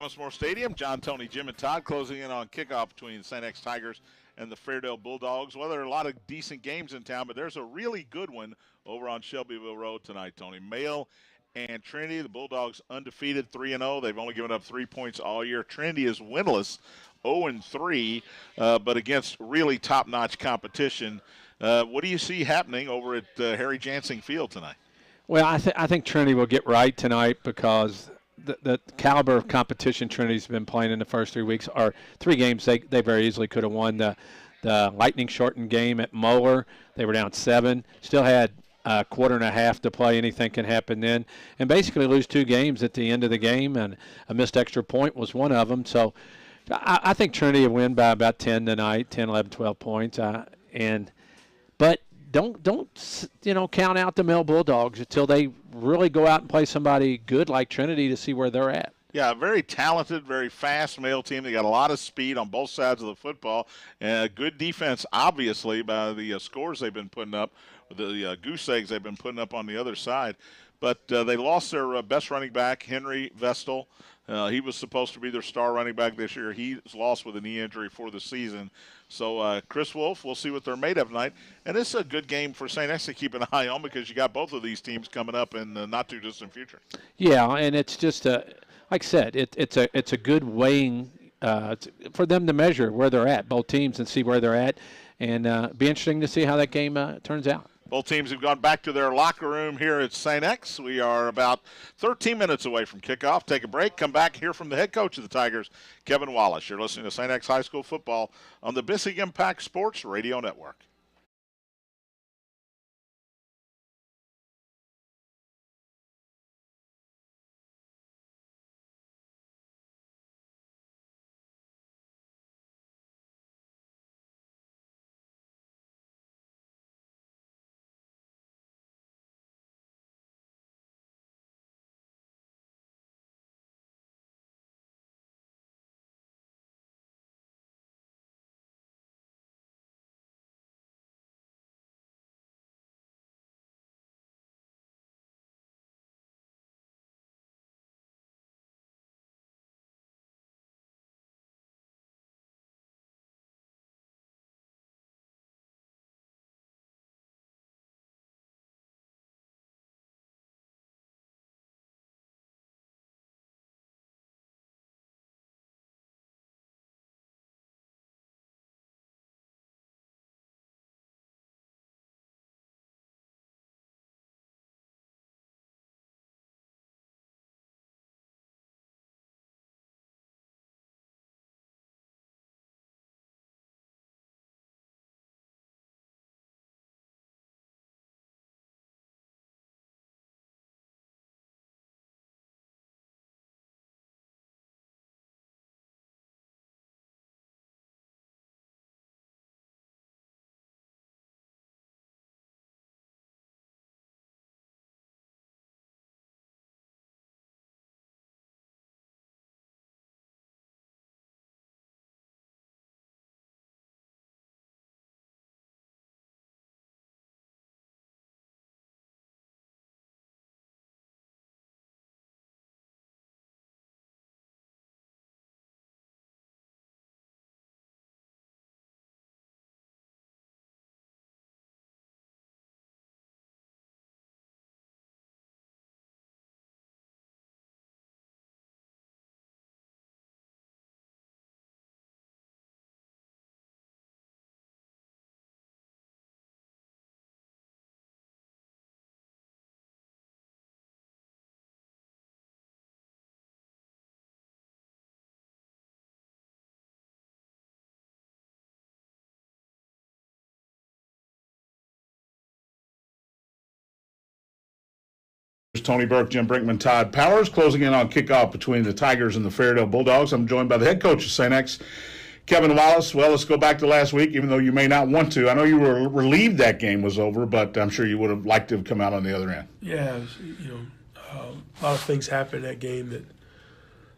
Moore Stadium, John, Tony, Jim, and Todd closing in on kickoff between the St. X Tigers and the Fairdale Bulldogs. Well, there are a lot of decent games in town, but there's a really good one over on Shelbyville Road tonight, Tony. Mail and Trinity, the Bulldogs undefeated 3-0. They've only given up 3 points all year. Trinity is winless, 0-3, but against really top-notch competition. What do you see happening over at Harry Jansing Field tonight? Well, I think Trinity will get right tonight because the caliber of competition Trinity's been playing in the first 3 weeks are 3 games they very easily could have won. The lightning shortened game at Moeller, they were down 7, still had a quarter and a half to play. Anything can happen then, and basically lose 2 games at the end of the game, and a missed extra point was one of them. So I think Trinity will win by about 10 tonight, 10, 11, 12 points. But don't count out the Mill Bulldogs until they really go out and play somebody good like Trinity to see where they're at. Yeah, a very talented, very fast male team. They got a lot of speed on both sides of the football. Good defense, obviously, by the scores they've been putting up, the goose eggs they've been putting up on the other side. But they lost their best running back, Henry Vestal. He was supposed to be their star running back this year. He's lost with a knee injury for the season. So Chris Wolf, we'll see what they're made of tonight. And this is a good game for St. X to keep an eye on because you got both of these teams coming up in the not-too-distant future. Yeah, and it's just, like I said, it's a good weighing for them to measure where they're at, both teams, and see where they're at. And be interesting to see how that game turns out. Both teams have gone back to their locker room here at St. X. We are about 13 minutes away from kickoff. Take a break, come back, hear from the head coach of the Tigers, Kevin Wallace. You're listening to St. X High School football on the Bissing Impact Sports Radio Network. Tony Burke, Jim Brinkman, Todd Powers, closing in on kickoff between the Tigers and the Fairdale Bulldogs. I'm joined by the head coach of St. X, Kevin Wallace. Well, let's go back to last week, even though you may not want to. I know you were relieved that game was over, but I'm sure you would have liked to have come out on the other end. Yeah, it was, a lot of things happened in that game that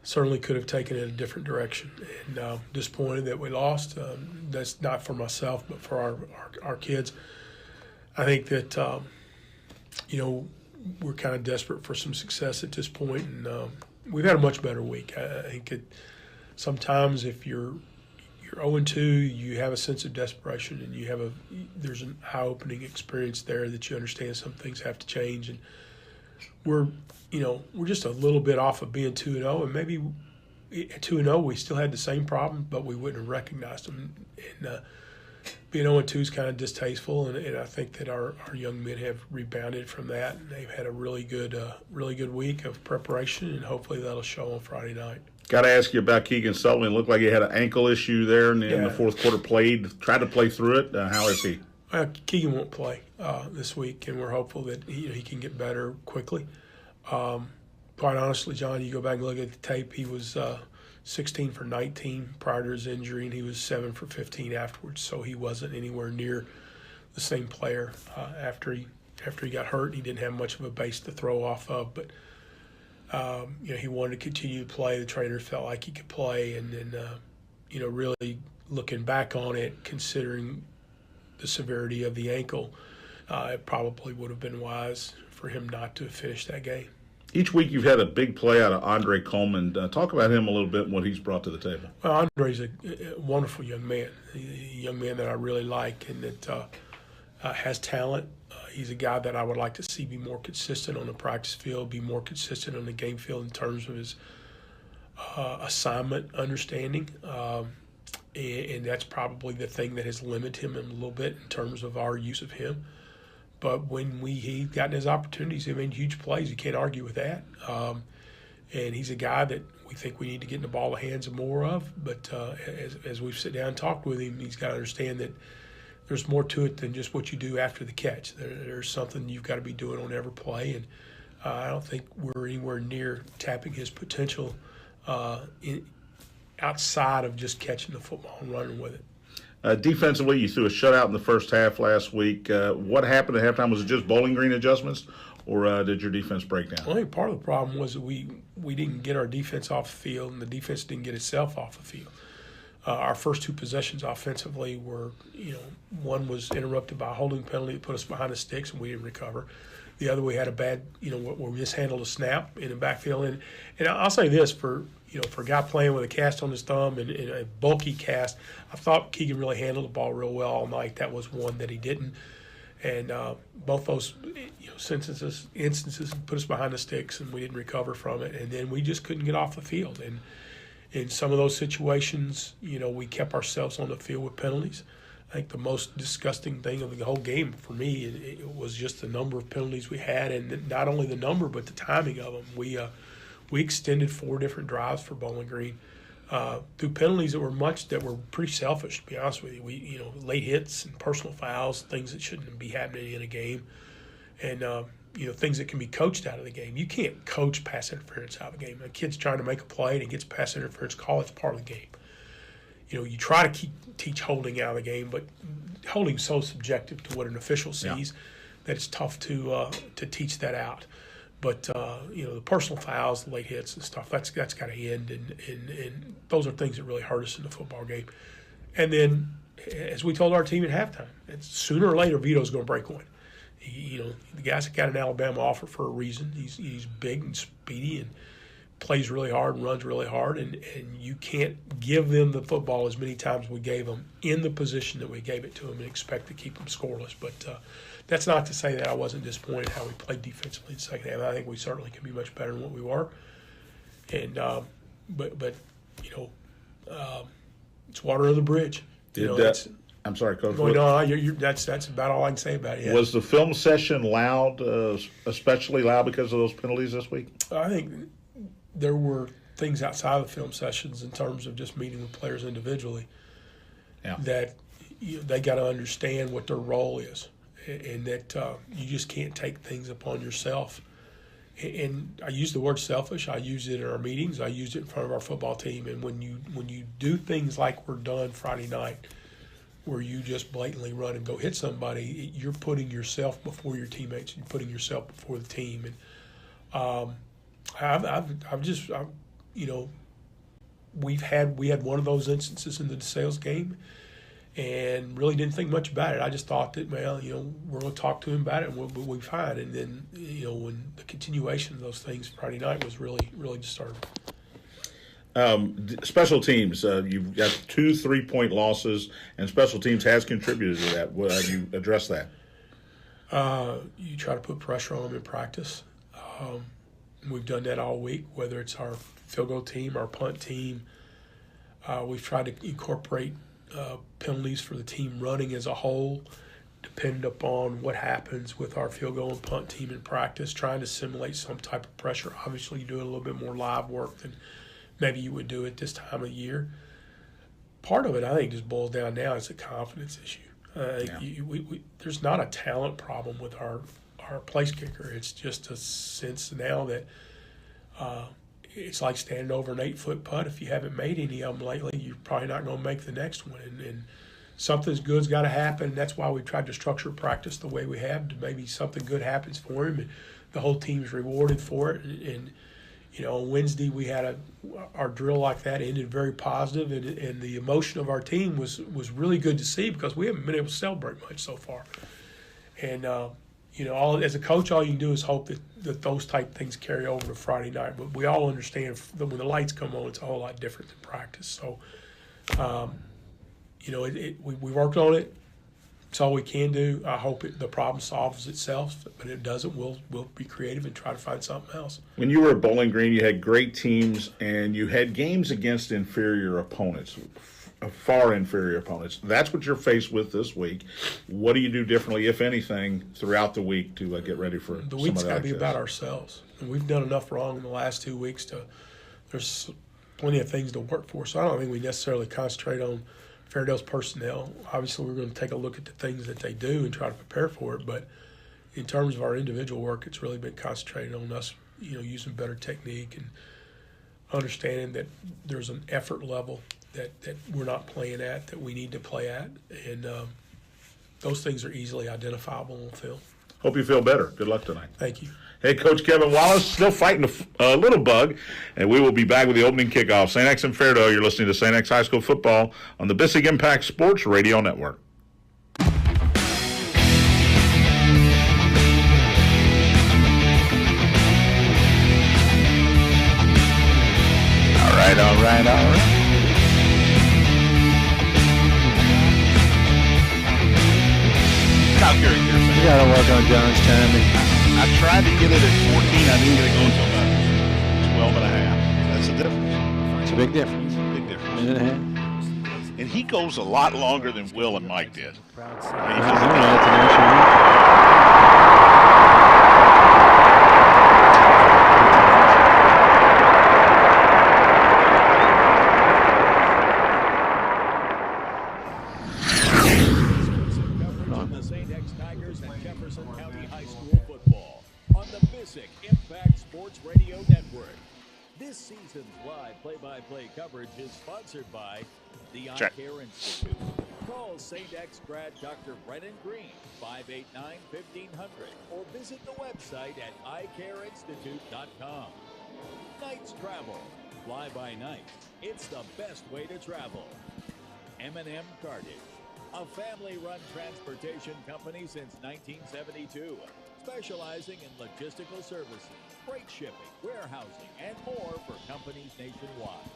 certainly could have taken it a different direction. And disappointed that we lost. That's not for myself, but for our kids. I think that, we're kind of desperate for some success at this point, and we've had a much better week. I think sometimes if you're 0-2, you have a sense of desperation, and there's an eye-opening experience there that you understand some things have to change, and we're just a little bit off of being 2-0, and maybe at 2-0 we still had the same problem, but we wouldn't have recognized them. And being 0-2 is kind of distasteful, and I think that our young men have rebounded from that, and they've had a really good week of preparation, and hopefully that'll show on Friday night. Got to ask you about Keegan Sullivan. It looked like he had an ankle issue there in the fourth quarter. Tried to play through it. How is he? Keegan won't play this week, and we're hopeful that he can get better quickly. Quite honestly, John, you go back and look at the tape, he was 16 for 19 prior to his injury, and he was 7 for 15 afterwards. So he wasn't anywhere near the same player after he got hurt. He didn't have much of a base to throw off of, but he wanted to continue to play. The trainer felt like he could play, and then really looking back on it, considering the severity of the ankle, it probably would have been wise for him not to finish that game. Each week you've had a big play out of Andre Coleman. Talk about him a little bit and what he's brought to the table. Well, Andre's a wonderful young man, a young man that I really like and that has talent. He's a guy that I would like to see be more consistent on the practice field, be more consistent on the game field in terms of his assignment understanding. And that's probably the thing that has limited him a little bit in terms of our use of him. But when he's gotten his opportunities, he made huge plays. You can't argue with that. And he's a guy that we think we need to get in the ball of hands more of. But as we've sit down and talked with him, he's got to understand that there's more to it than just what you do after the catch. There's something you've got to be doing on every play. And I don't think we're anywhere near tapping his potential outside of just catching the football and running with it. Defensively, you threw a shutout in the first half last week. What happened at halftime? Was it just Bowling Green adjustments, or did your defense break down? I think part of the problem was that we didn't get our defense off the field, and the defense didn't get itself off the field. Our first two possessions offensively were, one was interrupted by a holding penalty that put us behind the sticks, and we didn't recover. The other, we had a bad, where we mishandled a snap in the backfield. And I'll say this, for a guy playing with a cast on his thumb and a bulky cast, I thought Keegan really handled the ball real well all night. That was one that he didn't. And both those instances put us behind the sticks, and we didn't recover from it. And then we just couldn't get off the field. And in some of those situations, we kept ourselves on the field with penalties. I think the most disgusting thing of the whole game for me it was just the number of penalties we had, and not only the number but the timing of them. We extended 4 different drives for Bowling Green through penalties that were pretty selfish, to be honest with you. We late hits and personal fouls, things that shouldn't be happening in a game, and things that can be coached out of the game. You can't coach pass interference out of the game. A kid's trying to make a play and he gets pass interference call. It's part of the game. You try to teach holding out of the game, but holding's so subjective to what an official sees that it's tough to teach that out. But the personal fouls, the late hits and stuff, that's got to end, and those are things that really hurt us in the football game. And then, as we told our team at halftime, sooner or later Vito's going to break one. The guy's got an Alabama offer for a reason. He's big and speedy and plays really hard and runs really hard, and you can't give them the football as many times we gave them in the position that we gave it to them and expect to keep them scoreless. But that's not to say that I wasn't disappointed how we played defensively in the second half. I think we certainly can be much better than what we were. And but it's water under the bridge. I'm sorry, Coach. That's about all I can say about it. Yeah. Was the film session loud, especially loud because of those penalties this week? I think there were things outside of the film sessions in terms of just meeting with players individually that they got to understand what their role is, and that you just can't take things upon yourself. And I use the word selfish. I use it in our meetings. I use it in front of our football team. And when you do things like we're done Friday night, where you just blatantly run and go hit somebody, you're putting yourself before your teammates. You're putting yourself before the team. And we had one of those instances in the DeSales game, and really didn't think much about it. I just thought that, well, we're going to talk to him about it and we'll be fine. And then, when the continuation of those things Friday night was really, really disturbing. Special teams, you've got 2 3-point losses, and special teams has contributed to that. How do you address that? You try to put pressure on them in practice. We've done that all week, whether it's our field goal team, our punt team. We've tried to incorporate penalties for the team running as a whole, depending upon what happens with our field goal and punt team in practice, trying to simulate some type of pressure. Obviously, you do a little bit more live work than maybe you would do at this time of year. Part of it, I think, just boils down now is a confidence issue. There's not a talent problem with our place kicker. It's just a sense now that it's like standing over an 8-foot putt. If you haven't made any of them lately, you're probably not going to make the next one. And something's good's got to happen. That's why we tried to structure practice the way we have, to maybe something good happens for him and the whole team's rewarded for it. And on Wednesday we had our drill like that ended very positive, and the emotion of our team was really good to see, because we haven't been able to celebrate much so far. And as a coach, all you can do is hope that those type things carry over to Friday night. But we all understand that when the lights come on, it's a whole lot different than practice. So, we worked on it. It's all we can do. I hope the problem solves itself, but if it doesn't, we'll be creative and try to find something else. When you were at Bowling Green, you had great teams, and you had games against inferior opponents, far inferior opponents. That's what you're faced with this week. What do you do differently, if anything, throughout the week to get ready for the week's got to be about ourselves? And we've done enough wrong in the last 2 weeks there's plenty of things to work for. So I don't think we necessarily concentrate on Fairdale's personnel. Obviously, we're going to take a look at the things that they do and try to prepare for it. But in terms of our individual work, it's really been concentrated on us, using better technique and understanding that there's an effort level that we're not playing at, that we need to play at. And those things are easily identifiable on film. Hope you feel better. Good luck tonight. Thank you. Hey, Coach Kevin Wallace, still fighting a little bug, and we will be back with the opening kickoff. St. X and Fairdale, you're listening to St. X High School football on the Bissig Impact Sports Radio Network. All right. Calculating here, You got to work on John's timing. I tried to get it at 14. I didn't get it going until about 12 and a half. That's the difference. It's a big difference. Big difference. Minute and a half. And he goes a lot longer than Will and Mike did. This season's live play-by-play coverage is sponsored by the Eye Care Institute. Call St. X grad Dr. Brennan Green, 589-1500, or visit the website at eyecareinstitute.com. Knights Travel. Fly by night. It's the best way to travel. M&M Cartage, a family-run transportation company since 1972. Specializing in logistical services, freight shipping, warehousing, and more for companies nationwide.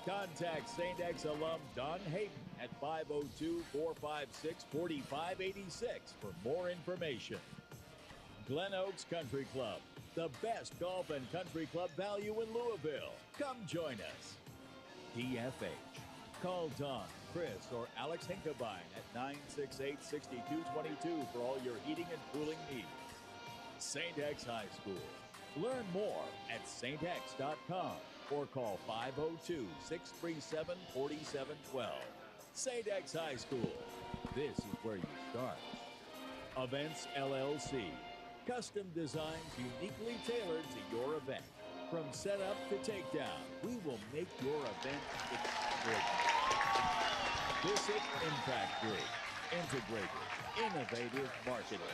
Contact St. X alum Don Hayden at 502-456-4586 for more information. Glen Oaks Country Club, the best golf and country club value in Louisville. Come join us. DFH. Call Don, Chris, or Alex Hinkabine at 968-6222 for all your heating and cooling needs. St. X High School. Learn more at stx.com or call 502-637-4712. St. X High School. This is where you start. Events LLC. Custom designs uniquely tailored to your event. From setup to takedown, we will make your event extraordinary. Visit Impact Group. Integrated, innovative marketing.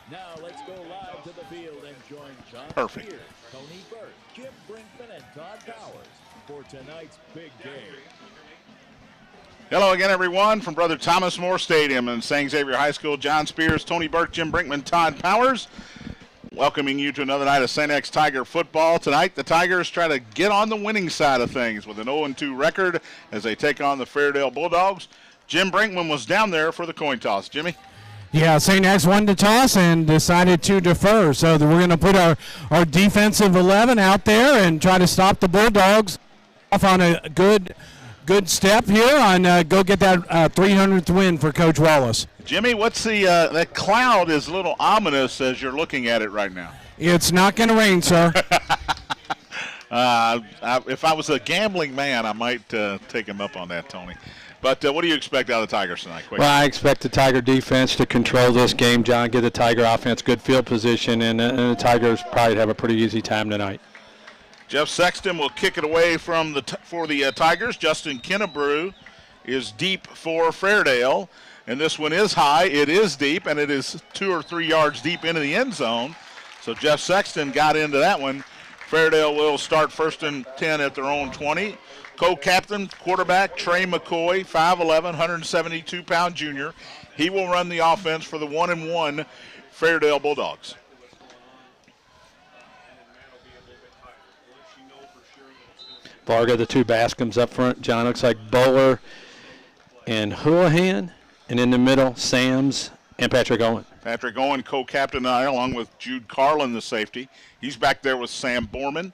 Now let's go live to the field and join John Pierce, Tony Burt, Jim Brinkman, and Todd Powers for tonight's big game. Hello again, everyone, from Brother Thomas More Stadium in St. Xavier High School. John Spears, Tony Burke, Jim Brinkman, Todd Powers, welcoming you to another night of St. X Tiger football. Tonight, the Tigers try to get on the winning side of things with an 0-2 record as they take on the Fairdale Bulldogs. Jim Brinkman was down there for the coin toss. Jimmy? Yeah, St. X won the toss and decided to defer. So we're going to put our defensive 11 out there and try to stop the Bulldogs off on a good step here and go get that 300th win for Coach Wallace. Jimmy, what's that cloud is a little ominous as you're looking at it right now. It's not going to rain, sir. If I was a gambling man, I might take him up on that, Tony. But what do you expect out of the Tigers tonight? Quick. Well, I expect the Tiger defense to control this game, John, give the Tiger offense good field position, and the Tigers probably have a pretty easy time tonight. Jeff Sexton will kick it away for the Tigers. Justin Kennebrew is deep for Fairdale, and this one is high. It is deep, and it is 2 or 3 yards deep into the end zone. So Jeff Sexton got into that one. Fairdale will start 1st and 10 at their own 20. Co-captain, quarterback, Trey McCoy, 5'11", 172-pound junior. He will run the offense for the 1-1 Fairdale Bulldogs. Varga, the two Bascums up front. John, looks like Bowler and Houlihan. And in the middle, Sams and Patrick Owen. Patrick Owen, co-captain tonight, along with Jude Carlin, the safety. He's back there with Sam Borman,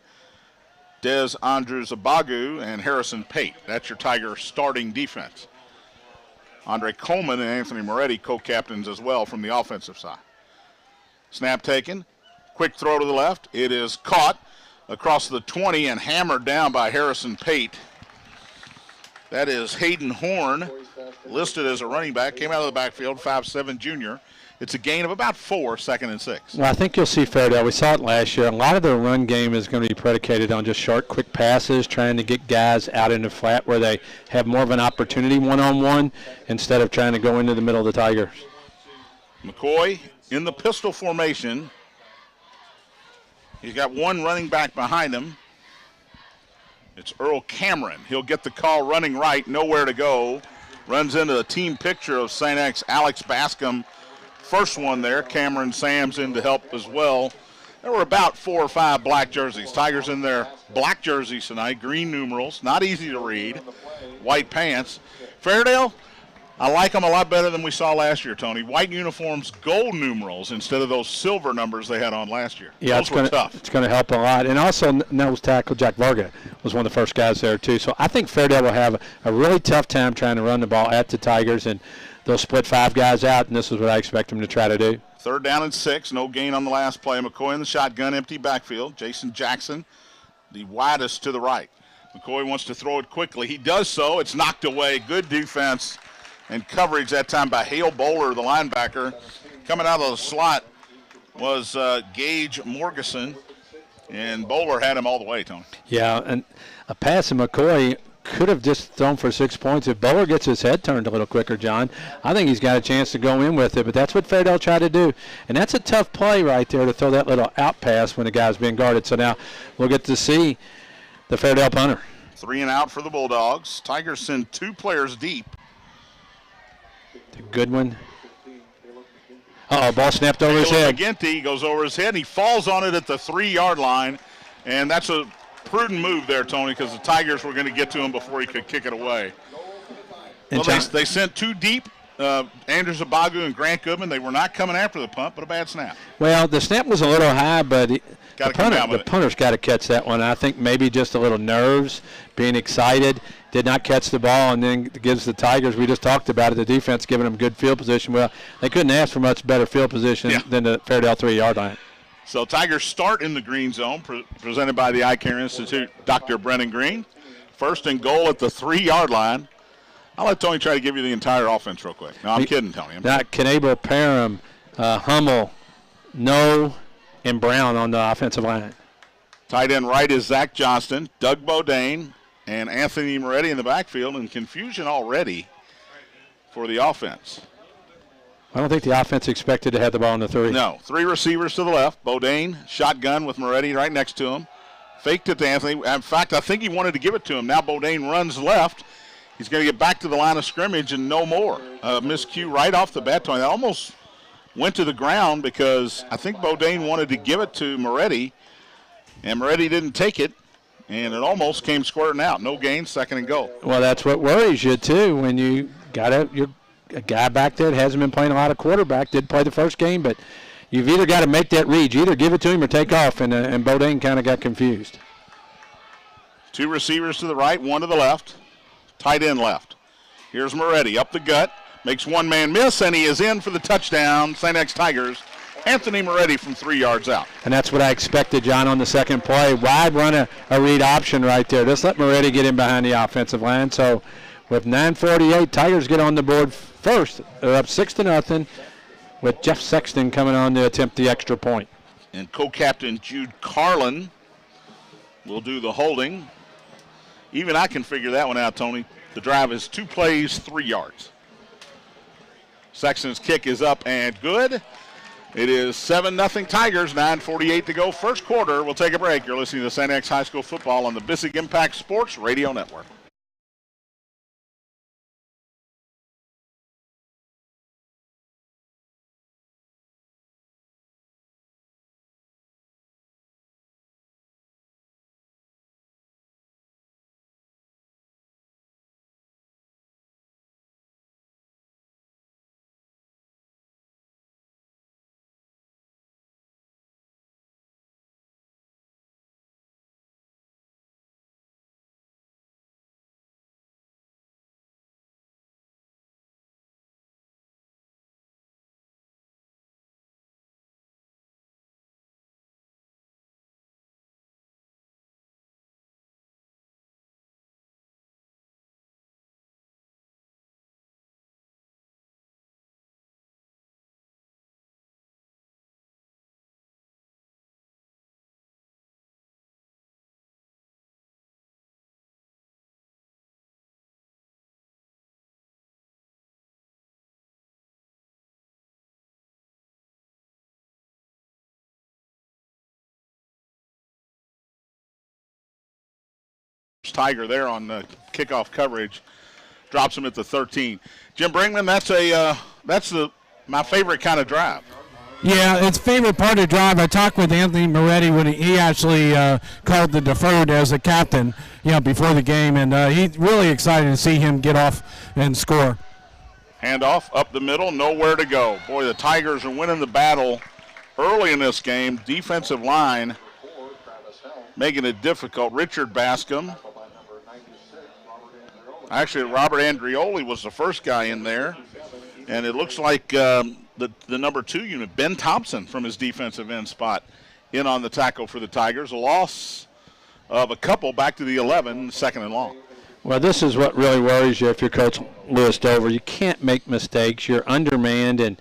Des Andrews-Abagu, and Harrison Pate. That's your Tiger starting defense. Andre Coleman and Anthony Moretti, co-captains as well from the offensive side. Snap taken. Quick throw to the left. It is caught across the 20 and hammered down by Harrison Pate. That is Hayden Horn, listed as a running back. Came out of the backfield, 5'7" junior. It's a gain of about 4, 2nd and 6. Well, I think you'll see Fairdale. We saw it last year. A lot of their run game is going to be predicated on just short, quick passes, trying to get guys out in the flat where they have more of an opportunity one-on-one instead of trying to go into the middle of the Tigers. McCoy in the pistol formation. He's got one running back behind him. It's Earl Cameron. He'll get the call running right, nowhere to go. Runs into the team picture of St. X, Alex Bascom. First one there. Cameron Sams in to help as well. There were about 4 or 5 black jerseys. Tigers in their black jerseys tonight, green numerals, not easy to read, white pants. Fairdale, I like them a lot better than we saw last year, Tony. White uniforms, gold numerals instead of those silver numbers they had on last year. Yeah, those were tough. It's going to help a lot. And also, nose tackle Jack Varga was one of the first guys there, too. So I think Fairdale will have a really tough time trying to run the ball at the Tigers, and they'll split 5 guys out, and this is what I expect them to try to do. 3rd down and 6, no gain on the last play. McCoy in the shotgun, empty backfield. Jason Jackson, the widest to the right. McCoy wants to throw it quickly. He does so. It's knocked away. Good defense and coverage that time by Hale Bowler, the linebacker. Coming out of the slot was Gage Morgeson, and Bowler had him all the way, Tony. Yeah, and a pass to McCoy could have just thrown for 6 points. If Bowler gets his head turned a little quicker, John, I think he's got a chance to go in with it. But that's what Fairdale tried to do. And that's a tough play right there to throw that little out pass when the guy's being guarded. So now we'll get to see the Fairdale punter. 3 and out for the Bulldogs. Tigers send 2 players deep. Goodwin. Ball snapped over his head. McGinty goes over his head, and he falls on it at the 3-yard line. And that's a prudent move there, Tony, because the Tigers were going to get to him before he could kick it away. Well, they sent 2 deep, Andrews Abagu and Grant Goodman. They were not coming after the punt, but a bad snap. Well, the snap was a little high, but the punter's got to catch that one. I think maybe just a little nerves, being excited, did not catch the ball, and then gives the Tigers, we just talked about it, the defense giving them good field position. Well, they couldn't ask for much better field position than the Fairdale 3-yard line. So Tigers start in the green zone, presented by the Eye Care Institute, Dr. Brennan Green. 1st and goal at the 3-yard line. I'll let Tony try to give you the entire offense real quick. No, I'm kidding, Tony. Knable, Parham, Hummel, No, and Brown on the offensive line. Tight end right is Zach Johnston, Doug Bodine, and Anthony Moretti in the backfield, and confusion already for the offense. I don't think the offense expected to have the ball in the 3. No. 3 receivers to the left. Bodine, shotgun with Moretti right next to him. Faked it to Anthony. In fact, I think he wanted to give it to him. Now Bodine runs left. He's going to get back to the line of scrimmage and no more. Miscue right off the bat. That almost went to the ground because I think Bodine wanted to give it to Moretti, and Moretti didn't take it, and it almost came squirting out. No gain, second and goal. Well, that's what worries you, too, when you got a guy back there that hasn't been playing a lot of quarterback, did play the first game, but you've either got to make that read. You either give it to him or take off, and Bodine kind of got confused. Two receivers to the right, one to the left. Tight end left. Here's Moretti up the gut. Makes one man miss, and he is in for the touchdown. St. X Tigers. Anthony Moretti from 3 yards out. And that's what I expected, John, on the second play. Wide run a read option right there. Just let Moretti get in behind the offensive line. So with 9:48, Tigers get on the board first. They're up 6-0 with Jeff Sexton coming on to attempt the extra point. And co-captain Jude Carlin will do the holding. Even I can figure that one out, Tony. The drive is 2 plays, 3 yards. Sexton's kick is up and good. It is 7-0 Tigers, 9:48 to go. First quarter. We'll take a break. You're listening to St. X High School football on the Bissig Impact Sports Radio Network. Tiger there on the kickoff coverage, drops him at the 13. Jim Brinkman, that's my favorite kind of drive. Yeah, it's favorite part of the drive. I talked with Anthony Moretti when he actually called the deferred as a captain, before the game, and he's really excited to see him get off and score. Handoff up the middle, nowhere to go. Boy, the Tigers are winning the battle early in this game. Defensive line making it difficult. Richard Bascom. Actually, Robert Andrioli was the first guy in there. And it looks like the number 2 unit, Ben Thompson, from his defensive end spot, in on the tackle for the Tigers. A loss of a couple back to the 11, second and long. Well, this is what really worries you if you're Coach Lewis Dover. You can't make mistakes. You're undermanned, and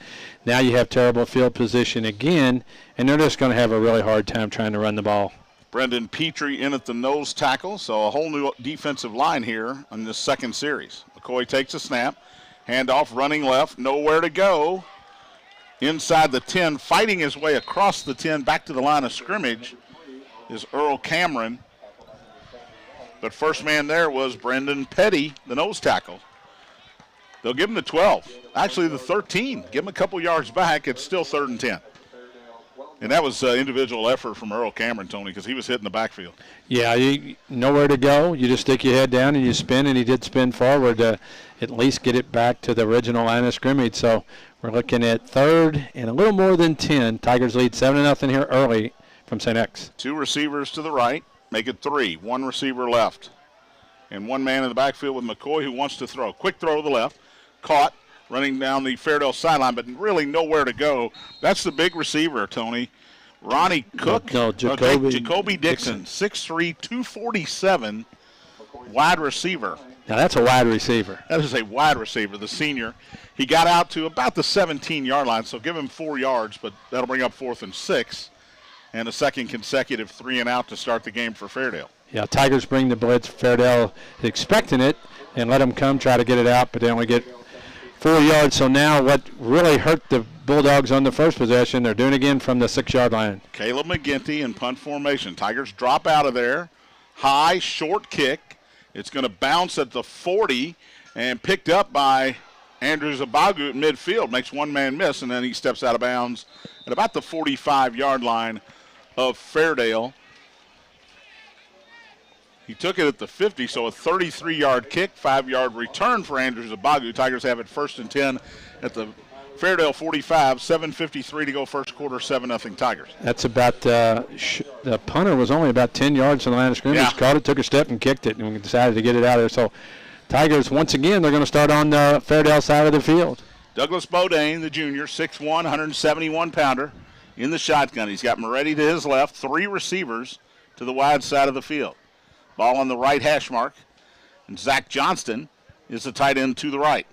now you have terrible field position again, and they're just going to have a really hard time trying to run the ball. Brendan Petrie in at the nose tackle, so a whole new defensive line here on this second series. McCoy takes a snap, handoff, running left, nowhere to go. Inside the 10, fighting his way across the 10 back to the line of scrimmage is Earl Cameron. But first man there was Brendan Petty, the nose tackle. They'll give him the 12. Actually, the 13. Give him a couple yards back. It's still 3rd and 10. And that was individual effort from Earl Cameron, Tony, because he was hitting the backfield. Yeah, nowhere to go. You just stick your head down and you spin, and he did spin forward to at least get it back to the original line of scrimmage. So we're looking at 3rd and a little more than 10. Tigers lead 7-0 here early from St. X. 2 receivers to the right, make it 3. 1 receiver left. And 1 man in the backfield with McCoy who wants to throw. Quick throw to the left, caught. Running down the Fairdale sideline, but really nowhere to go. That's the big receiver, Tony. Ronnie Cook. No, Jacoby Dixon. 6'3", 247, wide receiver. Now that's a wide receiver. That is a wide receiver, the senior. He got out to about the 17-yard line, so give him 4 yards, but that'll bring up 4th and 6. And a second consecutive 3-and-out to start the game for Fairdale. Yeah, Tigers bring the blitz. Fairdale expecting it and let them come try to get it out, but they only get 4 yards. So now what really hurt the Bulldogs on the first possession, they're doing again from the 6-yard line. Caleb McGinty in punt formation. Tigers drop out of there. High, short kick. It's going to bounce at the 40 and picked up by Andrew Zabagu at midfield. Makes one man miss, and then he steps out of bounds at about the 45-yard line of Fairdale. He took it at the 50, so a 33-yard kick, 5-yard return for Andrew Zabagu. Tigers have it 1st and 10 at the Fairdale 45, 7:53 to go first quarter, 7-0 Tigers. That's about, the punter was only about 10 yards from the line of scrimmage. Yeah. Caught it, took a step, and kicked it, and we decided to get it out of there. So Tigers, once again, they're going to start on the Fairdale side of the field. Douglas Bodine, the junior, 6'1", 171-pounder, in the shotgun. He's got Moretti to his left, 3 receivers to the wide side of the field. Ball on the right hash mark, and Zach Johnston is the tight end to the right.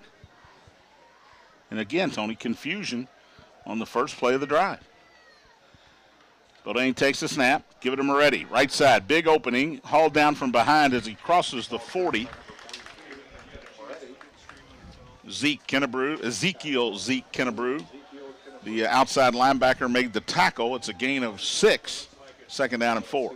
And again, Tony, confusion on the first play of the drive. Bodine takes the snap, give it to Moretti. Right side, big opening, hauled down from behind as he crosses the 40. Ezekiel Kennebrew, the outside linebacker, made the tackle. It's a gain of 6, 2nd down and 4.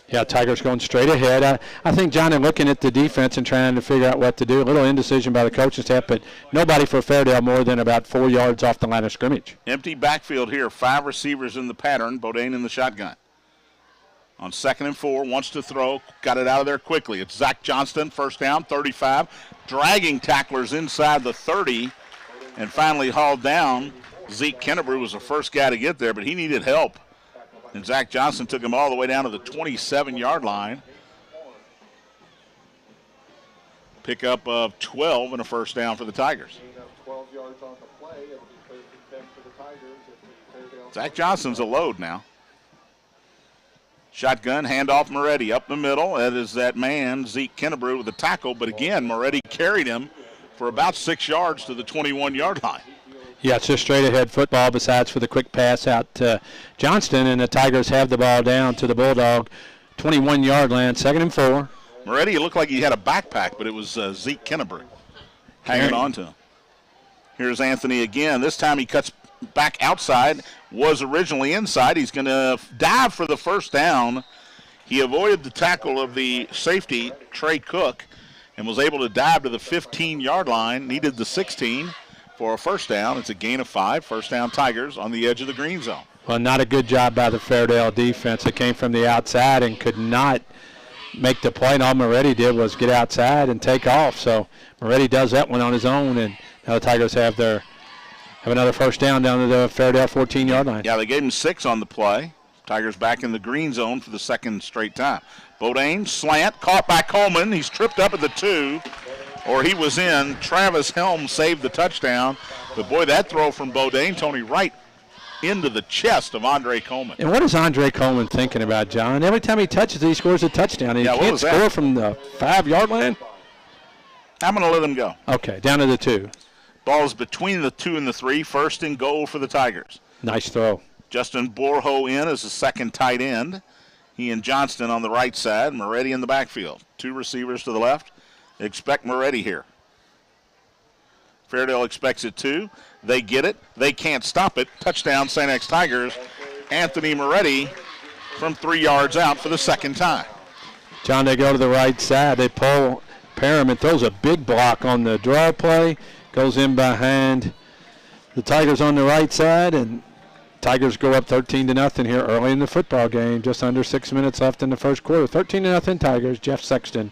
Yeah, Tigers going straight ahead. I think Johnny looking at the defense and trying to figure out what to do. A little indecision by the coaching staff, but nobody for Fairdale more than about 4 yards off the line of scrimmage. Empty backfield here. 5 receivers in the pattern. Bodine in the shotgun. On 2nd and 4, wants to throw. Got it out of there quickly. It's Zach Johnston, first down, 35. Dragging tacklers inside the 30 and finally hauled down. Zeke Kennebrew was the first guy to get there, but he needed help. And Zach Johnson took him all the way down to the 27-yard line. Pickup of 12 and a first down for the Tigers. Zach Johnson's a load now. Shotgun, handoff Moretti up the middle. That is that man, Zeke Kennebrew, with a tackle. But again, Moretti carried him for about 6 yards to the 21-yard line. Yeah, it's just straight ahead football besides for the quick pass out to Johnston, and the Tigers have the ball down to the Bulldog 21-yard line, 2nd and 4. Moretti, it looked like he had a backpack, but it was Zeke Kennebrew hanging on to him. Here's Anthony again. This time he cuts back outside, was originally inside. He's going to dive for the first down. He avoided the tackle of the safety, Trey Cook, and was able to dive to the 15-yard line, needed the 16 for a first down. It's a gain of 5, first down Tigers on the edge of the green zone. Well, not a good job by the Fairdale defense. It came from the outside and could not make the play. And all Moretti did was get outside and take off. So Moretti does that one on his own, and now the Tigers have another first down to the Fairdale 14-yard line. Yeah, they gave him 6 on the play. Tigers back in the green zone for the second straight time. Bodine, slant, caught by Coleman. He's tripped up at the 2. Or he was in. Travis Helm saved the touchdown. But, boy, that throw from Bodine, Tony, right into the chest of Andre Coleman. And what is Andre Coleman thinking about, John? Every time he touches it, he scores a touchdown. And he can't score from the 5-yard line? I'm going to let him go. Okay, down to the 2. Ball's between the 2 and the 3. 1st and goal for the Tigers. Nice throw. Justin Borho in as the second tight end. He and Johnston on the right side. Moretti in the backfield. 2 receivers to the left. Expect Moretti here. Fairdale expects it too. They get it. They can't stop it. Touchdown, St. X Tigers. Anthony Moretti from 3 yards out for the second time. John, they go to the right side. They pull Parham and throws a big block on the draw play. Goes in behind the Tigers on the right side, and Tigers go up 13-0 here early in the football game. Just under 6 minutes left in the first quarter. 13-0 Tigers. Jeff Sexton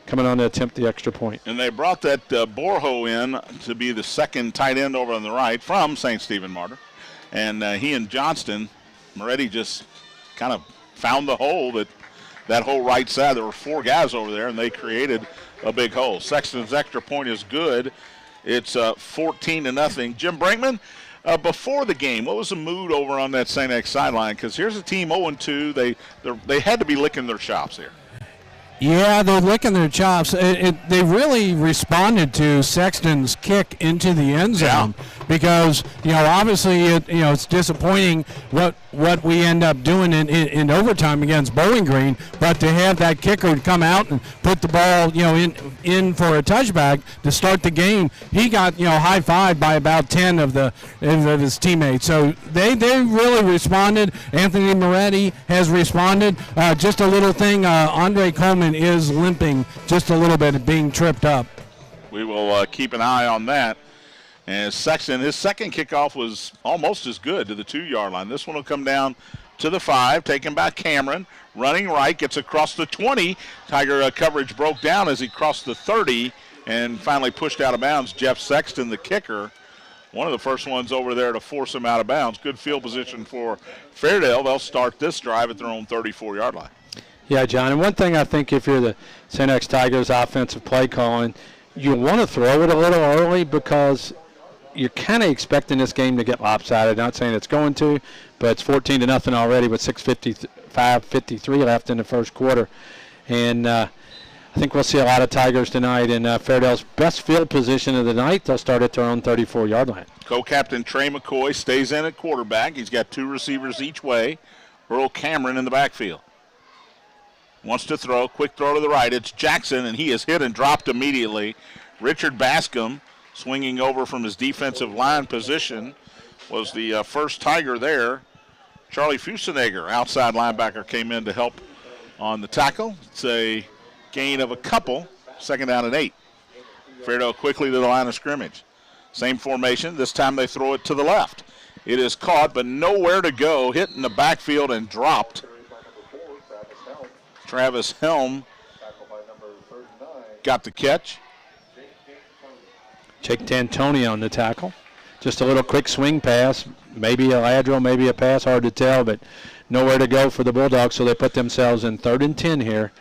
coming on to attempt the extra point. And they brought that Borho in to be the second tight end over on the right from St. Stephen Martyr. And he and Johnston, Moretti just kind of found the hole, that whole right side. There were 4 guys over there, and they created a big hole. Sexton's extra point is good. It's 14-0. Jim Brinkman, before the game, what was the mood over on that St. X sideline? Because here's a team 0-2. They had to be licking their chops here. Yeah, they're licking their chops. They really responded to Sexton's kick into the end zone because, obviously, it's disappointing what we end up doing in overtime against Bowling Green, but to have that kicker come out and put the ball, in for a touchback to start the game, he got, high-fived by about 10 of his teammates. So they really responded. Anthony Moretti has responded. Just a little thing, Andre Coleman opponent is limping just a little bit, being tripped up. We will keep an eye on that. And Sexton, his second kickoff was almost as good to the 2-yard line. This one will come down to the 5, taken by Cameron. Running right, gets across the 20. Tiger coverage broke down as he crossed the 30 and finally pushed out of bounds. Jeff Sexton, the kicker, one of the first ones over there to force him out of bounds. Good field position for Fairdale. They'll start this drive at their own 34-yard line. Yeah, John, and one thing I think if you're the St. X Tigers offensive play calling, you want to throw it a little early because you're kind of expecting this game to get lopsided. Not saying it's going to, but it's 14-0 already with 6:53 left in the first quarter. And I think we'll see a lot of Tigers tonight in Fairdale's best field position of the night. They'll start at their own 34-yard line. Co-captain Trey McCoy stays in at quarterback. He's got 2 receivers each way. Earl Cameron in the backfield. Wants to throw, quick throw to the right. It's Jackson, and he is hit and dropped immediately. Richard Bascom, swinging over from his defensive line position, was the first Tiger there. Charlie Fusenegger, outside linebacker, came in to help on the tackle. It's a gain of a couple, 2nd down and 8. Fairdale quickly to the line of scrimmage. Same formation. This time they throw it to the left. It is caught, but nowhere to go. Hit in the backfield and dropped. Travis Helm got the catch. Jake D'Antoni on the tackle. Just a little quick swing pass, maybe a lateral, maybe a pass, hard to tell, but nowhere to go for the Bulldogs, so they put themselves in 3rd and 10 here.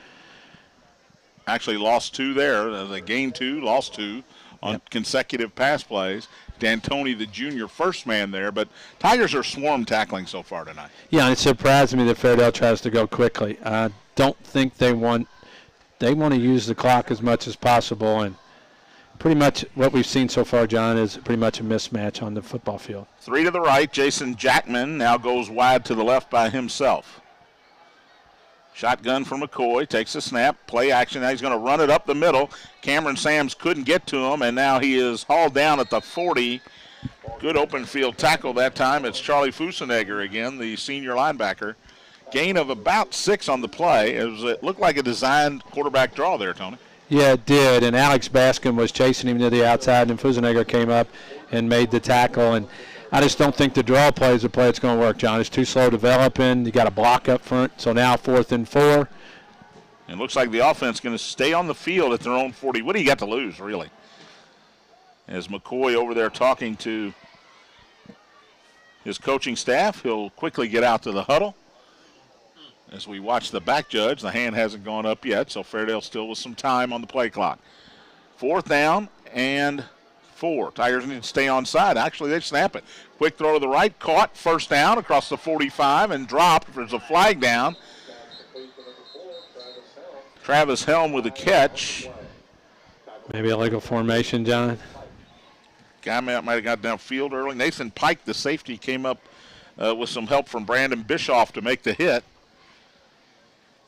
Actually lost 2 there. They gained 2, lost 2 on consecutive pass plays. D'Antoni, the junior, first man there, but Tigers are swarm tackling so far tonight. Yeah, and it surprised me that Fairdale tries to go quickly. I don't think they want to use the clock as much as possible, and pretty much what we've seen so far, John, is pretty much a mismatch on the football field. 3 to the right. Jason Jackman now goes wide to the left by himself. Shotgun for McCoy. Takes a snap. Play action. Now he's going to run it up the middle. Cameron Sams couldn't get to him, and now he is hauled down at the 40. Good open field tackle that time. It's Charlie Fusenegger again, the senior linebacker. Gain of about 6 on the play. It looked like a designed quarterback draw there, Tony. Yeah, it did, and Alex Bascom was chasing him to the outside, and Fusenegger came up and made the tackle. And I just don't think the draw play is the play that's going to work, John. It's too slow developing. You got a block up front, so now 4th and 4. It looks like the offense is going to stay on the field at their own 40. What do you got to lose, really? As McCoy over there talking to his coaching staff, he'll quickly get out to the huddle. As we watch the back judge, the hand hasn't gone up yet, so Fairdale still with some time on the play clock. 4th down and 4. Tigers need to stay on side. Actually, they snap it. Quick throw to the right, caught, 1st down across the 45 and dropped. There's a flag down. Travis Helm with the catch. Maybe a legal formation, John. Guy might have got downfield early. Nathan Pike, the safety, came up with some help from Brandon Bischoff to make the hit.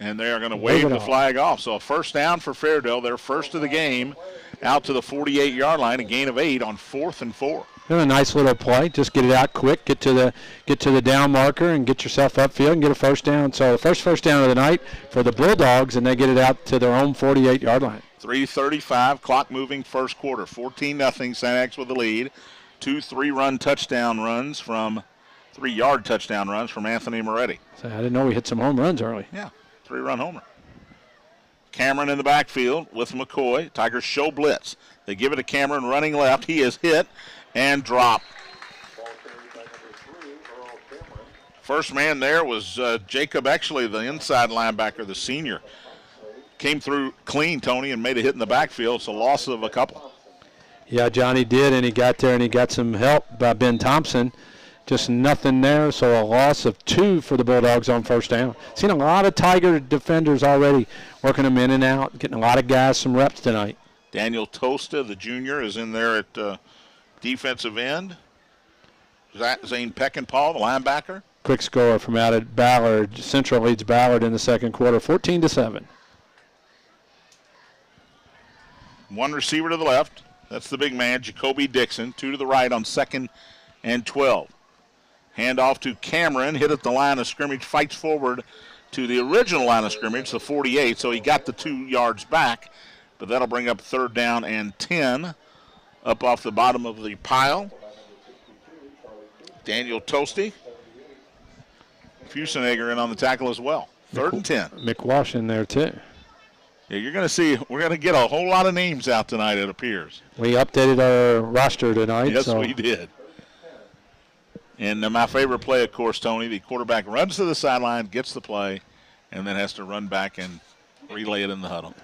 And they are going to wave the flag off. So a 1st down for Fairdale, their first of the game, out to the 48-yard line, a gain of 8 on 4th and 4. A nice little play. Just get it out quick, get to the down marker, and get yourself upfield and get a 1st down. So the first down of the night for the Bulldogs, and they get it out to their own 48-yard line. 3:35, clock moving, first quarter. 14-0, St. X with the lead. 2 3-yard touchdown runs from Anthony Moretti. So I didn't know we hit some home runs early. Yeah. 3-run homer. Cameron in the backfield with McCoy. Tigers show blitz. They give it to Cameron running left. He is hit and dropped. First man there was Jacob Exley, the inside linebacker, the senior. Came through clean, Tony, and made a hit in the backfield. It's a loss of a couple. Yeah, Johnny did, and he got there and he got some help by Ben Thompson. Just nothing there, so a loss of 2 for the Bulldogs on 1st down. Seen a lot of Tiger defenders already working them in and out, getting a lot of guys some reps tonight. Daniel Tosta, the junior, is in there at defensive end. Zane Peckinpah, the linebacker. Quick score from out at Ballard. Central leads Ballard in the second quarter, 14-7. One receiver to the left. That's the big man, Jacoby Dixon. 2 to the right on 2nd and 12. Hand off to Cameron, hit at the line of scrimmage, fights forward to the original line of scrimmage, the 48, so he got the 2 yards back, but that'll bring up 3rd down and 10 up off the bottom of the pile. Daniel Toasty. Fusenegger in on the tackle as well. 3rd and 10. McWash in there, too. Yeah, you're going to see, we're going to get a whole lot of names out tonight, it appears. We updated our roster tonight. Yes, we did. And my favorite play, of course, Tony, the quarterback runs to the sideline, gets the play, and then has to run back and relay it in the huddle.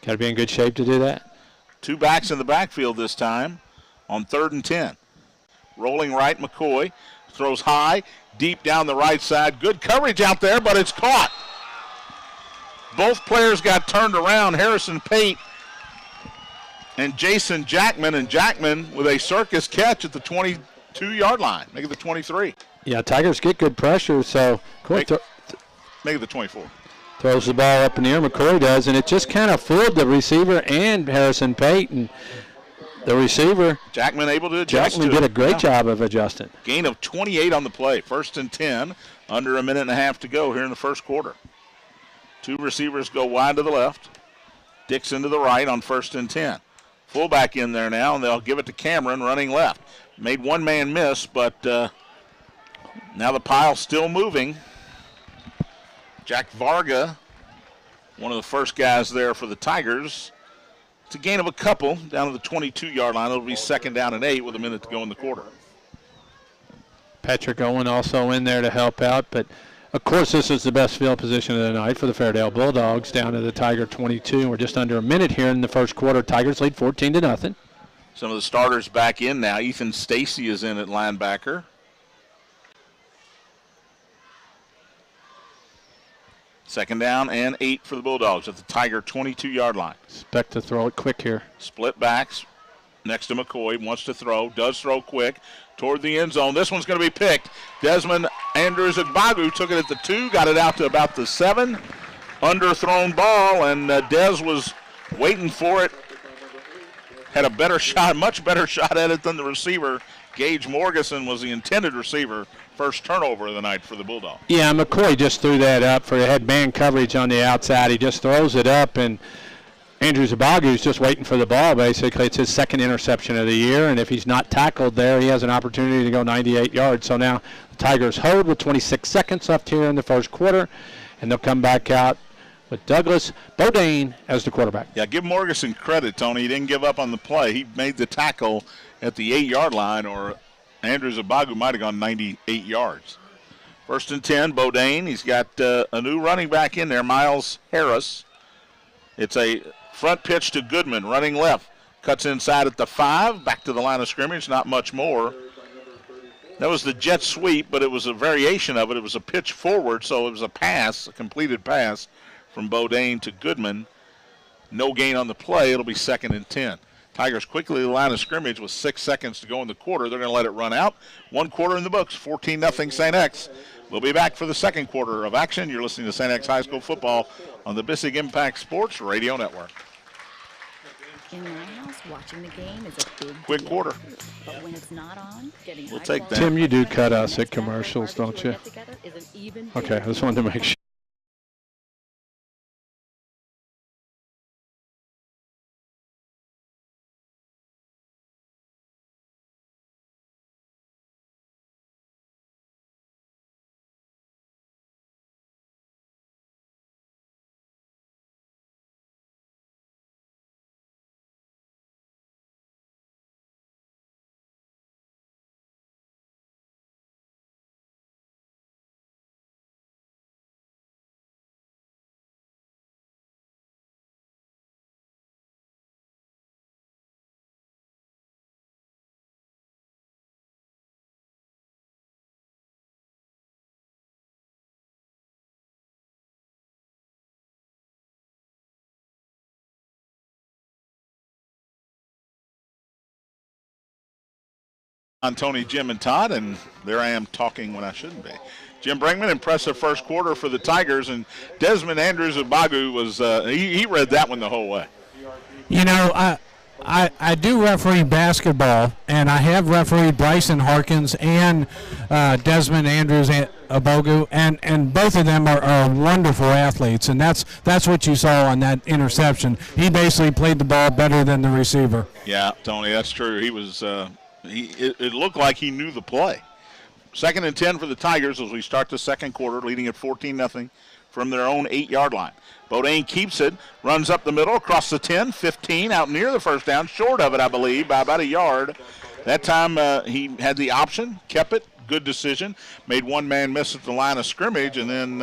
Got to be in good shape to do that. 2 backs in the backfield this time on 3rd and 10. Rolling right, McCoy throws high, deep down the right side. Good coverage out there, but it's caught. Both players got turned around, Harrison Pate and Jason Jackman, and Jackman with a circus catch at the 22-yard line, make it the 23. Yeah, Tigers get good pressure, so Make it the 24. Throws the ball up in the air, McCoy does, and it just kind of fooled the receiver and Harrison Pate, and the receiver, Jackman able to adjust. Jackman did a great job of adjusting. Gain of 28 on the play. 1st and 10, under a minute and a half to go here in the first quarter. 2 receivers go wide to the left. Dixon to the right on 1st and 10. Fullback in there now, and they'll give it to Cameron running left. Made one man miss, but now the pile still moving. Jack Varga, one of the first guys there for the Tigers. It's a gain of a couple down to the 22-yard line. It'll be 2nd down and 8 with a minute to go in the quarter. Patrick Owen also in there to help out, but of course this is the best field position of the night for the Fairdale Bulldogs, down to the Tiger 22. We're just under a minute here in the first quarter. Tigers lead 14-0. Some of the starters back in now. Ethan Stacy is in at linebacker. Second down and 8 for the Bulldogs at the Tiger 22-yard line. Expect to throw it quick here. Split backs next to McCoy. Wants to throw. Does throw quick toward the end zone. This one's going to be picked. Desmond Andrews Agbagu took it at the 2. Got it out to about the 7. Underthrown ball, and Dez was waiting for it. Had a better shot, much better shot at it than the receiver. Gage Morgeson was the intended receiver. First turnover of the night for the Bulldogs. Yeah, McCoy just threw that up for had man coverage on the outside. He just throws it up, and Andrews Abagu's just waiting for the ball, basically. It's his 2nd interception of the year, and if he's not tackled there, he has an opportunity to go 98 yards. So now the Tigers hold with 26 seconds left here in the first quarter, and they'll come back out with Douglas Bodine as the quarterback. Yeah, give Morgeson credit, Tony. He didn't give up on the play. He made the tackle at the 8-yard line, or Andrews Abagu might have gone 98 yards. 1st and 10, Bodine. He's got a new running back in there, Miles Harris. It's a front pitch to Goodman, running left. Cuts inside at the 5, back to the line of scrimmage, not much more. That was the jet sweep, but it was a variation of it. It was a pitch forward, so it was a pass, a completed pass from Bodine to Goodman. No gain on the play. It'll be 2nd and 10. Tigers quickly to the line of scrimmage with 6 seconds to go in the quarter. They're going to let it run out. 1 quarter in the books, 14-0 St. X. We'll be back for the 2nd quarter of action. You're listening to St. X High School football on the Bissig Impact Sports Radio Network. In my house, watching the game is a big Quick deal. quarter. But when it's not on, getting We'll high take that. quality Tim, you do cut content us at like commercials, Saturday don't you? get-together is an even Okay, I bigger just wanted to make sure. On Tony, Jim, and Todd, and there I am talking when I shouldn't be. Jim Brinkman, impressive first quarter for the Tigers, and Desmond Andrews Abagu was he read that one the whole way. You know, I do referee basketball, and I have refereed Bryson Harkins and Desmond Andrews Abogu, and both of them are wonderful athletes, and that's what you saw on that interception. He basically played the ball better than the receiver. Yeah, Tony, that's true. He was. It looked like he knew the play. 2nd and 10 for the Tigers as we start the second quarter, leading at 14-0 from their own 8-yard line. Bodine keeps it, runs up the middle, across the 10, 15, out near the first down, short of it, I believe, by about a yard. That time he had the option, kept it, good decision, made one man miss at the line of scrimmage, and then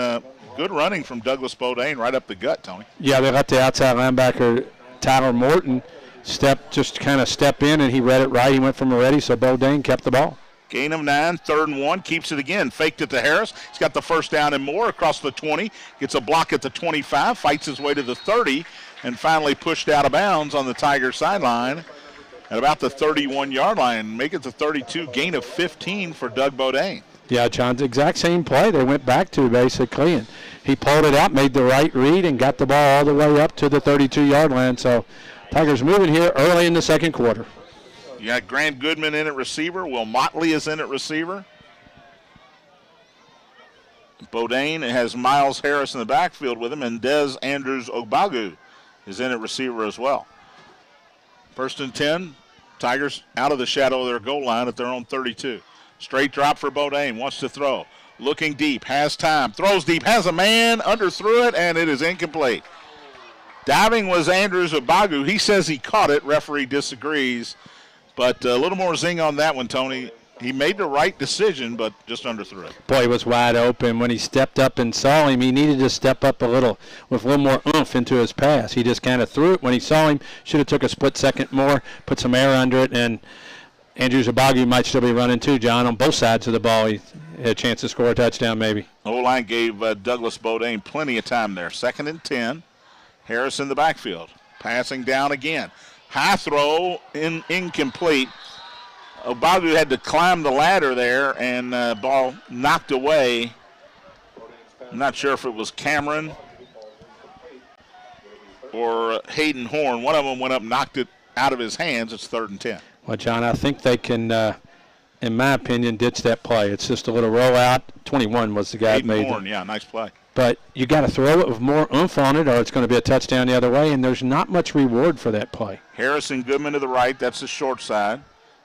good running from Douglas Bodine right up the gut, Tony. Yeah, they let the outside linebacker, Tyler Morton, kind of step in, and he read it right. He went from ready, so Bodine kept the ball. Gain of 9, 3rd and 1, keeps it again. Faked it to Harris. He's got the first down and more across the 20. Gets a block at the 25, fights his way to the 30, and finally pushed out of bounds on the Tiger sideline at about the 31-yard line. Make it the 32, gain of 15 for Doug Bodine. Yeah, John, the exact same play they went back to basically, and he pulled it out, made the right read, and got the ball all the way up to the 32-yard line. So Tigers moving here early in the second quarter. You got Grant Goodman in at receiver. Will Motley is in at receiver. Bodine has Miles Harris in the backfield with him, and Des Andrews Ogbagu is in at receiver as well. 1st and 10, Tigers out of the shadow of their goal line at their own 32. Straight drop for Bodine, wants to throw. Looking deep, has time, throws deep, has a man, underthrew it, and it is incomplete. Diving was Andrews Ogbagu. He says he caught it. Referee disagrees. But a little more zing on that one, Tony. He made the right decision, but just underthrew it. Boy, he was wide open. When he stepped up and saw him, he needed to step up with a little more oomph into his pass. He just kind of threw it. When he saw him, should have took a split second more, put some air under it, and Andrews Ogbagu might still be running too, John, on both sides of the ball. He had a chance to score a touchdown maybe. O-line gave Douglas Bodine plenty of time there. 2nd and 10. Harris in the backfield. Passing down again. High throw, incomplete. Ogbagu had to climb the ladder there, and ball knocked away. I'm not sure if it was Cameron or Hayden Horn. One of them went up, knocked it out of his hands. It's 3rd and 10. Well, John, I think they can, in my opinion, ditch that play. It's just a little rollout. 21 was the guy that made it. Hayden Horn, yeah, nice play. But you got to throw it with more oomph on it, or it's going to be a touchdown the other way, and there's not much reward for that play. Harris and Goodman to the right. That's the short side.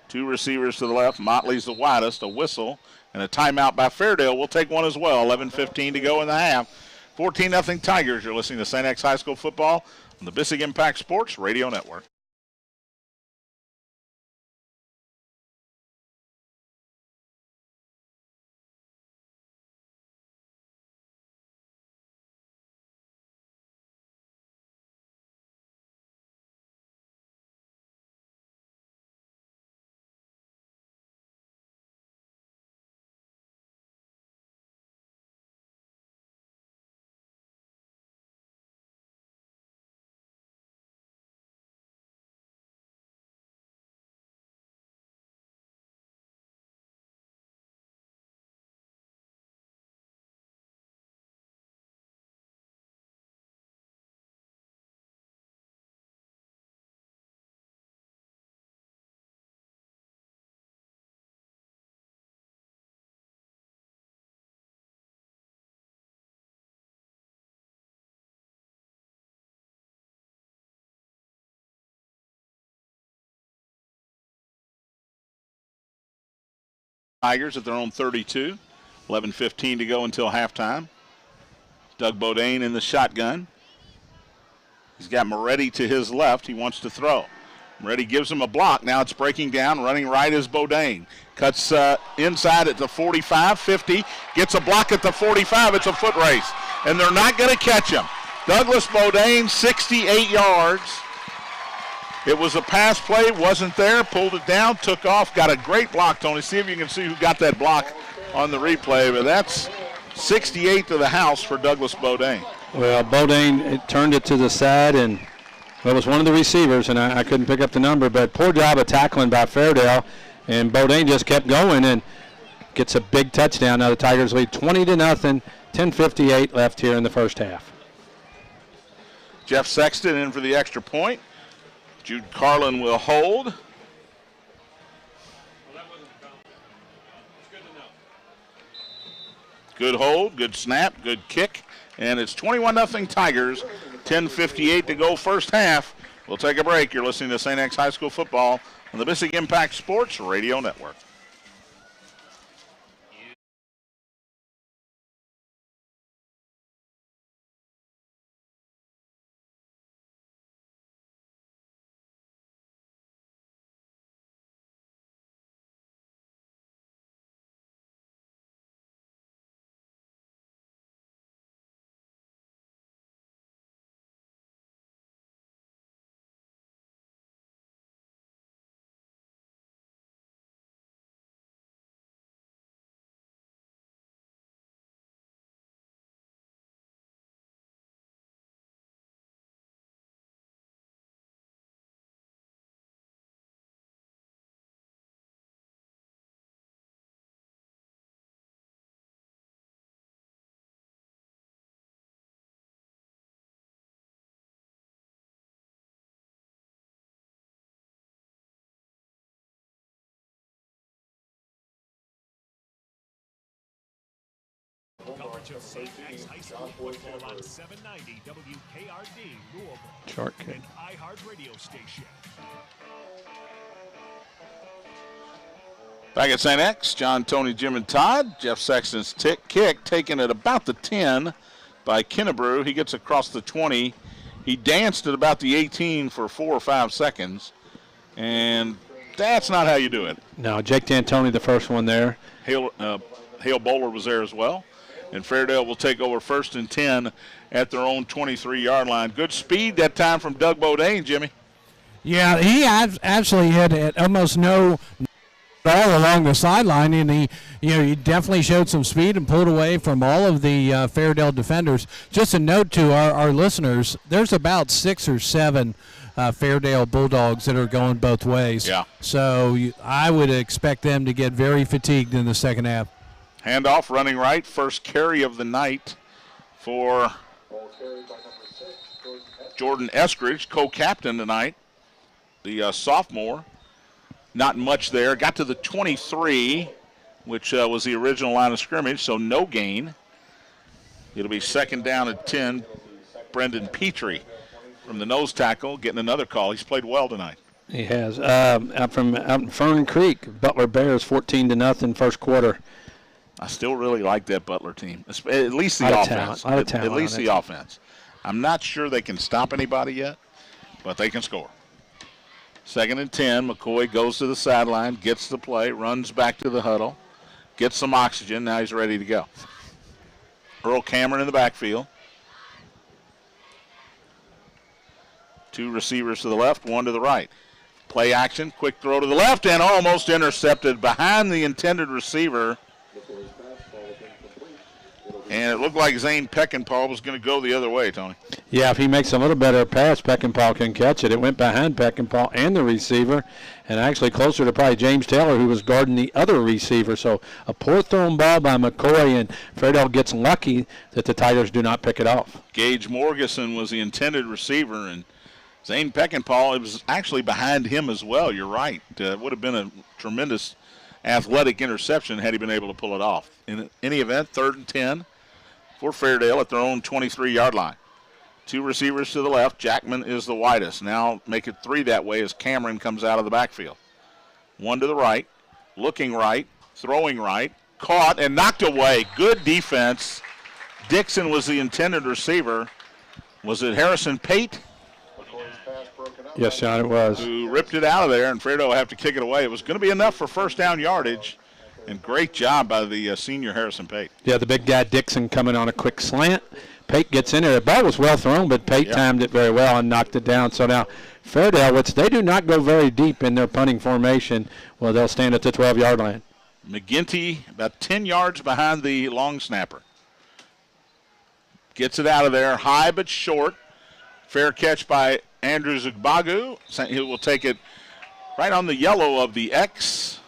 2 receivers to the left. Motley's the widest. A whistle and a timeout by Fairdale. We'll take one as well. 11:15 to go in the half. 14-0 Tigers. You're listening to St. X High School football on the Bissig Impact Sports Radio Network. Tigers at their own 32. 11:15 to go until halftime. Doug Bodine in the shotgun. He's got Moretti to his left. He wants to throw. Moretti gives him a block. Now it's breaking down. Running right is Bodine. Cuts inside at the 45, 50. Gets a block at the 45. It's a foot race. And they're not going to catch him. Douglas Bodine, 68 yards. It was a pass play, wasn't there, pulled it down, took off, got a great block, Tony. See if you can see who got that block on the replay, but that's 68 to the house for Douglas Bodine. Well, Bodine turned it to the side, and it was one of the receivers, and I couldn't pick up the number, but poor job of tackling by Fairdale, and Bodine just kept going and gets a big touchdown. Now the Tigers lead 20-0, 10:58 left here in the first half. Jeff Sexton in for the extra point. Jude Carlin will hold. Good hold, good snap, good kick, and it's 21-0 Tigers. 10:58 to go first half. We'll take a break. You're listening to St. X High School football on the Bissing Impact Sports Radio Network. Coverage of St. X High School football on 790 WKRD Louisville. Short kick. An iHeart radio station. Back at St. X, John, Tony, Jim, and Todd. Jeff Sexton's kick taken at about the 10 by Kennebrew. He gets across the 20. He danced at about the 18 for 4 or 5 seconds. And that's not how you do it. No, Jake D'Antoni, the first one there. Hale Bowler was there as well. And Fairdale will take over 1st and 10 at their own 23-yard line. Good speed that time from Doug Bodine, Jimmy. Yeah, he actually had almost no all along the sideline, and he definitely showed some speed and pulled away from all of the Fairdale defenders. Just a note to our listeners, there's about 6 or 7 Fairdale Bulldogs that are going both ways. Yeah. So I would expect them to get very fatigued in the second half. Handoff, running right, first carry of the night for Jordan Eskridge, co-captain tonight, the sophomore. Not much there. Got to the 23, which was the original line of scrimmage, so no gain. It'll be 2nd down at 10. Brendan Petrie from the nose tackle getting another call. He's played well tonight. He has. Out in Fern Creek, Butler Bears 14-0 first quarter. I still really like that Butler team, at least the offense. At least the offense. I'm not sure they can stop anybody yet, but they can score. 2nd and 10. McCoy goes to the sideline, gets the play, runs back to the huddle, gets some oxygen. Now he's ready to go. Earl Cameron in the backfield. 2 receivers to the left, 1 to the right. Play action, quick throw to the left, and almost intercepted behind the intended receiver. And it looked like Zane Peckinpah was going to go the other way, Tony. Yeah, if he makes a little better pass, Peckinpah can catch it. It went behind Peckinpah and the receiver, and actually closer to probably James Taylor, who was guarding the other receiver. So a poor thrown ball by McCoy, and Fairdale gets lucky that the Tigers do not pick it off. Gage Morgeson was the intended receiver, and Zane Peckinpah, it was actually behind him as well. You're right. It would have been a tremendous athletic interception had he been able to pull it off. In any event, 3rd and 10 for Fairdale at their own 23-yard line. 2 receivers to the left. Jackman is the widest. Now make it 3 that way as Cameron comes out of the backfield. 1 to the right, looking right, throwing right, caught and knocked away. Good defense. Dixon was the intended receiver. Was it Harrison Pate? Yes, John, it was. Who ripped it out of there, and Fairdale will have to kick it away. It was going to be enough for 1st down yardage, and great job by the senior Harrison Pate. Yeah, the big guy Dixon coming on a quick slant. Pate gets in there. The ball was well thrown, but Pate timed it very well and knocked it down. So now Fairdale, which they do not go very deep in their punting formation, well, they'll stand at the 12-yard line. McGinty about 10 yards behind the long snapper. Gets it out of there, high but short. Fair catch by Andrew Zugbagu. He will take it right on the yellow of the X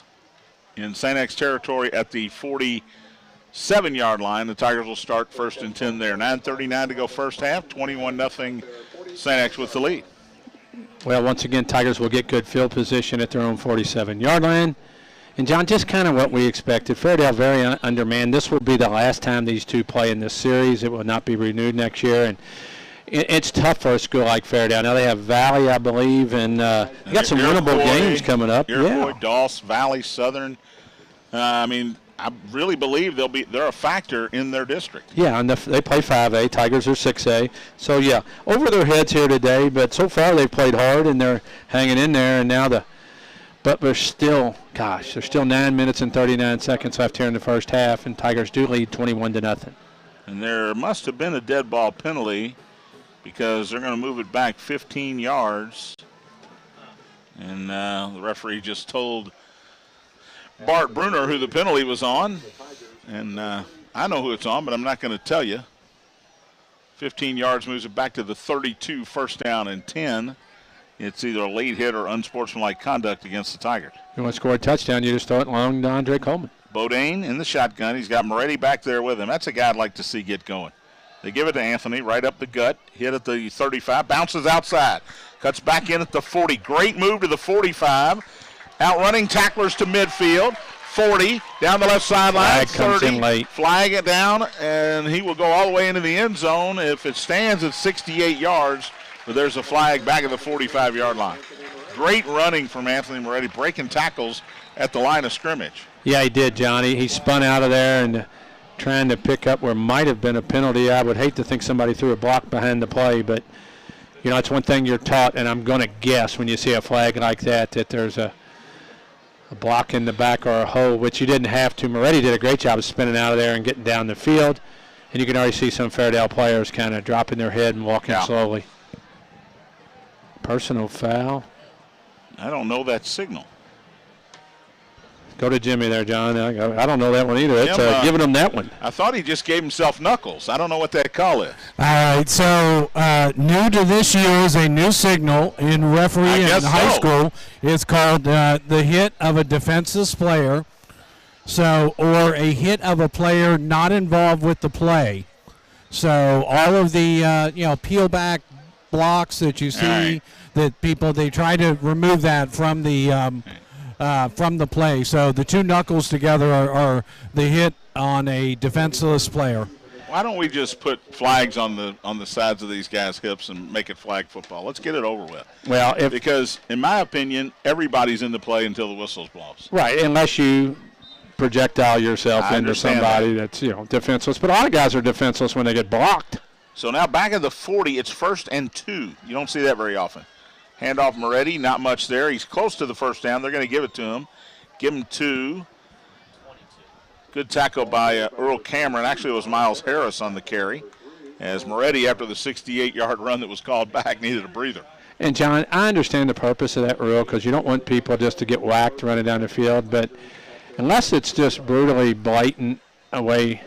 in St. X territory at the 47-yard line. The Tigers will start 1st and 10 there. 9:39 to go first half. 21-0 St. X with the lead. Well, once again, Tigers will get good field position at their own 47-yard line. And, John, just kind of what we expected. Fairdale very undermanned. This will be the last time these two play in this series. It will not be renewed next year. And it's tough for a school like Fairdale. Now they have Valley, I believe, and they got some winnable games coming up. Iroquois, Doss, Valley, Southern. I really believe they're a factor in their district. Yeah, and they play 5A. Tigers are 6A. So, yeah, over their heads here today. But so far they've played hard, and they're hanging in there. And now but there's still 9 minutes and 39 seconds left here in the first half, and Tigers do lead 21-0. And there must have been a dead ball penalty because they're going to move it back 15 yards. And the referee just told Bart Bruner who the penalty was on. And I know who it's on, but I'm not going to tell you. 15 yards moves it back to the 32, first down and 10. It's either a late hit or unsportsmanlike conduct against the Tigers. You want to score a touchdown, you just throw it long to Andre Coleman. Bodine in the shotgun. He's got Moretti back there with him. That's a guy I'd like to see get going. They give it to Anthony right up the gut. Hit at the 35. Bounces outside. Cuts back in at the 40. Great move to the 45. Outrunning tacklers to midfield. 40. Down the left sideline. Flag comes in late. Flag it down, and he will go all the way into the end zone. If it stands at 68 yards, but there's a flag back at the 45-yard line. Great running from Anthony Moretti, breaking tackles at the line of scrimmage. Yeah, he did, Johnny. He spun out of there and trying to pick up where might have been a penalty. I would hate to think somebody threw a block behind the play, but, it's one thing you're taught, and I'm going to guess when you see a flag like that there's a block in the back or a hole, which you didn't have to. Moretti did a great job of spinning out of there and getting down the field, and you can already see some Fairdale players kind of dropping their head and walking slowly. Personal foul. I don't know that signal. Go to Jimmy there, John. I don't know that one either. It's giving him that one. I thought he just gave himself knuckles. I don't know what that call is. All right, so new to this year is a new signal in referee in high school. It's called the hit of a defenseless player, or a hit of a player not involved with the play. So all of the peel back blocks that you see that they try to remove that from the play. So the two knuckles together are the hit on a defenseless player. Why don't we just put flags on the sides of these guys' hips and make it flag football? Let's get it over with. Well, because in my opinion, everybody's in the play until the whistles blows. Right, unless you projectile yourself into somebody that's defenseless. But a lot of guys are defenseless when they get blocked. So now back at the 40, it's 1st and 2. You don't see that very often. Handoff Moretti, not much there. He's close to the first down. They're going to give it to him. Give him 2. Good tackle by Earl Cameron. Actually, it was Miles Harris on the carry, as Moretti, after the 68-yard run that was called back, needed a breather. And, John, I understand the purpose of that rule because you don't want people just to get whacked running down the field. But unless it's just brutally blatant away,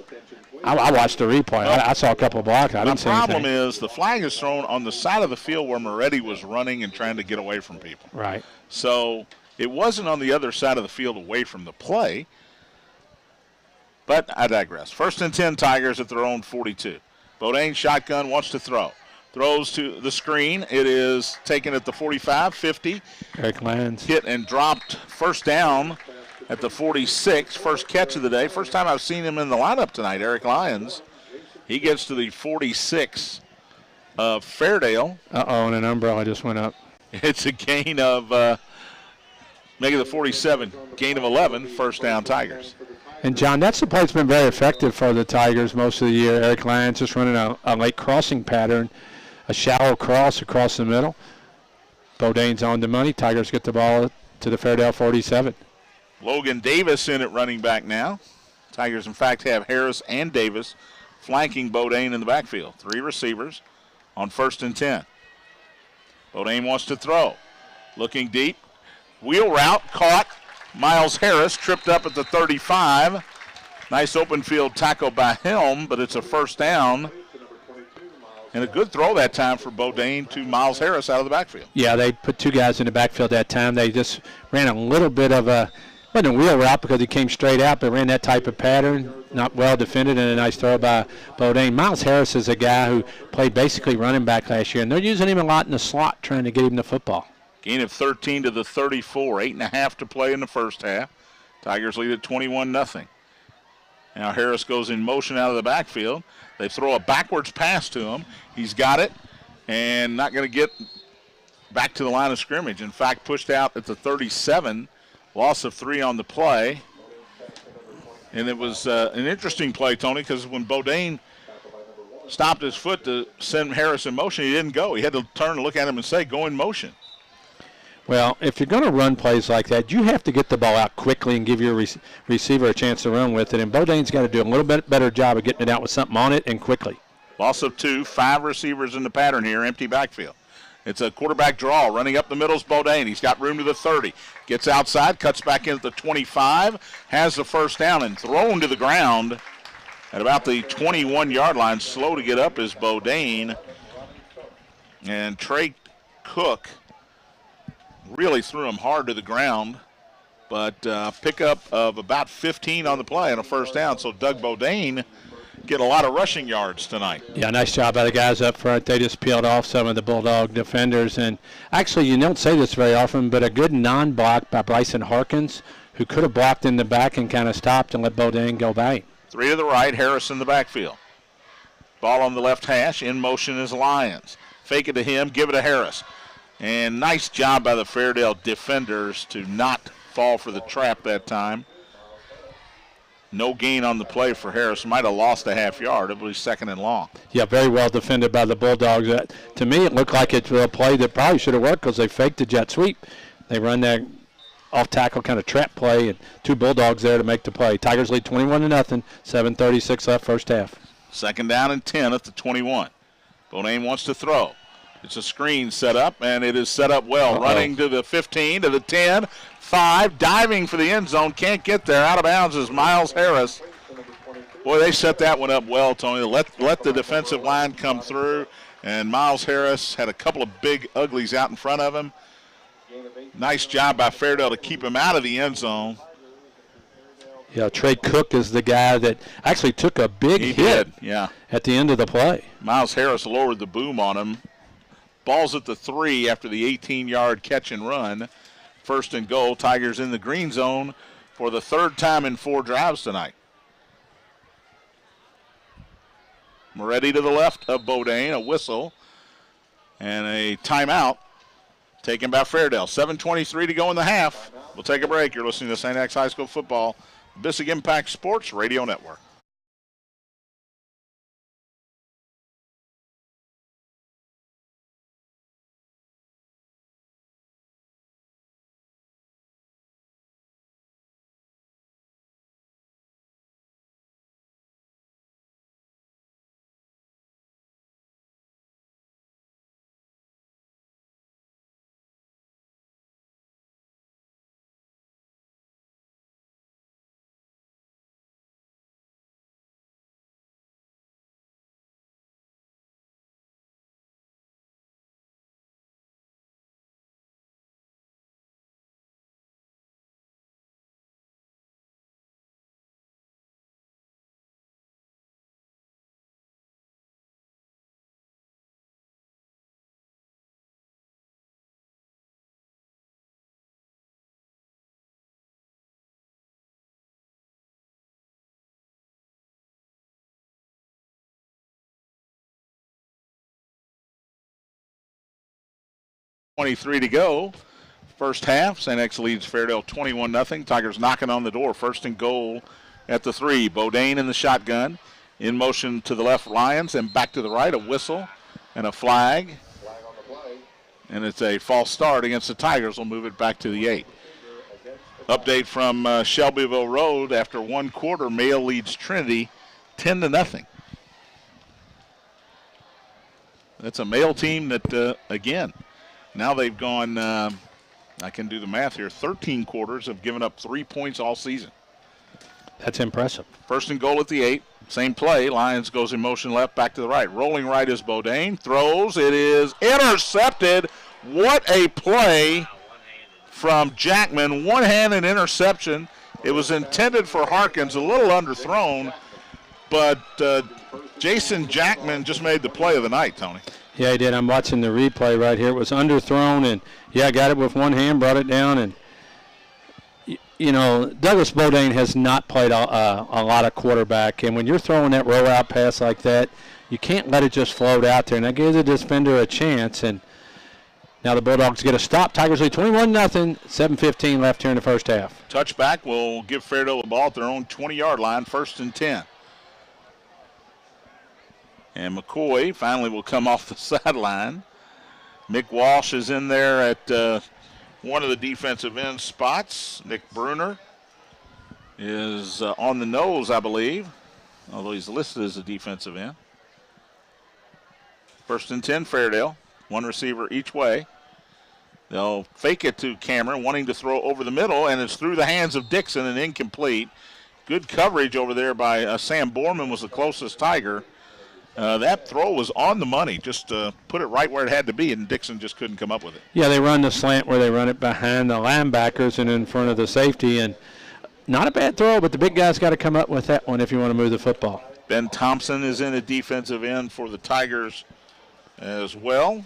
I watched the replay. I saw a couple of blocks. I didn't see anything. The problem is the flag is thrown on the side of the field where Moretti was running and trying to get away from people. Right. So it wasn't on the other side of the field away from the play. But I digress. 1st and 10 Tigers at their own 42. Bodine shotgun, wants to throw. Throws to the screen. It is taken at the 45, 50. Eric Lyons. Hit and dropped, first down at the 46, first catch of the day. First time I've seen him in the lineup tonight, Eric Lyons. He gets to the 46 of Fairdale. And an umbrella just went up. It's a gain of, make it the 47, gain of 11, first down Tigers. And, John, that's the play that's been very effective for the Tigers most of the year. Eric Lyons just running a late crossing pattern, a shallow cross across the middle. Bodine's on the money. Tigers get the ball to the Fairdale 47. Logan Davis in at running back now. Tigers, in fact, have Harris and Davis flanking Bodine in the backfield. 3 receivers on 1st and 10. Bodine wants to throw. Looking deep. Wheel route caught. Miles Harris tripped up at the 35. Nice open field tackle by Helm, but it's a first down. And a good throw that time for Bodine to Miles Harris out of the backfield. Yeah, they put 2 guys in the backfield that time. They just ran a little bit of wasn't a wheel route because he came straight out, but ran that type of pattern. Not well defended, and a nice throw by Bodine. Miles Harris is a guy who played basically running back last year, and they're using him a lot in the slot trying to get him the football. Gain of 13 to the 34. 8.5 to play in the first half. Tigers lead at 21-0. Now Harris goes in motion out of the backfield. They throw a backwards pass to him. He's got it and not going to get back to the line of scrimmage. In fact, pushed out at the 37, loss of 3 on the play. And it was an interesting play, Tony, because when Bodine stopped his foot to send Harris in motion, he didn't go. He had to turn and look at him and say, go in motion. Well, if you're going to run plays like that, you have to get the ball out quickly and give your receiver a chance to run with it. And Bodine's got to do a little bit better job of getting it out with something on it and quickly. Loss of 2, 5 receivers in the pattern here, empty backfield. It's a quarterback draw. Running up the middle is Bodine. He's got room to the 30. Gets outside, cuts back in at the 25, has the first down, and thrown to the ground at about the 21-yard line. Slow to get up is Bodine. And Trey Cook really threw him hard to the ground, but pickup of about 15 on the play and a first down. So Doug Bodine get a lot of rushing yards tonight. Yeah, nice job by the guys up front. They just peeled off some of the Bulldog defenders. And actually, you don't say this very often, but a good non-block by Bryson Harkins, who could have blocked in the back and kind of stopped and let Bodine go by. 3 to the right, Harris in the backfield. Ball on the left hash, in motion is Lyons. Fake it to him, give it to Harris. And nice job by the Fairdale defenders to not fall for the trap that time. No gain on the play for Harris. Might have lost a half yard. It was 2nd and long. Yeah, very well defended by the Bulldogs. To me, it looked like it's a play that probably should have worked because they faked the jet sweep. They run that off-tackle kind of trap play, and 2 Bulldogs there to make the play. Tigers lead 21-0, 7:36 left first half. 2nd down and 10 at the 21. Bodine wants to throw. It's a screen set up, and it is set up well. Running to the 15, to the 10, 5, diving for the end zone. Can't get there. Out of bounds is Miles Harris. Boy, they set that one up well, Tony. Let the defensive line come through, and Miles Harris had a couple of big uglies out in front of him. Nice job by Fairdale to keep him out of the end zone. Yeah, Trey Cook is the guy that actually took a big hit at the end of the play. Miles Harris lowered the boom on him. Ball's at the 3 after the 18-yard catch and run. 1st and goal. Tigers in the green zone for the 3rd time in 4 drives tonight. Moretti to the left of Bodine. A whistle and a timeout taken by Fairdale. 7:23 to go in the half. We'll take a break. You're listening to St. X High School Football, Bissig Impact Sports Radio Network. .23 to go. First half, St. X leads Fairdale 21-0. Tigers knocking on the door. 1st and goal at the 3. Bodine in the shotgun. In motion to the left, Lyons, and back to the right. A whistle and a flag. And it's a false start against the Tigers. We'll move it back to the 8. Update from Shelbyville Road. After 1 quarter, Mayo leads Trinity 10-0. That's a Mayo team that, again, now they've gone, I can do the math here, 13 quarters, have given up 3 points all season. That's impressive. 1st and goal at the 8. Same play. Lyons goes in motion left, back to the right. Rolling right is Bodine. Throws. It is intercepted. What a play from Jackman. One-handed interception. It was intended for Harkins, a little underthrown, but Jason Jackman just made the play of the night, Tony. Yeah, he did. I'm watching the replay right here. It was underthrown, and, got it with one hand, brought it down. And you know, Douglas Bodine has not played a lot of quarterback, and when you're throwing that roll-out pass like that, you can't let it just float out there, and that gives the defender a chance. And now the Bulldogs get a stop. Tigers lead 21-0, 7:15 left here in the first half. Touchback will give Fairdale the ball at their own 20-yard line, 1st and 10. And McCoy finally will come off the sideline. Mick Walsh is in there at one of the defensive end spots. Nick Bruner is on the nose, I believe, although he's listed as a defensive end. 1st and 10, Fairdale. One receiver each way. They'll fake it to Cameron, wanting to throw over the middle, and it's through the hands of Dixon and incomplete. Good coverage over there by Sam Borman was the closest Tiger. That throw was on the money, just put it right where it had to be, and Dixon just couldn't come up with it. Yeah, they run the slant where they run it behind the linebackers and in front of the safety, and not a bad throw, but the big guy's got to come up with that one if you want to move the football. Ben Thompson is in a defensive end for the Tigers as well.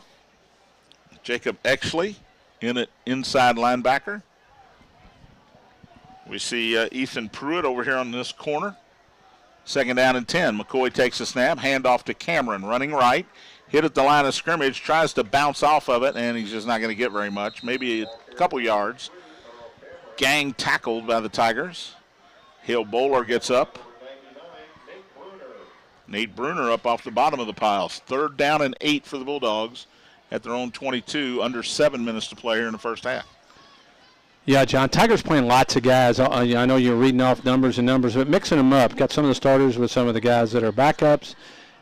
Jacob Exley in at inside linebacker. We see Ethan Pruitt over here on this corner. 2nd down and 10. McCoy takes a snap, handoff to Cameron, running right, hit at the line of scrimmage, tries to bounce off of it, and he's just not going to get very much, maybe a couple yards. Gang tackled by the Tigers. Hale Bowler gets up. Nate Bruner up off the bottom of the piles. 3rd down and 8 for the Bulldogs at their own 22, under 7 minutes to play here in the first half. Yeah, John, Tigers playing lots of guys. I know you're reading off numbers, but mixing them up. Got some of the starters with some of the guys that are backups.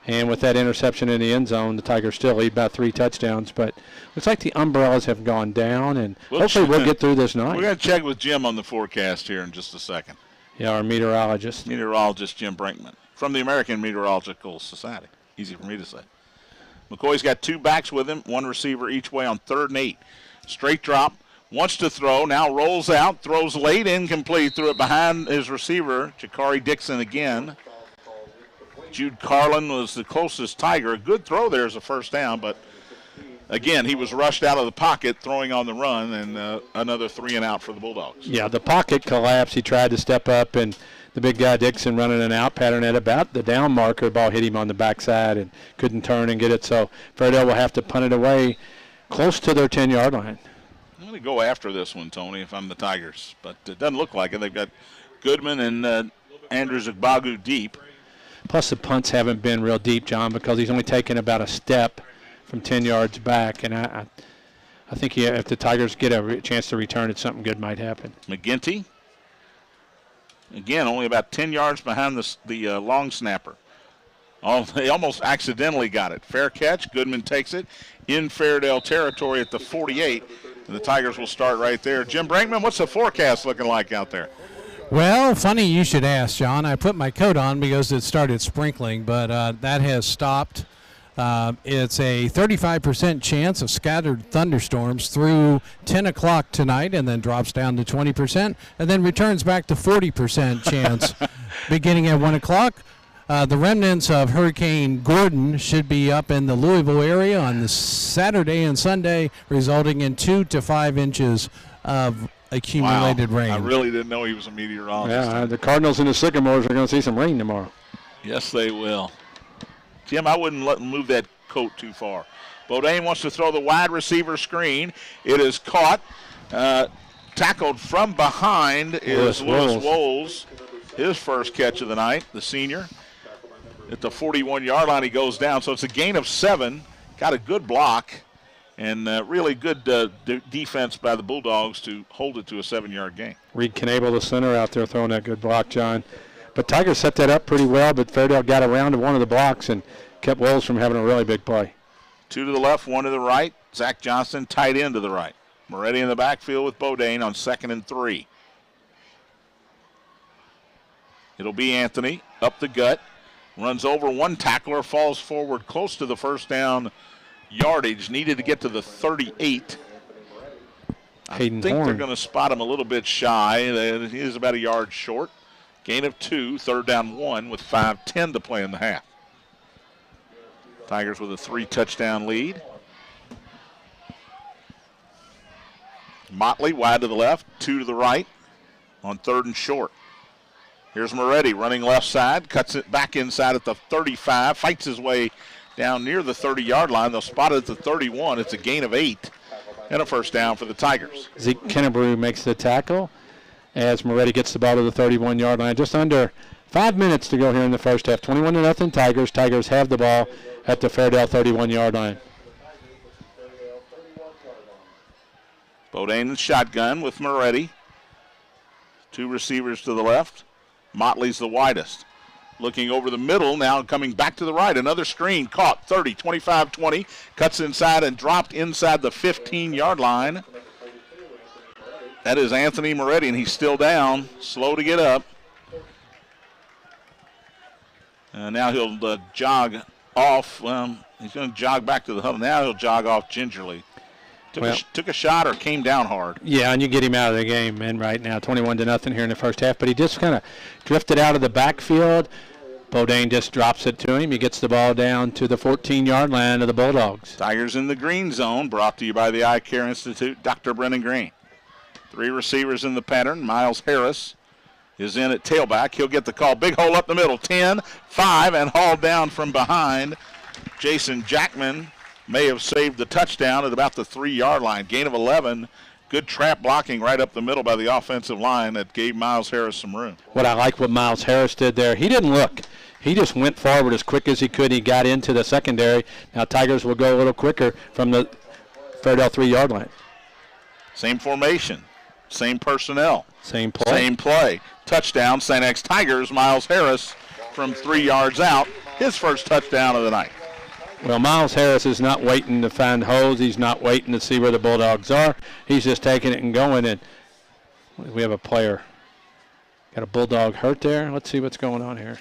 And with that interception in the end zone, the Tigers still lead by 3 touchdowns. But looks like the umbrellas have gone down, and hopefully we'll get through this night. We're going to check with Jim on the forecast here in just a second. Yeah, our meteorologist. Meteorologist Jim Brinkman from the American Meteorological Society. Easy for me to say. McCoy's got 2 backs with him, 1 receiver each way on 3rd and 8. Straight drop. Wants to throw, now rolls out, throws late, incomplete, threw it behind his receiver, Jakari Dixon again. Jude Carlin was the closest Tiger. A good throw there as a 1st down, but again, he was rushed out of the pocket, throwing on the run, and another 3 and out for the Bulldogs. Yeah, the pocket collapsed. He tried to step up, and the big guy Dixon running an out pattern at about the down marker. Ball hit him on the backside and couldn't turn and get it, so Fairdale will have to punt it away close to their 10-yard line. I'm going to go after this one, Tony, if I'm the Tigers. But it doesn't look like it. They've got Goodman and Andrew Zagbagu deep. Plus the punts haven't been real deep, John, because he's only taken about a step from 10 yards back. And I think if the Tigers get a chance to return it, something good might happen. McGinty, again, only about 10 yards behind the long snapper. Oh, they almost accidentally got it. Fair catch. Goodman takes it in Fairdale territory at the 48. And the Tigers will start right there. Jim Brinkman, what's the forecast looking like out there? Well, funny you should ask, John. I put my coat on because it started sprinkling, but that has stopped. It's a 35% chance of scattered thunderstorms through 10 o'clock tonight, and then drops down to 20%, and then returns back to 40% chance beginning at 1 o'clock. The remnants of Hurricane Gordon should be up in the Louisville area on the Saturday and Sunday, resulting in 2 to 5 inches of accumulated rain. I really didn't know he was a meteorologist. Yeah, the Cardinals and the Sycamores are going to see some rain tomorrow. Yes, they will. Jim, I wouldn't let him move that coat too far. Bodine wants to throw the wide receiver screen. It is caught. Tackled from behind is Lewis Woles. His first catch of the night, the senior. At the 41-yard line, he goes down. So it's a gain of 7. Got a good block and really good defense by the Bulldogs to hold it to a 7-yard gain. Reed Knable, the center, out there throwing that good block, John. But Tigers set that up pretty well, but Fairdale got around to one of the blocks and kept Woles from having a really big play. 2 to the left, 1 to the right. Zach Johnson tight end to the right. Moretti in the backfield with Bodine on 2nd and 3. It'll be Anthony up the gut. Runs over one tackler, falls forward close to the first down yardage. Needed to get to the 38. I think they're going to spot him a little bit shy. He is about a yard short. Gain of 2, 3rd down 1 with 5:10 to play in the half. Tigers with a 3-touchdown lead. Motley wide to the left, 2 to the right. on 3rd and short. Here's Moretti running left side, cuts it back inside at the 35, fights his way down near the 30-yard line. They'll spot it at the 31. It's a gain of 8 and a first down for the Tigers. Zeke Kennebrew makes the tackle as Moretti gets the ball to the 31-yard line. Just under 5 minutes to go here in the first half. 21-0 Tigers. Tigers have the ball at the Fairdale 31-yard line. Bodine shotgun with Moretti. 2 receivers to the left. Motley's the widest. Looking over the middle, now coming back to the right. Another screen, caught, 30, 25, 20. Cuts inside and dropped inside the 15-yard line. That is Anthony Moretti, and he's still down, slow to get up. Now he'll jog off. He's going to jog back to the huddle. Now he'll jog off gingerly. Took a shot or came down hard. Yeah, and you get him out of the game, man, right now. 21-0 here in the first half. But he just kind of drifted out of the backfield. Bodine just drops it to him. He gets the ball down to the 14-yard line of the Bulldogs. Tigers in the green zone, brought to you by the Eye Care Institute, Dr. Brennan Green. 3 receivers in the pattern. Miles Harris is in at tailback. He'll get the call. Big hole up the middle. 10, 5, and hauled down from behind. Jason Jackman may have saved the touchdown at about the 3-yard line. Gain of 11. Good trap blocking right up the middle by the offensive line that gave Miles Harris some room. What I like what Miles Harris did there, he didn't look. He just went forward as quick as he could. He got into the secondary. Now Tigers will go a little quicker from the Fairdale 3-yard line. Same formation, same personnel. Same play. Same play. Touchdown, St. X Tigers. Miles Harris from 3 yards out. His first touchdown of the night. Well, Miles Harris is not waiting to find holes. He's not waiting to see where the Bulldogs are. He's just taking it and going. And we have a player. Got a Bulldog hurt there. Let's see what's going on here.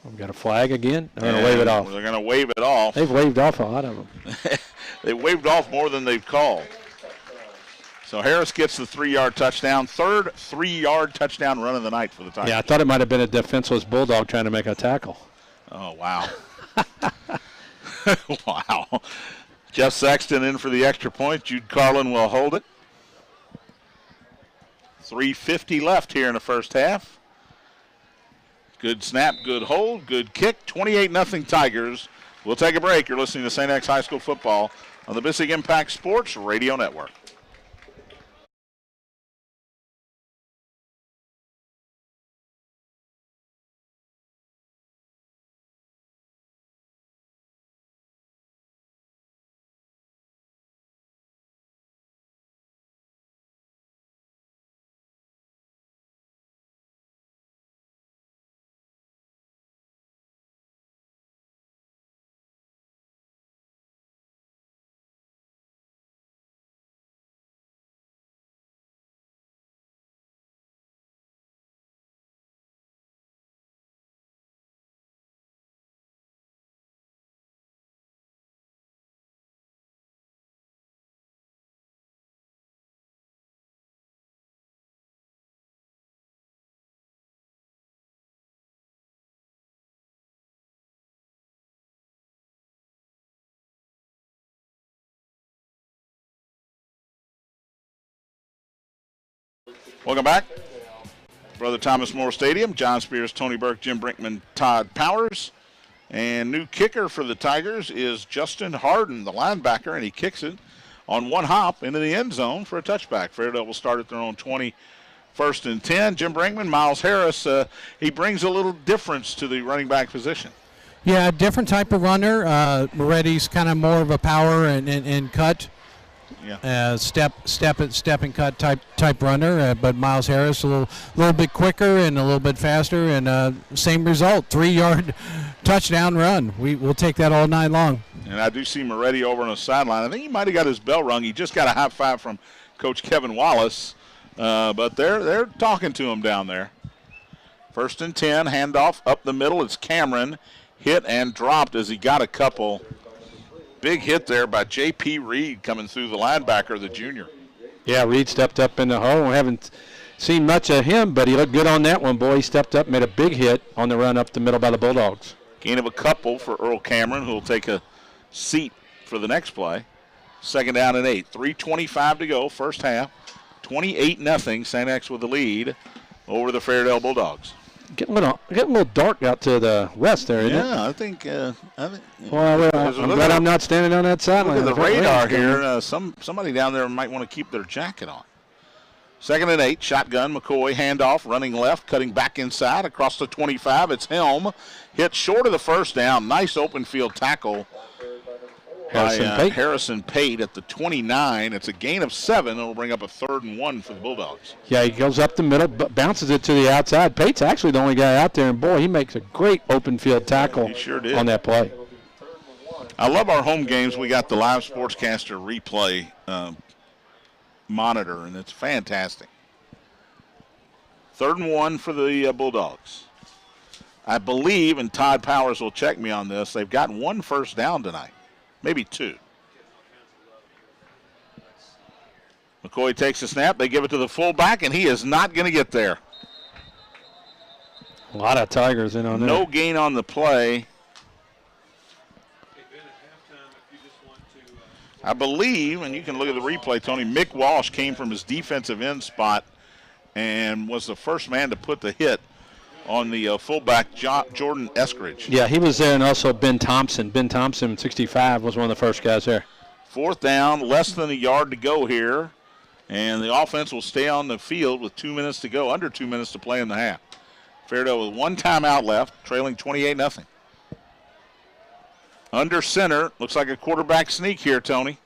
We've got a flag again. They're going to wave it off. They're going to wave it off. They've waved off a lot of them. They waved off more than they've called. So Harris gets the 3-yard touchdown. 3rd 3-yard touchdown run of the night for the Tigers. Yeah, I thought it might have been a defenseless Bulldog trying to make a tackle. Oh, wow. Wow. Jeff Sexton in for the extra point. Jude Carlin will hold it. 3:50 left here in the first half. Good snap, good hold, good kick. 28-0 Tigers. We'll take a break. You're listening to St. X High School football on the Bissig Impact Sports Radio Network. Welcome back. Brother Thomas More Stadium. John Spears, Tony Burke, Jim Brinkman, Todd Powers. And new kicker for the Tigers is Justin Harden, the linebacker, and he kicks it on one hop into the end zone for a touchback. Fairdale will start at their own 20, 1st and 10. Jim Brinkman, Miles Harris, he brings a little difference to the running back position. Yeah, different type of runner. Moretti's kind of more of a power and cut. Yeah. Step and cut type runner, but Miles Harris a little bit quicker and a little bit faster, and same result, 3-yard touchdown run. We'll take that all night long. And I do see Moretti over on the sideline. I think he might have got his bell rung. He just got a high five from Coach Kevin Wallace, but they're talking to him down there. 1st and 10, handoff up the middle. It's Cameron, hit and dropped as he got a couple. Big hit there by J.P. Reed coming through the linebacker, the junior. Yeah, Reed stepped up in the hole. We haven't seen much of him, but he looked good on that one. Boy, he stepped up, made a big hit on the run up the middle by the Bulldogs. Gain of a couple for Earl Cameron, who will take a seat for the next play. 2nd down and 8. 3:25 to go, first half. 28-0, St. X with the lead over the Fairdale Bulldogs. Getting a little dark out to the west there, isn't it? Yeah, I think. Well, I'm glad I'm not standing on that sideline. Look at the radar here. Somebody down there might want to keep their jacket on. 2nd and 8, shotgun, McCoy, handoff, running left, cutting back inside, across the 25. It's Helm, hit short of the first down. Nice open field tackle by Harrison Pate at the 29. It's a gain of 7. It'll bring up a 3rd and 1 for the Bulldogs. Yeah, he goes up the middle, bounces it to the outside. Pate's actually the only guy out there, and boy, he makes a great open field tackle on that play. I love our home games. We got the live sportscaster replay monitor, and it's fantastic. 3rd and 1 for the Bulldogs. I believe, and Todd Powers will check me on this, they've got 1 first down tonight, maybe 2. McCoy takes a snap. They give it to the fullback, and he is not going to get there. A lot of Tigers in on there. No gain on the play. I believe, and you can look at the replay, Tony, Mick Walsh came from his defensive end spot and was the first man to put the hit on the fullback, Jordan Eskridge. Yeah, he was there, and also Ben Thompson. Ben Thompson, 65, was one of the first guys there. 4th down, less than a yard to go here, and the offense will stay on the field with 2 minutes to go, under 2 minutes to play in the half. Fairdale with 1 timeout left, trailing 28-0. Under center, looks like a quarterback sneak here, Tony.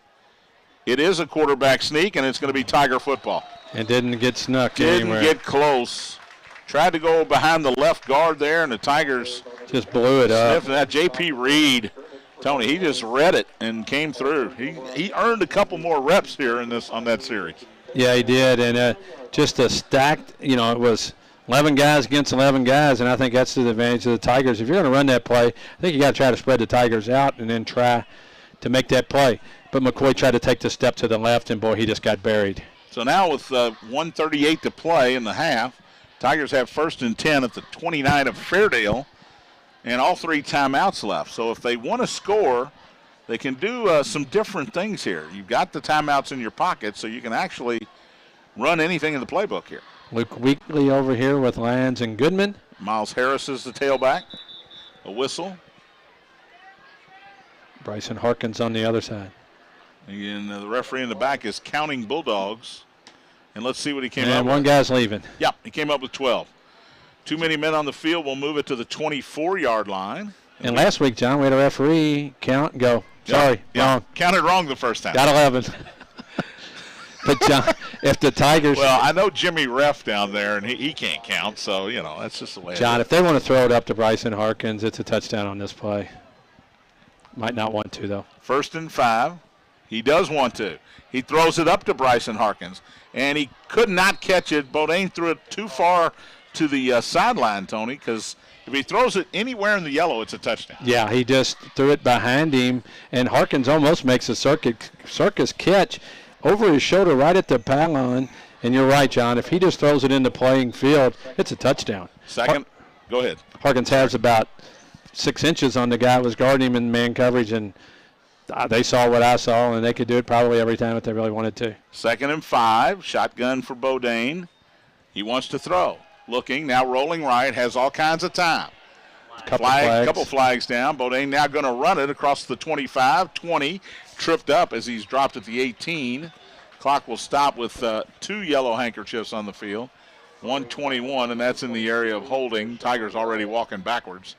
It is a quarterback sneak, and it's going to be Tiger football. And didn't get snuck anywhere. Didn't get close. Tried to go behind the left guard there, and the Tigers just blew it up. That J.P. Reed, Tony, he just read it and came through. He earned a couple more reps here on that series. Yeah, he did, and just a stacked, it was 11 guys against 11 guys, and I think that's to the advantage of the Tigers. If you're going to run that play, I think you got to try to spread the Tigers out and then try to make that play. But McCoy tried to take the step to the left, and, boy, he just got buried. So now with 1:38 to play in the half, Tigers have 1st and 10 at the 29 of Fairdale, and all 3 timeouts left. So if they want to score, they can do some different things here. You've got the timeouts in your pocket, so you can actually run anything in the playbook here. Luke Weekley over here with Lyons and Goodman. Miles Harris is the tailback. A whistle. Bryson Harkins on the other side. And the referee in the back is counting Bulldogs. And let's see what he came up with. And one guy's leaving. Yep, he came up with 12. Too many men on the field. We'll move it to the 24-yard line. And last week, John, we had a referee count and go. Sorry, wrong. Counted wrong the first time. Got 11. But, John, if the Tigers. Well, I know Jimmy Ref down there, and he can't count, so, that's just the way John, it is. if they want to throw it up to Bryson Harkins, it's a touchdown on this play. Might not want to, though. 1st and 5. He does want to. He throws it up to Bryson Harkins, and he could not catch it. Bodine threw it too far to the sideline, Tony, because if he throws it anywhere in the yellow, it's a touchdown. Yeah, he just threw it behind him, and Harkins almost makes a circus catch over his shoulder right at the pylon. And you're right, John. If he just throws it in the playing field, it's a touchdown. Second, go ahead. Harkins has about 6 inches on the guy who was guarding him in man coverage, and they saw what I saw, and they could do it probably every time if they really wanted to. 2nd and 5, shotgun for Bodine. He wants to throw. Looking, now rolling right, has all kinds of time. Couple flags down. Bodine now going to run it across the 25, 20, tripped up as he's dropped at the 18. Clock will stop with 2 yellow handkerchiefs on the field. 1:21, and that's in the area of holding. Tigers already walking backwards.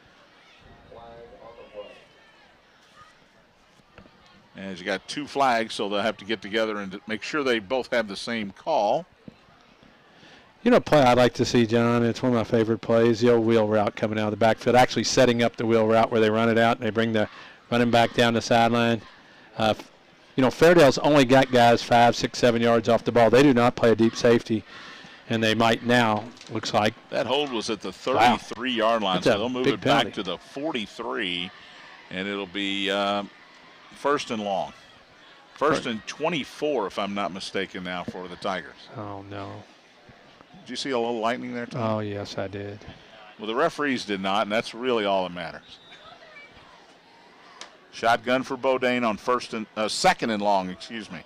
As you got 2 flags, so they'll have to get together and make sure they both have the same call. A play I'd like to see, John, it's one of my favorite plays, the old wheel route coming out of the backfield, actually setting up the wheel route where they run it out and they bring the running back down the sideline. Fairdale's only got guys 5, 6, 7 yards off the ball. They do not play a deep safety, and they might now, looks like. That hold was at the 33-yard line, so they'll move it penalty. back to the 43, and it'll be 1st and long. 1st and 24, if I'm not mistaken now, for the Tigers. Oh, no. Did you see a little lightning there, Tom? Oh, yes, I did. Well, the referees did not, and that's really all that matters. Shotgun for Bodine on 2nd and long, excuse me.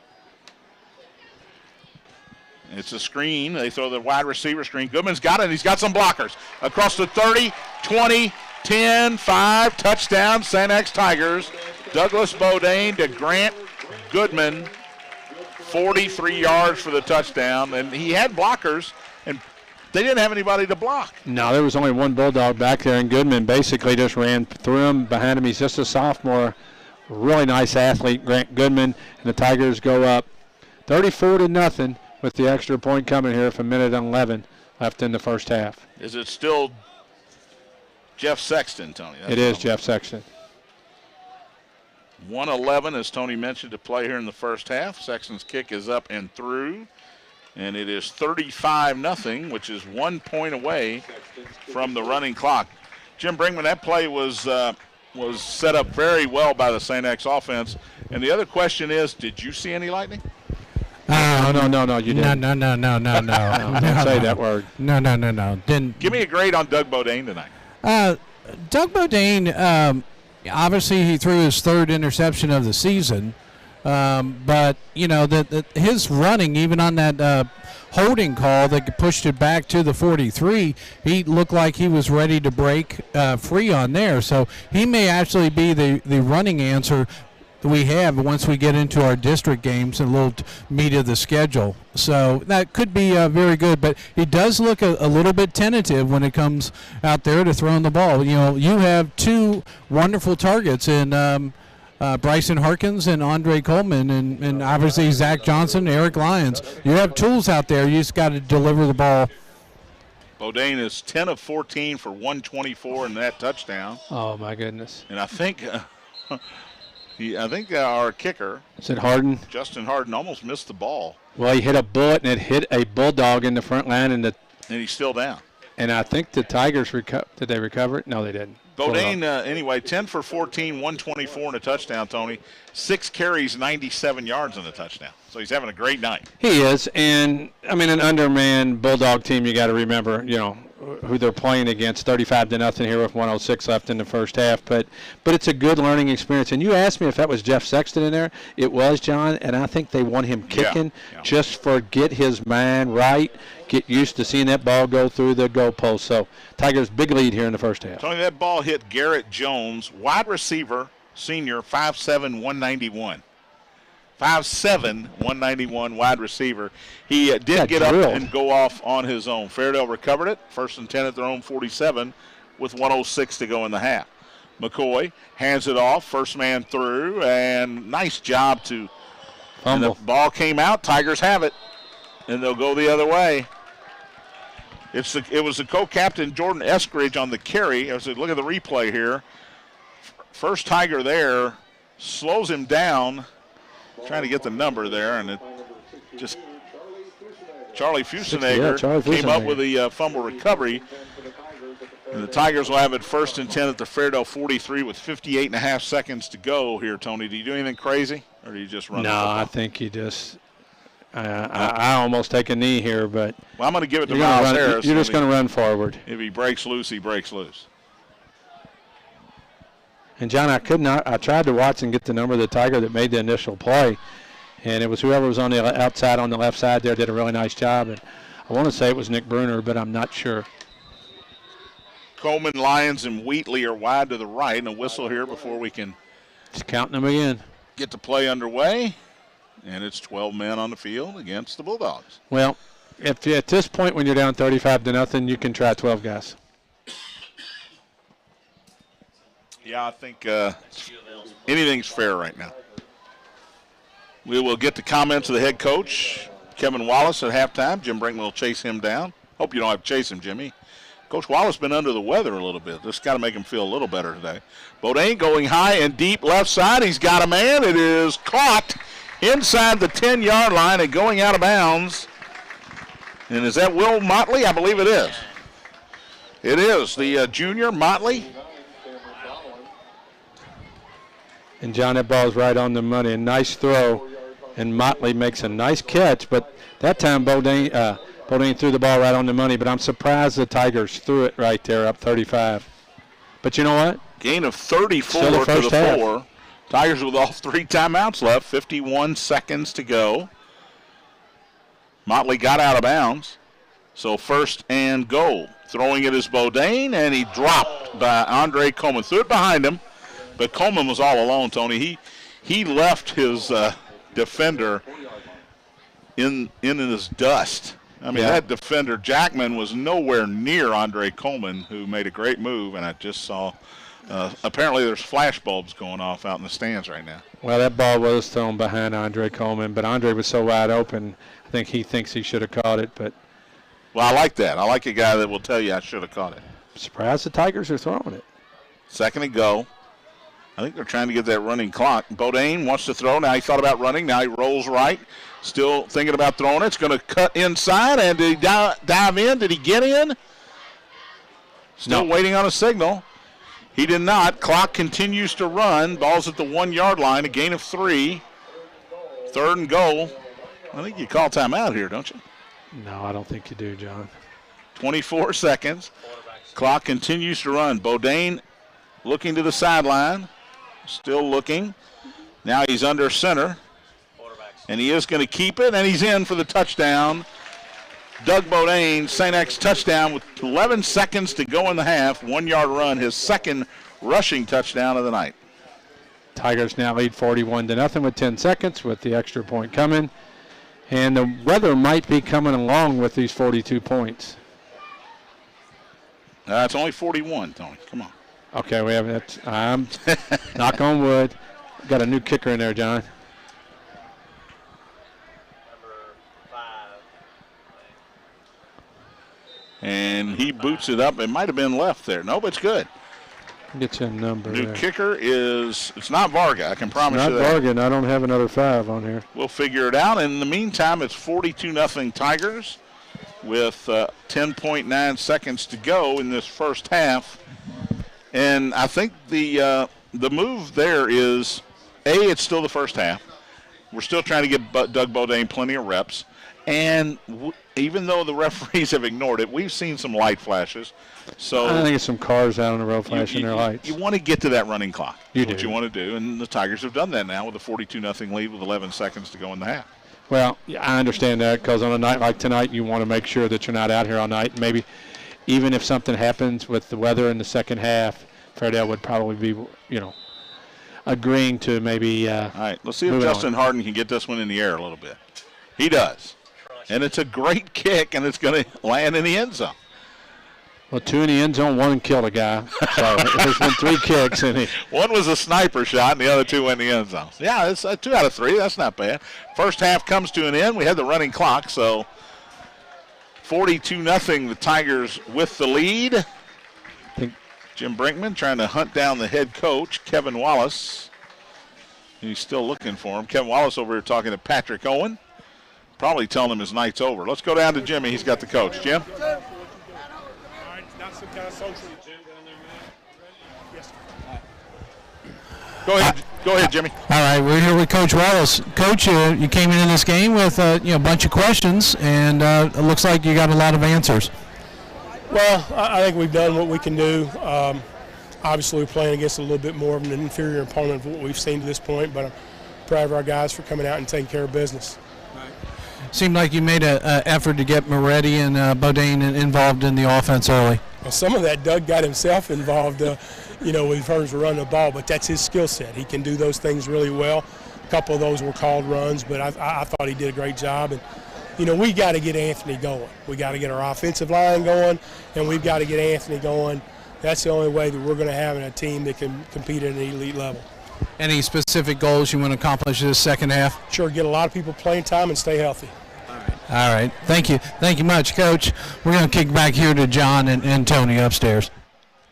It's a screen. They throw the wide receiver screen. Goodman's got it, and he's got some blockers. Across the 30, 20, 10, 5, touchdown, St. X Tigers. Douglas Bodine to Grant Goodman, 43 yards for the touchdown. And he had blockers, and they didn't have anybody to block. No, there was only one Bulldog back there, and Goodman basically just ran through him behind him. He's just a sophomore. Really nice athlete, Grant Goodman, and the Tigers go up 34-0 with the extra point coming here with 1:11 left in the first half. Is it still Jeff Sexton, Tony? It is Jeff Sexton. 1:11, as Tony mentioned, to play here in the first half. Sexton's kick is up and through, and it is 35-0, which is 1 point away from the running clock. Jim Brinkman, that play was set up very well by the St. X offense. And the other question is, did you see any lightning? No, you didn't. No. Don't say that word. No. Didn't. Give me a grade on Doug Bodine tonight. Doug Bodine, obviously he threw his third interception of the season, but his running, even on that holding call that pushed it back to the 43, he looked like he was ready to break free on there. So he may actually be the running answer we have once we get into our district games and a little meat of the schedule. So that could be very good, but he does look a little bit tentative when it comes out there to throwing the ball. You have two wonderful targets in Bryson Harkins and Andre Coleman, and obviously Zach Johnson, Eric Lyons. You have tools out there. You just got to deliver the ball. Bodine is 10 of 14 for 124 in that touchdown. Oh, my goodness. And I think our kicker, is it Harden? Justin Harden, almost missed the ball. Well, he hit a bullet, and it hit a Bulldog in the front line. And he's still down. And I think the Tigers did they recover it? No, they didn't. Bodine, anyway, 10 for 14, 124 and a touchdown, Tony. 6 carries, 97 yards on the touchdown. So he's having a great night. He is. And, I mean, an undermanned Bulldog team, you got to remember, who they're playing against, 35-0 here with 1:06 left in the first half. But it's a good learning experience. And you asked me if that was Jeff Sexton in there. It was, John, and I think they want him kicking just for get his mind right, get used to seeing that ball go through the goalpost. So Tigers big lead here in the first half. Tony, that ball hit Garrett Jones, wide receiver, senior, 5'7", 191. 5'7", 191 wide receiver. He did get up and go off on his own. Fairdale recovered it. 1st and 10 at their own 47 with 1:06 to go in the half. McCoy hands it off. First man through, and nice job to – and the ball came out. Tigers have it, and they'll go the other way. It was the co-captain, Jordan Eskridge, on the carry. Look at the replay here. First Tiger there slows him down. Trying to get the number there, and it just Charlie Fusenager came up with the fumble recovery. And the Tigers will have it 1st and 10 at the Fairdale 43 with 58.5 seconds to go here, Tony. Do you do anything crazy, or do you just run? No, I think you just I almost take a knee here, but I'm going to give it to Miles Harris. You're just going to run forward. If he breaks loose, he breaks loose. And, John, I tried to watch and get the number of the Tiger that made the initial play, and it was whoever was on the outside on the left side there did a really nice job. And I want to say it was Nick Bruner, but I'm not sure. Coleman, Lyons, and Wheatley are wide to the right, and a whistle here before we can just counting them again. Get the play underway, and it's 12 men on the field against the Bulldogs. Well, at this point when you're down 35-0, you can try 12 guys. Yeah, I think anything's fair right now. We will get the comments of the head coach, Kevin Wallace, at halftime. Jim Brinkman will chase him down. Hope you don't have to chase him, Jimmy. Coach Wallace been under the weather a little bit. This got to make him feel a little better today. Bodine going high and deep left side. He's got a man. It is caught inside the 10-yard line and going out of bounds. And is that Will Motley? I believe it is. It is the junior Motley. And, John, that ball's right on the money. A nice throw. And Motley makes a nice catch. But that time Bodine threw the ball right on the money. But I'm surprised the Tigers threw it right there up 35. But you know what? Gain of 34 to the 4. Tigers with all 3 timeouts left. 51 seconds to go. Motley got out of bounds. So first and goal. Throwing it is Bodine, and he dropped by Andre Coleman. Threw it behind him, but Coleman was all alone, Tony. He left his defender in his dust. I mean, that defender, Jackman, was nowhere near Andre Coleman, who made a great move, and I just saw apparently there's flash bulbs going off out in the stands right now. Well, that ball was thrown behind Andre Coleman, but Andre was so wide open, I think he thinks he should have caught it. But well, I like that. I like a guy that will tell you I should have caught it. I'm surprised the Tigers are throwing it. Second and go. I think they're trying to get that running clock. Bodine wants to throw. Now he thought about running. Now he rolls right. Still thinking about throwing it. It's going to cut inside. And did he dive in? Did he get in? Still waiting on a signal. He did not. Clock continues to run. Ball's at the 1 yard line. A gain of 3. Third and goal. I think you call timeout here, don't you? No, I don't think you do, John. 24 seconds. Clock continues to run. Bodine looking to the sideline. Still looking. Now he's under center. And he is going to keep it, and he's in for the touchdown. Doug Bodine, St. X touchdown with 11 seconds to go in the half. 1 yard run, his second rushing touchdown of the night. Tigers now lead 41-0 with 10 seconds with the extra point coming. And the weather might be coming along with these 42 points. It's only 41, Tony. Come on. Okay, we have that. Knock on wood. Got a new kicker in there, John. And he boots it up. It might have been left there. No, but it's good. Get you a number. New there. kicker it's not Varga. I can promise you that. Not Varga, and I don't have another 5 on here. We'll figure it out. In the meantime, it's 42-0 Tigers with 10.9 seconds to go in this first half. And I think the move there is, it's still the first half. We're still trying to give Doug Bodine plenty of reps. And even though the referees have ignored it, we've seen some light flashes. So I think it's some cars out on the road flashing their lights. You want to get to that running clock. You What you want to do, and the Tigers have done that now with a 42-0 lead with 11 seconds to go in the half. Well, I understand that because on a night like tonight, you want to make sure that you're not out here all night. Maybe even if something happens with the weather in the second half, Fairdale would probably be, agreeing to maybe. All right, let's see if Justin Harden can get this one in the air a little bit. He does. And it's a great kick, and it's going to land in the end zone. Well, 2 in the end zone, 1 killed a guy. So there's been 3 kicks. One was a sniper shot, and the other 2 went in the end zone. Yeah, it's 2 out of 3. That's not bad. First half comes to an end. We had the running clock, so 42-0, the Tigers with the lead. Jim Brinkman trying to hunt down the head coach, Kevin Wallace. He's still looking for him. Kevin Wallace over here talking to Patrick Owen. Probably telling him his night's over. Let's go down to Jimmy. He's got the coach. Jim? Go ahead, Jimmy. All right, we're here with Coach Wallace. Coach, you came into this game with a bunch of questions, and it looks like you got a lot of answers. Well, I think we've done what we can do. Obviously, we're playing against a little bit more of an inferior opponent of what we've seen to this point, but I'm proud of our guys for coming out and taking care of business. Seemed like you made an effort to get Moretti and Bodine involved in the offense early. Well, some of that Doug got himself involved, in terms of running the ball, but that's his skill set. He can do those things really well. A couple of those were called runs, but I thought he did a great job. And, we got to get Anthony going. We got to get our offensive line going, and we've got to get Anthony going. That's the only way that we're going to have a team that can compete at an elite level. Any specific goals you want to accomplish this second half? Sure, get a lot of people playing time and stay healthy. All right. Thank you. Thank you much, Coach. We're going to kick back here to John and Tony upstairs.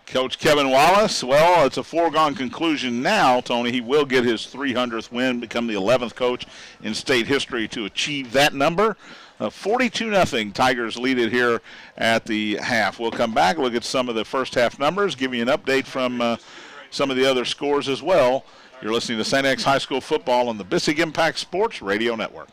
Coach Kevin Wallace, well, it's a foregone conclusion now, Tony. He will get his 300th win, become the 11th coach in state history to achieve that number. 42-0, Tigers lead it here at the half. We'll come back, look at some of the first half numbers, give you an update from some of the other scores as well. You're listening to St. X High School football on the Bissig Impact Sports Radio Network.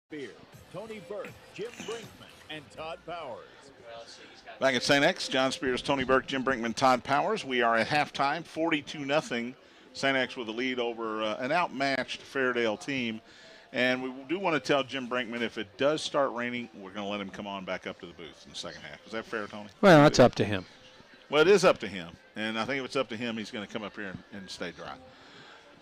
Spears, Tony Burke, Jim Brinkman, and Todd Powers. Back at St. X, John Spears, Tony Burke, Jim Brinkman, Todd Powers. We are at halftime, 42-0. St. X with a lead over an outmatched Fairdale team. And we do want to tell Jim Brinkman, if it does start raining, we're going to let him come on back up to the booth in the second half. Is that fair, Tony? Well, that's up to him. Well, it is up to him. And I think if it's up to him, he's going to come up here and stay dry.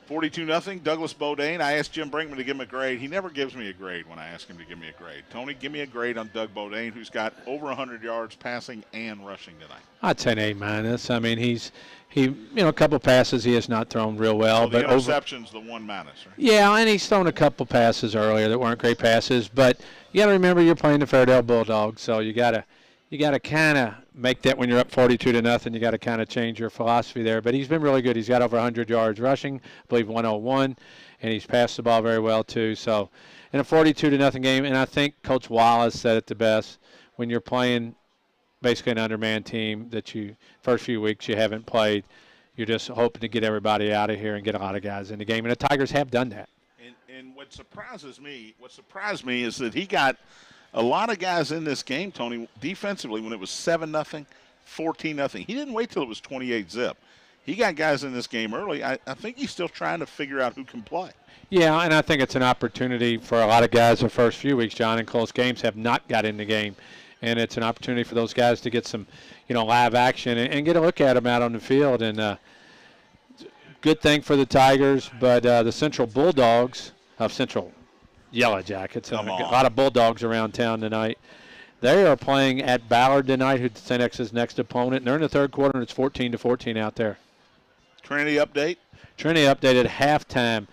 42-0, Douglas Bodine. I asked Jim Brinkman to give him a grade. He never gives me a grade when I ask him to give me a grade. Tony, give me a grade on Doug Bodine, who's got over 100 yards passing and rushing tonight. I'd say an A-. I mean, he a couple passes he has not thrown real well. The but interception's the 1-, right? Yeah, and he's thrown a couple passes earlier that weren't great passes. But you got to remember you're playing the Fairdale Bulldogs, so you got to kind of make that when you're up 42-0. You got to kind of change your philosophy there. But he's been really good. He's got over 100 yards rushing, I believe 101, and he's passed the ball very well too. So in a 42-0 game, and I think Coach Wallace said it the best, when you're playing basically an underman team that you first few weeks you haven't played, you're just hoping to get everybody out of here and get a lot of guys in the game. And the Tigers have done that. And what surprised me is that he got a lot of guys in this game, Tony, defensively when it was 7-0, 14-0. He didn't wait till it was 28-zip. He got guys in this game early. I think he's still trying to figure out who can play. Yeah, and I think it's an opportunity for a lot of guys the first few weeks, John, in close games have not got in the game. And it's an opportunity for those guys to get some, live action and get a look at them out on the field. And good thing for the Tigers, but the Central Bulldogs of Central Yellow Jackets, a lot of Bulldogs around town tonight. They are playing at Ballard tonight, who's St. X's next opponent. And they're in the third quarter, and it's 14-14 out there. Trinity update? Trinity updated halftime.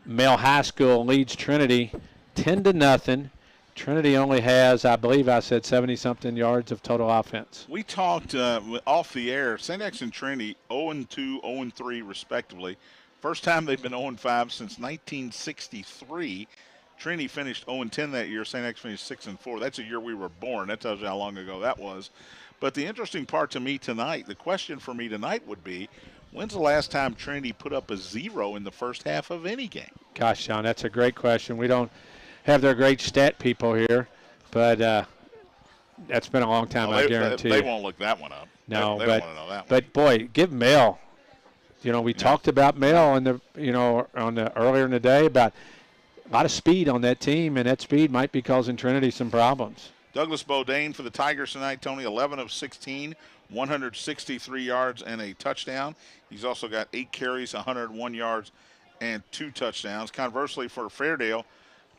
Male High School leads Trinity 10-0. Trinity only has, I believe I said, 70-something yards of total offense. We talked off the air. St. X and Trinity 0-2, 0-3 respectively. First time they've been 0-5 since 1963. Trinity finished 0-10 that year. St. X finished 6-4. That's a year we were born. That tells you how long ago that was. But the interesting part to me tonight, the question for me tonight would be, when's the last time Trinity put up a 0 in the first half of any game? Gosh, Sean, that's a great question. We don't have their great stat people here, but that's been a long time, I guarantee they you. won't look that one up. No, they don't want to know that one. But, boy, give Mel. We talked about Mel on the earlier in the day about a lot of speed on that team, and that speed might be causing Trinity some problems. Douglas Bodine for the Tigers tonight, Tony, 11 of 16, 163 yards and a touchdown. He's also got 8 carries, 101 yards, and 2 touchdowns. Conversely, for Fairdale,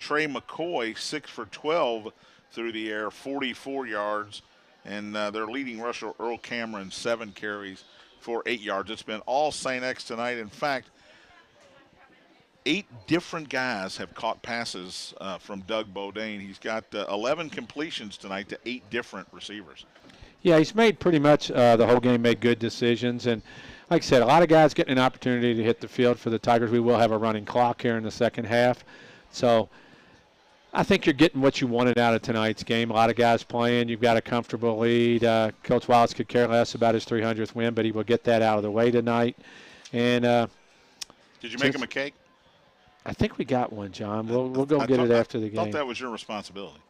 Trey McCoy, 6 for 12 through the air, 44 yards. And their leading rusher, Earl Cameron, 7 carries for 8 yards. It's been all St. X tonight. In fact, 8 different guys have caught passes from Doug Bodine. He's got 11 completions tonight to 8 different receivers. Yeah, he's made pretty much the whole game made good decisions. And like I said, a lot of guys getting an opportunity to hit the field for the Tigers. We will have a running clock here in the second half. So I think you're getting what you wanted out of tonight's game. A lot of guys playing. You've got a comfortable lead. Coach Wallace could care less about his 300th win, but he will get that out of the way tonight. And did you make him a cake? I think we got one, John. We'll go get it after the game. I thought that was your responsibility.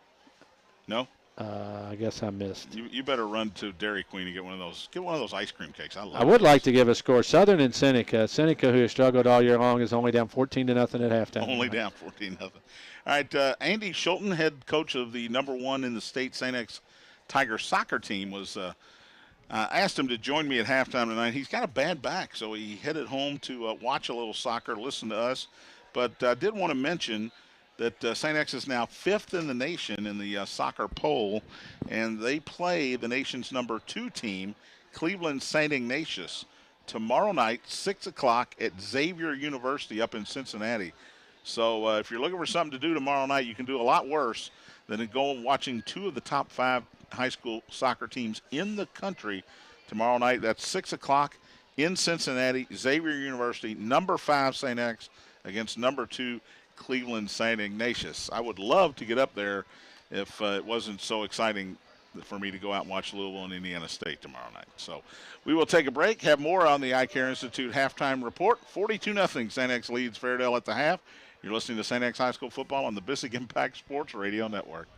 No? I guess I missed. You better run to Dairy Queen and get one of those. Get one of those ice cream cakes. I would like to give a score. Southern and Seneca. Seneca, who has struggled all year long, is only down 14-0 at halftime. Only down 14-0. All right, Andy Schultz, head coach of the #1 in the state St. X Tiger soccer team, was asked him to join me at halftime tonight. He's got a bad back, so he headed home to watch a little soccer, listen to us. But I did want to mention that St. X is now 5th in the nation in the soccer poll, and they play the nation's #2 team, Cleveland St. Ignatius, tomorrow night, 6 o'clock at Xavier University up in Cincinnati. So if you're looking for something to do tomorrow night, you can do a lot worse than to go watching 2 of the top 5 high school soccer teams in the country tomorrow night. That's 6 o'clock in Cincinnati, Xavier University, #5 St. X against #2 Cleveland St. Ignatius. I would love to get up there if it wasn't so exciting for me to go out and watch Louisville and Indiana State tomorrow night. So we will take a break, have more on the Eye Care Institute halftime report. 42-0 St. X leads Fairdale at the half. You're listening to St. X High School football on the Bissig Impact Sports Radio Network.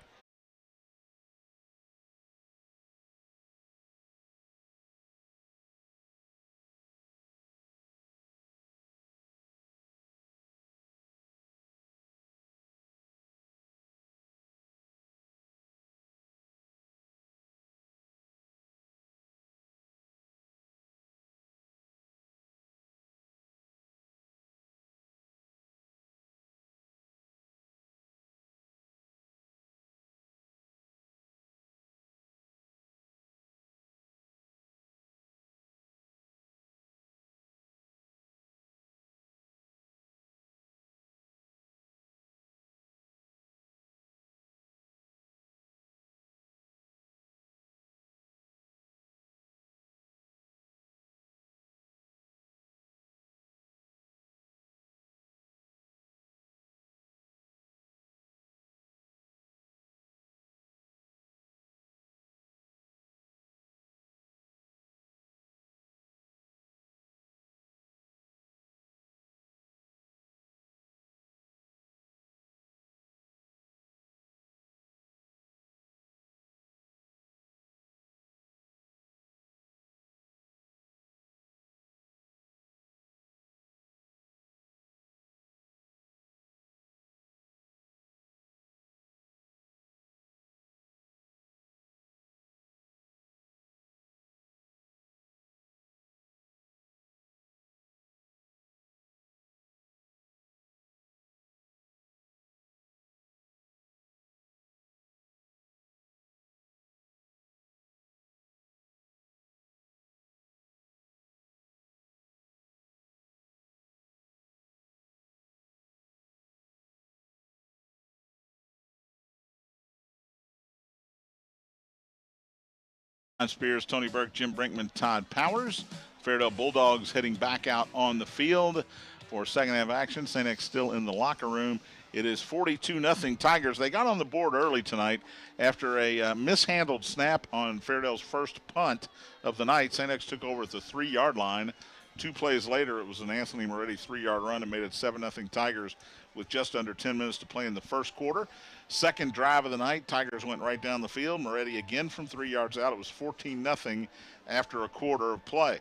Spears, Tony Burke, Jim Brinkman, Todd Powers. Fairdale Bulldogs heading back out on the field for second half action. St. X still in the locker room. It is 42-0 Tigers. They got on the board early tonight after a mishandled snap on Fairdale's first punt of the night. St. X took over at the 3-yard line. 2 plays later, it was an Anthony Moretti 3-yard run and made it 7-0 Tigers with just under 10 minutes to play in the first quarter. Second drive of the night, Tigers went right down the field. Moretti again from 3 yards out. It was 14-0 after a quarter of play.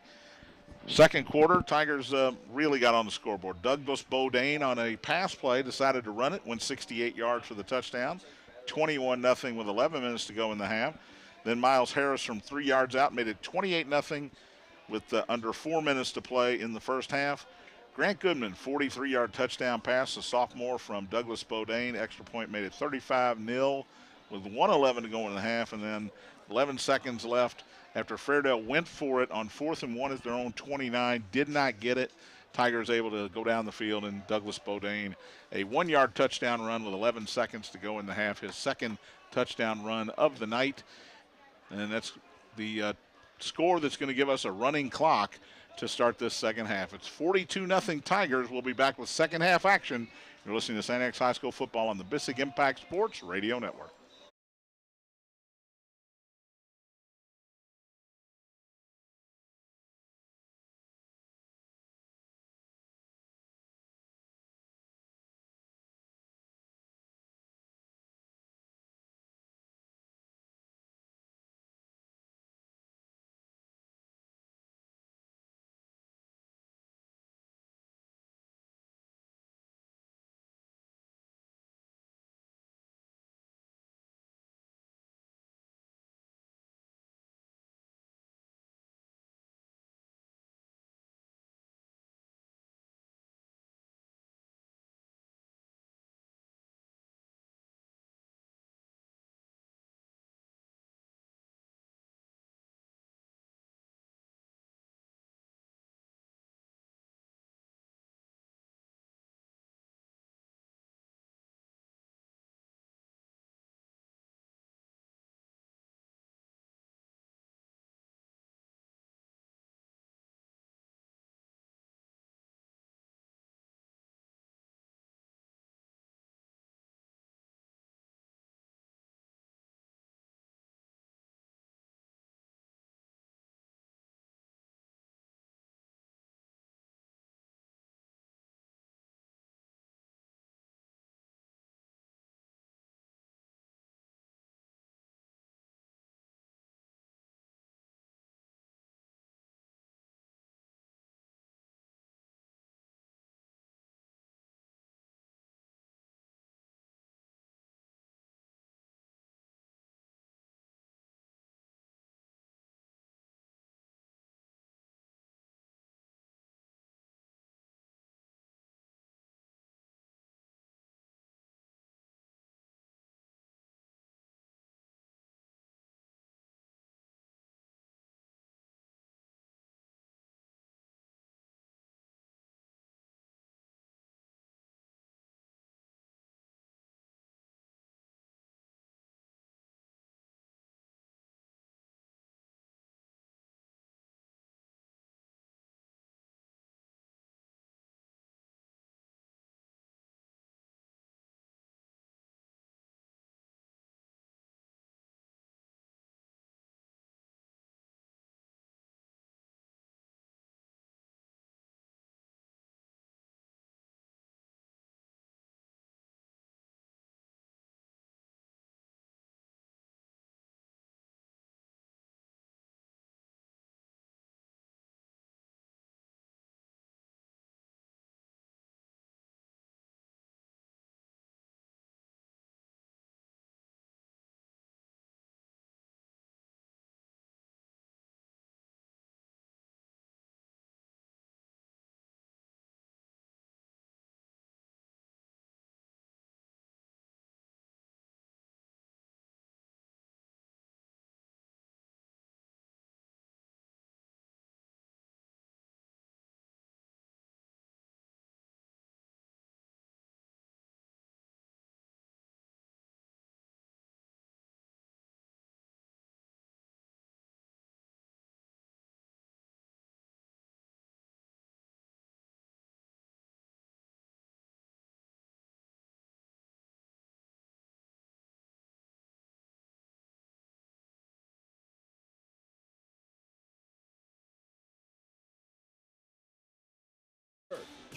Second quarter, Tigers really got on the scoreboard. Douglas Bodine on a pass play decided to run it, went 68 yards for the touchdown. 21-0 with 11 minutes to go in the half. Then Miles Harris from 3 yards out made it 28-0 with under 4 minutes to play in the first half. Grant Goodman, 43-yard touchdown pass, a sophomore from Douglas Bodine. Extra point made it 35-0 with 1:11 to go in the half, and then 11 seconds left after Fairdale went for it on 4th and 1 at their own 29, did not get it. Tigers able to go down the field, and Douglas Bodine, a 1-yard touchdown run with 11 seconds to go in the half, his second touchdown run of the night. And that's the score that's going to give us a running clock to start this second half. It's 42-0 Tigers. We'll be back with second half action. You're listening to St. X High School football on the Bissig Impact Sports Radio Network.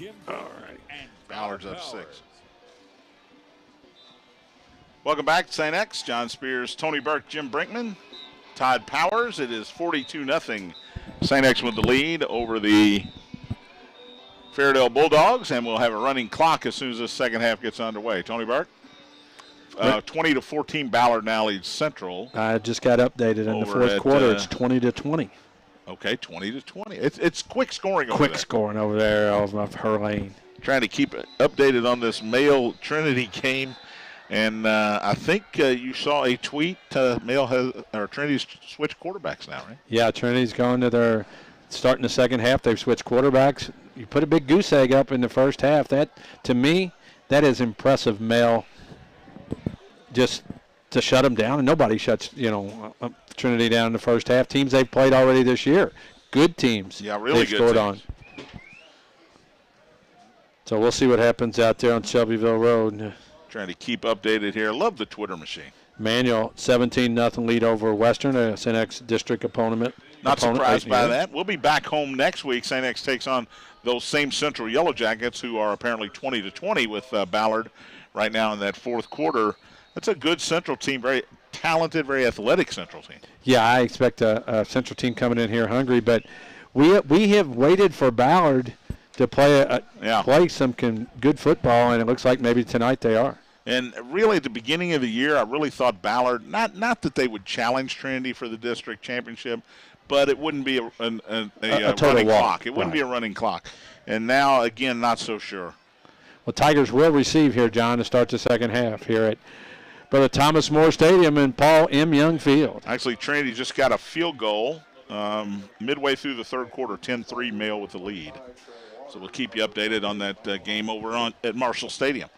Jim All Thorpe, right. and Ballard's up Powers. 6. Welcome back to St. X. John Spears, Tony Burke, Jim Brinkman, Todd Powers. It is 42-0. St. X with the lead over the Fairdale Bulldogs, and we'll have a running clock as soon as this second half gets underway. Tony Burke? 20-14 Ballard now leads Central. I just got updated in the Over fourth at, quarter. It's 20-20. Okay, 20-20. It's quick scoring over Quick there. scoring over there off of her lane. Trying to keep it updated on this male Trinity game. And I think you saw a tweet. Trinity's switched quarterbacks now, right? Yeah, Trinity's going to their starting the second half. They've switched quarterbacks. You put a big goose egg up in the first half. That, to me, that is impressive, Mel. Just to shut them down, and nobody shuts Trinity down in the first half. Teams they've played already this year, good teams. Yeah, really they've good scored teams. on. So we'll see what happens out there on Shelbyville Road. Trying to keep updated here. Love the Twitter machine. Manual 17-0 lead over Western, a St. X district opponent. Not surprised by that. We'll be back home next week. St. X takes on those same Central Yellow Jackets, who are apparently 20-20 with Ballard right now in that fourth quarter. That's a good Central team, very talented, very athletic Central team. Yeah, I expect a Central team coming in here hungry, but we have waited for Ballard to play some good football, and it looks like maybe tonight they are. And really, at the beginning of the year, I really thought Ballard, not that they would challenge Trinity for the district championship, but it wouldn't be a total running walk. clock. It wouldn't be a running clock. And now, again, not so sure. Well, Tigers will receive here, John, to start the second half here at Brother Thomas More Stadium and Paul M. Young Field. Actually, Trinity just got a field goal midway through the third quarter, 10-3 Male with the lead. So we'll keep you updated on that game over at Marshall Stadium.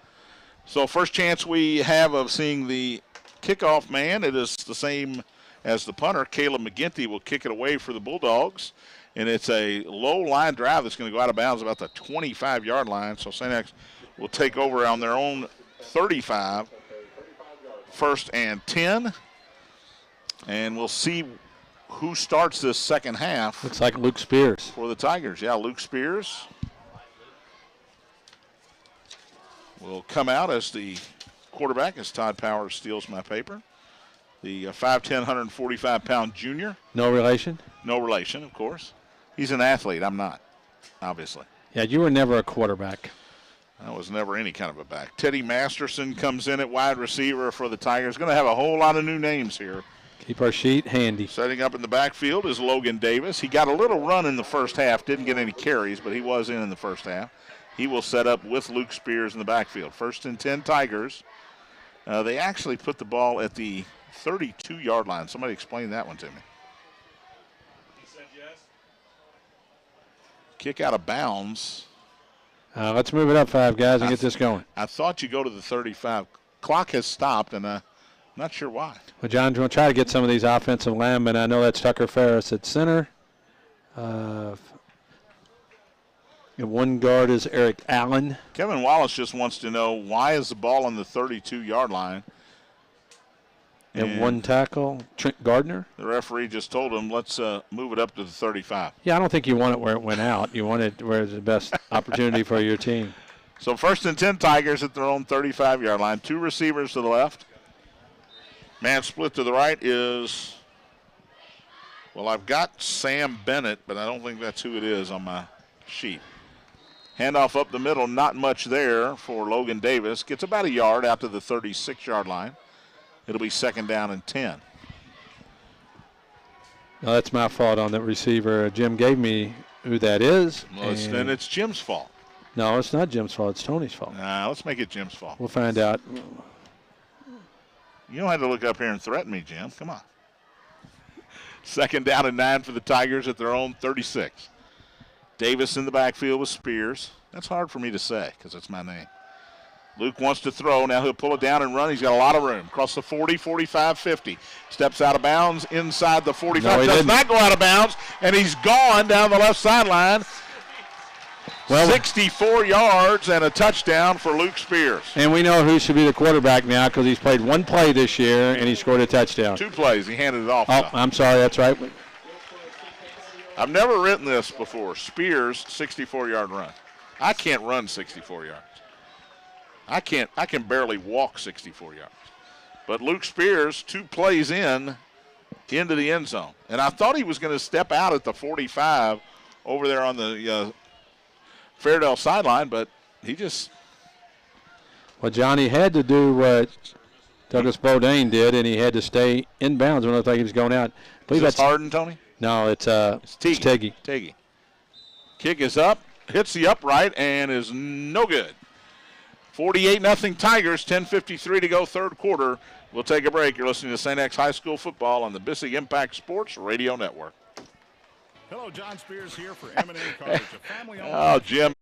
So first chance we have of seeing the kickoff man, it is the same as the punter. Caleb McGinty will kick it away for the Bulldogs. And it's a low line drive that's going to go out of bounds about the 25-yard line. So St. X will take over on their own 35, 1st and 10. And we'll see who starts this second half. Looks like Luke Spears. For the Tigers. Yeah, Luke Spears will come out as the quarterback as Todd Powers steals my paper. The 5'10", 145-pound junior. No relation? No relation, of course. He's an athlete. I'm not, obviously. Yeah, you were never a quarterback. I was never any kind of a back. Teddy Masterson comes in at wide receiver for the Tigers. Going to have a whole lot of new names here. Keep our sheet handy. Setting up in the backfield is Logan Davis. He got a little run in the first half. Didn't get any carries, but he was in the first half. He will set up with Luke Spears in the backfield. 1st and 10 Tigers. They actually put the ball at the 32-yard line. Somebody explain that one to me. He said yes. Kick out of bounds. Let's move it up 5 guys and get this going. I thought you go to the 35. Clock has stopped, and I'm not sure why. Well, John, we'll try to get some of these offensive linemen. I know that's Tucker Ferris at center. And one guard is Eric Allen. Kevin Wallace just wants to know, why is the ball on the 32-yard line? And one tackle, Trent Gardner. The referee just told him, let's move it up to the 35. Yeah, I don't think you want it where it went out. You want it where it's the best opportunity for your team. So 1st and 10 Tigers at their own 35-yard line. 2 receivers to the left. Man split to the right is, well, I've got Sam Bennett, but I don't think that's who it is on my sheet. Handoff up the middle, not much there for Logan Davis. Gets about a yard out to the 36-yard line. It'll be 2nd down and 10. No, that's my fault on that receiver. Jim gave me who that is. Well, then it's Jim's fault. No, it's not Jim's fault. It's Tony's fault. Nah, let's make it Jim's fault. We'll find out. You don't have to look up here and threaten me, Jim. Come on. 2nd down and 9 for the Tigers at their own 36. Davis in the backfield with Spears. That's hard for me to say because it's my name. Luke wants to throw. Now he'll pull it down and run. He's got a lot of room. Across the 40, 45, 50. Steps out of bounds inside the 45. No, does not go out of bounds, and he's gone down the left sideline. Well, 64 yards and a touchdown for Luke Spears. And we know who should be the quarterback now because he's played 1 play this year and he scored a touchdown. 2 plays. He handed it off. Oh, I'm sorry. That's right. I've never written this before. Spears, 64-yard run. I can't run 64 yards. I can barely walk 64 yards. But Luke Spears, 2 plays into the end zone. And I thought he was going to step out at the 45 over there on the Fairdale sideline, but he just. Well, Johnny had to do what Douglas Bodine did, and he had to stay inbounds when it looked like he was going out. Is this Harden, Tony? No, it's Tiggy. Tiggy. Kick is up, hits the upright, and is no good. 48-0 Tigers, 10:53 to go, third quarter. We'll take a break. You're listening to St. X High School football on the Bissig Impact Sports Radio Network. Hello, John Spears here for M&A Cartage, a family-owned. Oh, Jim.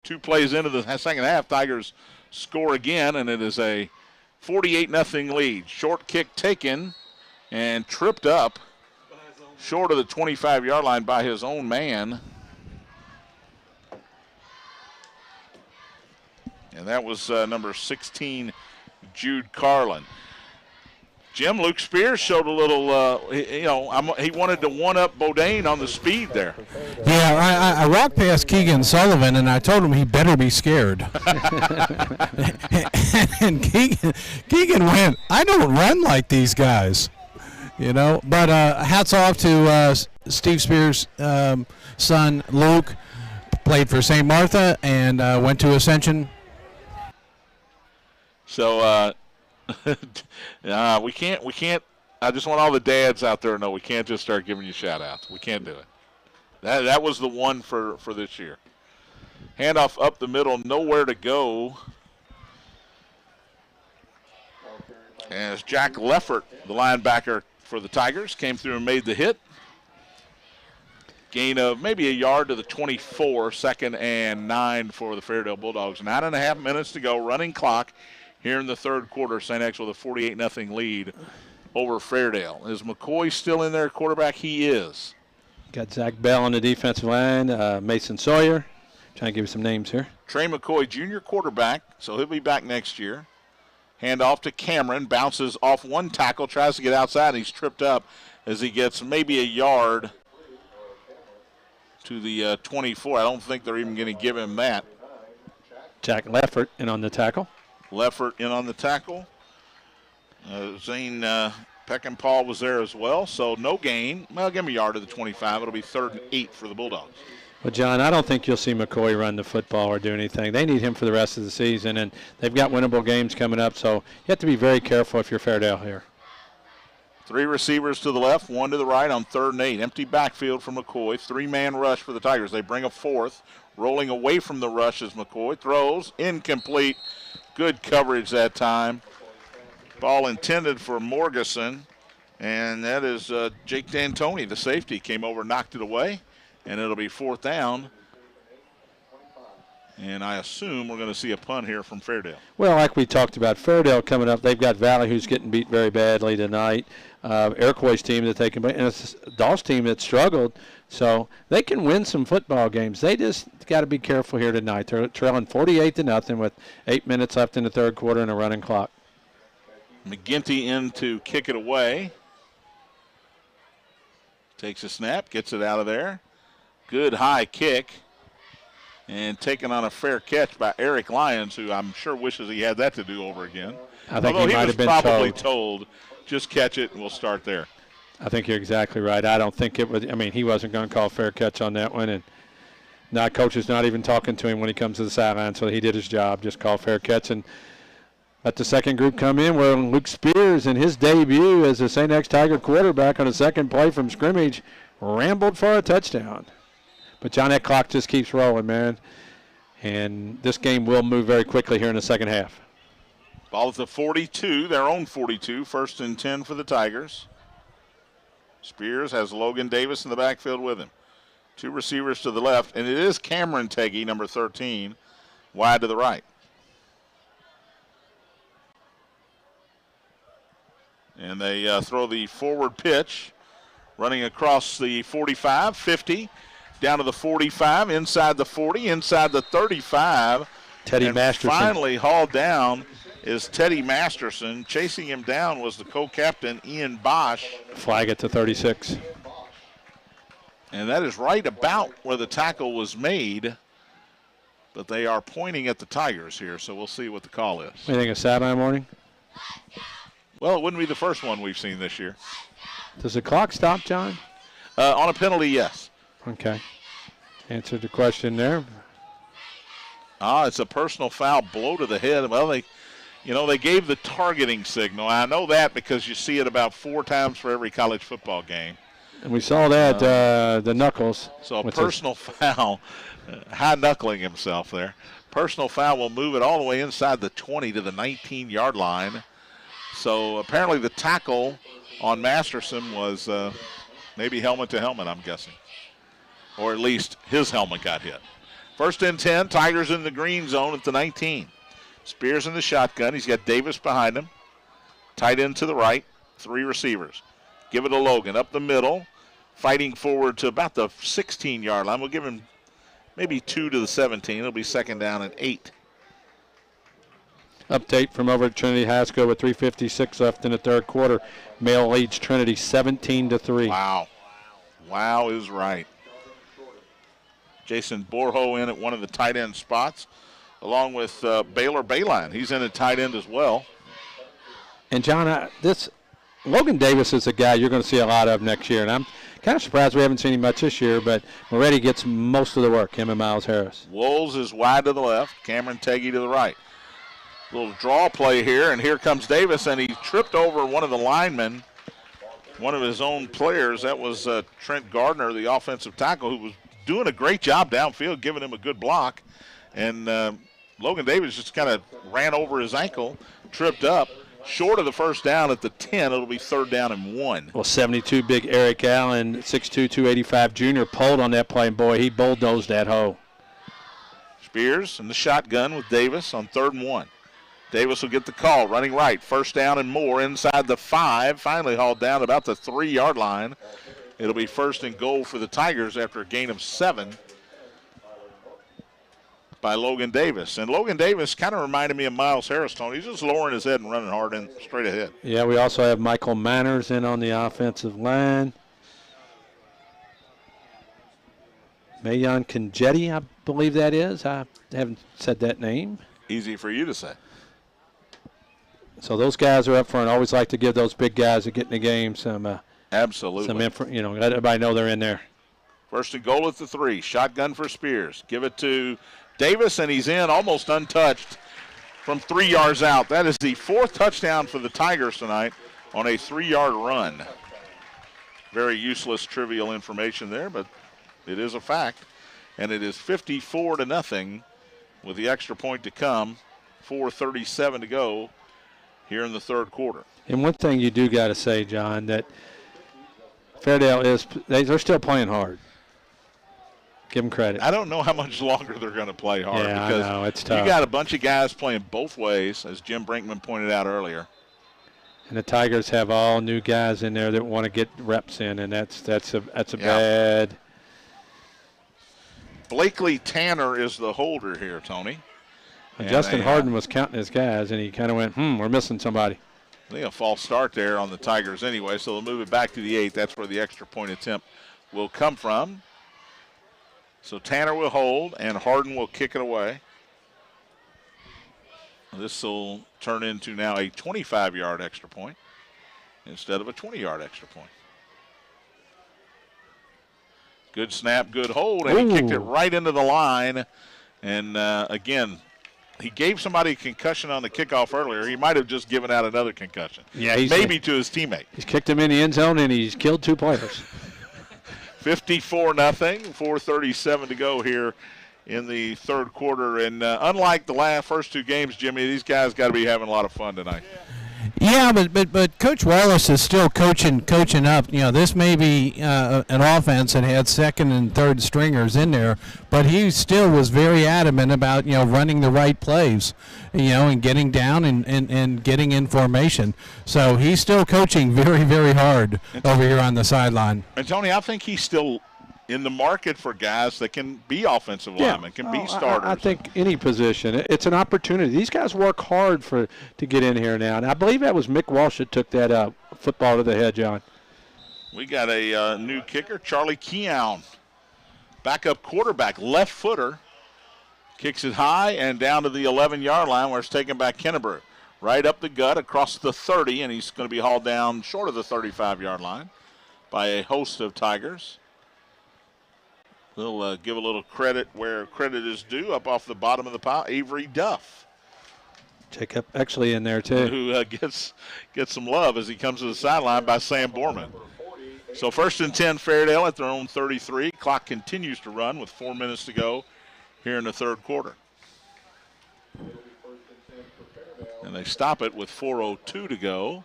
Two plays into the second half, Tigers score again, and it is a 48-0 lead. Short kick taken and tripped up short of the 25-yard line by his own man. And that was number 16, Jude Carlin. Jim, Luke Spears showed a little, he wanted to one-up Bodine on the speed there. Yeah, I walked past Keegan Sullivan, and I told him he better be scared. And Keegan went, I don't run like these guys, But hats off to Steve Spears' son, Luke, played for St. Martha and went to Ascension. So, we can't. I just want all the dads out there to know we can't just start giving you shout-outs. We can't do it. That was the one for this year. Handoff up the middle, nowhere to go. As Jack Leffert, the linebacker for the Tigers, came through and made the hit. Gain of maybe a yard to the 24, 2nd and 9 for the Fairdale Bulldogs. 9.5 minutes to go, running clock. Here in the third quarter, St. X with a 48-0 lead over Fairdale. Is McCoy still in there, quarterback? He is. Got Zach Bell on the defensive line, Mason Sawyer. Trying to give you some names here. Trey McCoy, junior quarterback, so he'll be back next year. Hand off to Cameron, bounces off one tackle, tries to get outside, and he's tripped up as he gets maybe a yard to the 24. I don't think they're even going to give him that. Jack Leffert in on the tackle. Leffert in on the tackle. Zane Peckinpah was there as well, so no gain. Well, give him a yard to the 25. It'll be 3rd and 8 for the Bulldogs. Well, John, I don't think you'll see McCoy run the football or do anything. They need him for the rest of the season, and they've got winnable games coming up, so you have to be very careful if you're Fairdale here. 3 receivers to the left, 1 to the right on 3rd and 8. Empty backfield for McCoy. 3-man rush for the Tigers. They bring a 4th. Rolling away from the rush is McCoy. Throws, incomplete. Good coverage that time. Ball intended for Morgeson, and that is Jake D'Antoni, the safety, came over, knocked it away, and it'll be 4th down. And I assume we're going to see a punt here from Fairdale. Well, like we talked about, Fairdale coming up, they've got Valley, who's getting beat very badly tonight. Iroquois' team that they can beat, and it's Doll's team that struggled. So they can win some football games. They just got to be careful here tonight. They're trailing 48-0 with 8 minutes left in the third quarter and a running clock. McGinty in to kick it away. Takes a snap, gets it out of there. Good high kick. And taken on a fair catch by Eric Lyons, who I'm sure wishes he had that to do over again. I think Although he might was have been probably told, just catch it and we'll start there. I think you're exactly right. I don't think it was. I mean, he wasn't going to call fair catch on that one, and now coach is not even talking to him when he comes to the sideline. So he did his job, just call fair catch, and let the second group come in. Where Luke Spears, in his debut as a St. X Tiger quarterback on a second play from scrimmage, rambled for a touchdown. But John, that clock just keeps rolling, man, and this game will move very quickly here in the second half. Ball at the 42, their own 42, 1st and 10 for the Tigers. Spears has Logan Davis in the backfield with him. 2 receivers to the left, and it is Cameron Teggy, number 13, wide to the right. And they throw the forward pitch, running across the 45, 50, down to the 45, inside the 40, inside the 35. Teddy Masterson. Finally hauled down is Teddy Masterson. Chasing him down was the co-captain, Ian Bosch. Flag it to 36. And that is right about where the tackle was made. But they are pointing at the Tigers here, so we'll see what the call is. What do you think of sideline warning? Well, it wouldn't be the first one we've seen this year. Does the clock stop, John? On a penalty, yes. Okay. Answered the question there. It's a personal foul, blow to the head. Well, they gave the targeting signal. I know that because you see it about 4 times for every college football game. And we saw that, the knuckles. So a personal foul, high knuckling himself there. Personal foul will move it all the way inside the 20 to the 19-yard line. So apparently the tackle on Masterson was maybe helmet to helmet, I'm guessing. Or at least his helmet got hit. 1st and 10, Tigers in the green zone at the 19. Spears in the shotgun. He's got Davis behind him. Tight end to the right. 3 receivers. Give it to Logan up the middle. Fighting forward to about the 16-yard line. We'll give him maybe 2 to the 17. It'll be 2nd down and 8. Update from over at Trinity High School with 3:56 left in the third quarter. Male leads Trinity 17-3. Wow. Wow is right. Jason Borho in at one of the tight end spots, along with Baylor Bayline. He's in at tight end as well. And, John, Logan Davis is a guy you're going to see a lot of next year, and I'm kind of surprised we haven't seen him much this year, but Moretti gets most of the work, him and Miles Harris. Wolves is wide to the left, Cameron Teggy to the right. Little draw play here, and here comes Davis, and he tripped over one of the linemen, one of his own players. That was Trent Gardner, the offensive tackle, who was doing a great job downfield, giving him a good block. And Logan Davis just kind of ran over his ankle, tripped up. Short of the first down at the 10, it'll be 3rd down and 1. Well, 72 big Eric Allen, 6'2", 285 junior, pulled on that play, and boy, he bulldozed that hoe. Spears in the shotgun with Davis on 3rd and 1. Davis will get the call, running right, 1st down and more inside the 5, finally hauled down about the 3-yard line. It'll be 1st and goal for the Tigers after a gain of 7 by Logan Davis. And Logan Davis kind of reminded me of Miles Harris, Tony. He's just lowering his head and running hard and straight ahead. Yeah, we also have Michael Manners in on the offensive line. Mayan Conjetti, I believe that is. I haven't said that name. Easy for you to say. So those guys are up front. I always like to give those big guys that get in the game some absolutely let everybody know they're in there. 1st and goal at the 3. Shotgun for Spears. Give it to Davis, and he's in almost untouched from 3 yards out. That is the 4th touchdown for the Tigers tonight on a 3-yard run. Very useless, trivial information there, but it is a fact. And it is 54-0 with the extra point to come. 4:37 to go here in the third quarter. And one thing you do got to say, John, that Fairdale they're still playing hard. Give them credit. I don't know how much longer they're going to play hard. Yeah, because I know. It's tough. You got a bunch of guys playing both ways, as Jim Brinkman pointed out earlier. And the Tigers have all new guys in there that want to get reps in, and that's a bad. Blakely Tanner is the holder here, Tony. Justin Harden was counting his guys, and he kind of went, we're missing somebody. I think a false start there on the Tigers anyway, so they'll move it back to the 8. That's where the extra point attempt will come from. So Tanner will hold, and Harden will kick it away. This will turn into now a 25-yard extra point instead of a 20-yard extra point. Good snap, good hold, and he kicked it right into the line. And, again, he gave somebody a concussion on the kickoff earlier. He might have just given out another concussion. Yeah, maybe to his teammate. He's kicked him in the end zone, and he's killed 2 players. 54-0, 4:37 to go here in the third quarter. And unlike the first 2 games, Jimmy, these guys got to be having a lot of fun tonight. Yeah, but Coach Wallace is still coaching up. This may be an offense that had second and third stringers in there, but he still was very adamant about running the right plays, and getting down and getting in formation. So he's still coaching very, very hard over here on the sideline. And Tony, I think he's still in the market for guys that can be offensive linemen, can be starters. I think any position. It's an opportunity. These guys work hard to get in here now. And I believe that was Mick Walsh that took that football to the head, John. We got a new kicker, Charlie Keown. Backup quarterback, left footer. Kicks it high and down to the 11-yard line where it's taken by Kenneber. Right up the gut across the 30, and he's going to be hauled down short of the 35-yard line by a host of Tigers. We'll give a little credit where credit is due. Up off the bottom of the pile, Avery Duff. Jacob actually in there, too. Who gets some love as he comes to the sideline by Sam Borman. So 1st and 10, Fairdale at their own 33. Clock continues to run with 4 minutes to go here in the third quarter. And they stop it with 4:02 to go.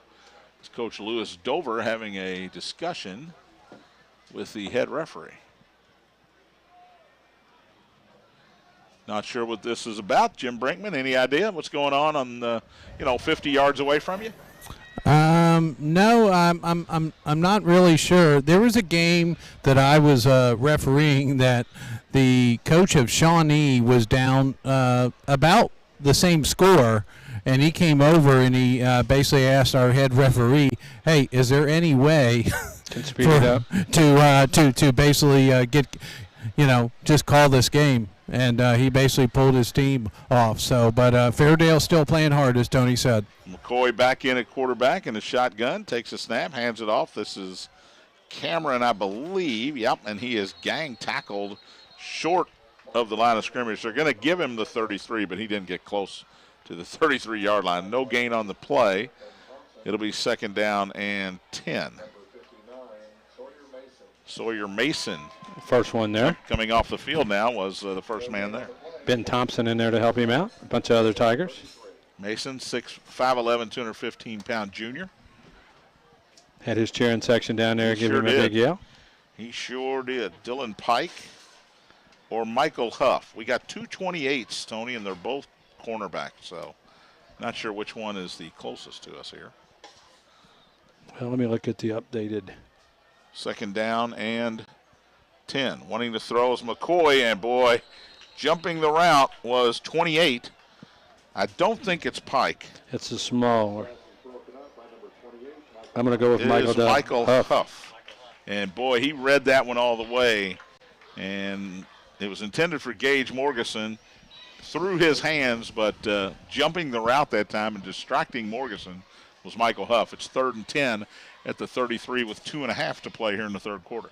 It's Coach Lewis Dover having a discussion with the head referee. Not sure what this is about, Jim Brinkman. Any idea what's going on the 50 yards away from you? No, I'm not really sure. There was a game that I was refereeing that the coach of Shawnee was down about the same score, and he came over and he basically asked our head referee, "Hey, is there any way to basically get, just call this game?" And he basically pulled his team off. So, but Fairdale's still playing hard, as Tony said. McCoy back in at quarterback in the shotgun, takes a snap, hands it off. This is Cameron, I believe. Yep, and he is gang tackled short of the line of scrimmage. They're going to give him the 33, but he didn't get close to the 33-yard line. No gain on the play. It'll be 2nd down and 10. Sawyer Mason. First one there. Coming off the field now was the first man there. Ben Thompson in there to help him out. A bunch of other Tigers. Mason, 5'11", 215-pound junior. Had his cheering section down there, give him a big yell. He sure did. Dylan Pike or Michael Huff. We got 2 28s, Tony, and they're both cornerbacks, so not sure which one is the closest to us here. Well, let me look at the updated. 2nd down and 10. Wanting to throw is McCoy, and boy, jumping the route was 28. I don't think it's Pike. It's a smaller. I'm going to go with Michael Huff. And boy, he read that one all the way. And it was intended for Gage Morgeson. Through his hands, but jumping the route that time and distracting Morgeson was Michael Huff. It's 3rd and 10 at the 33 with 2.5 to play here in the third quarter.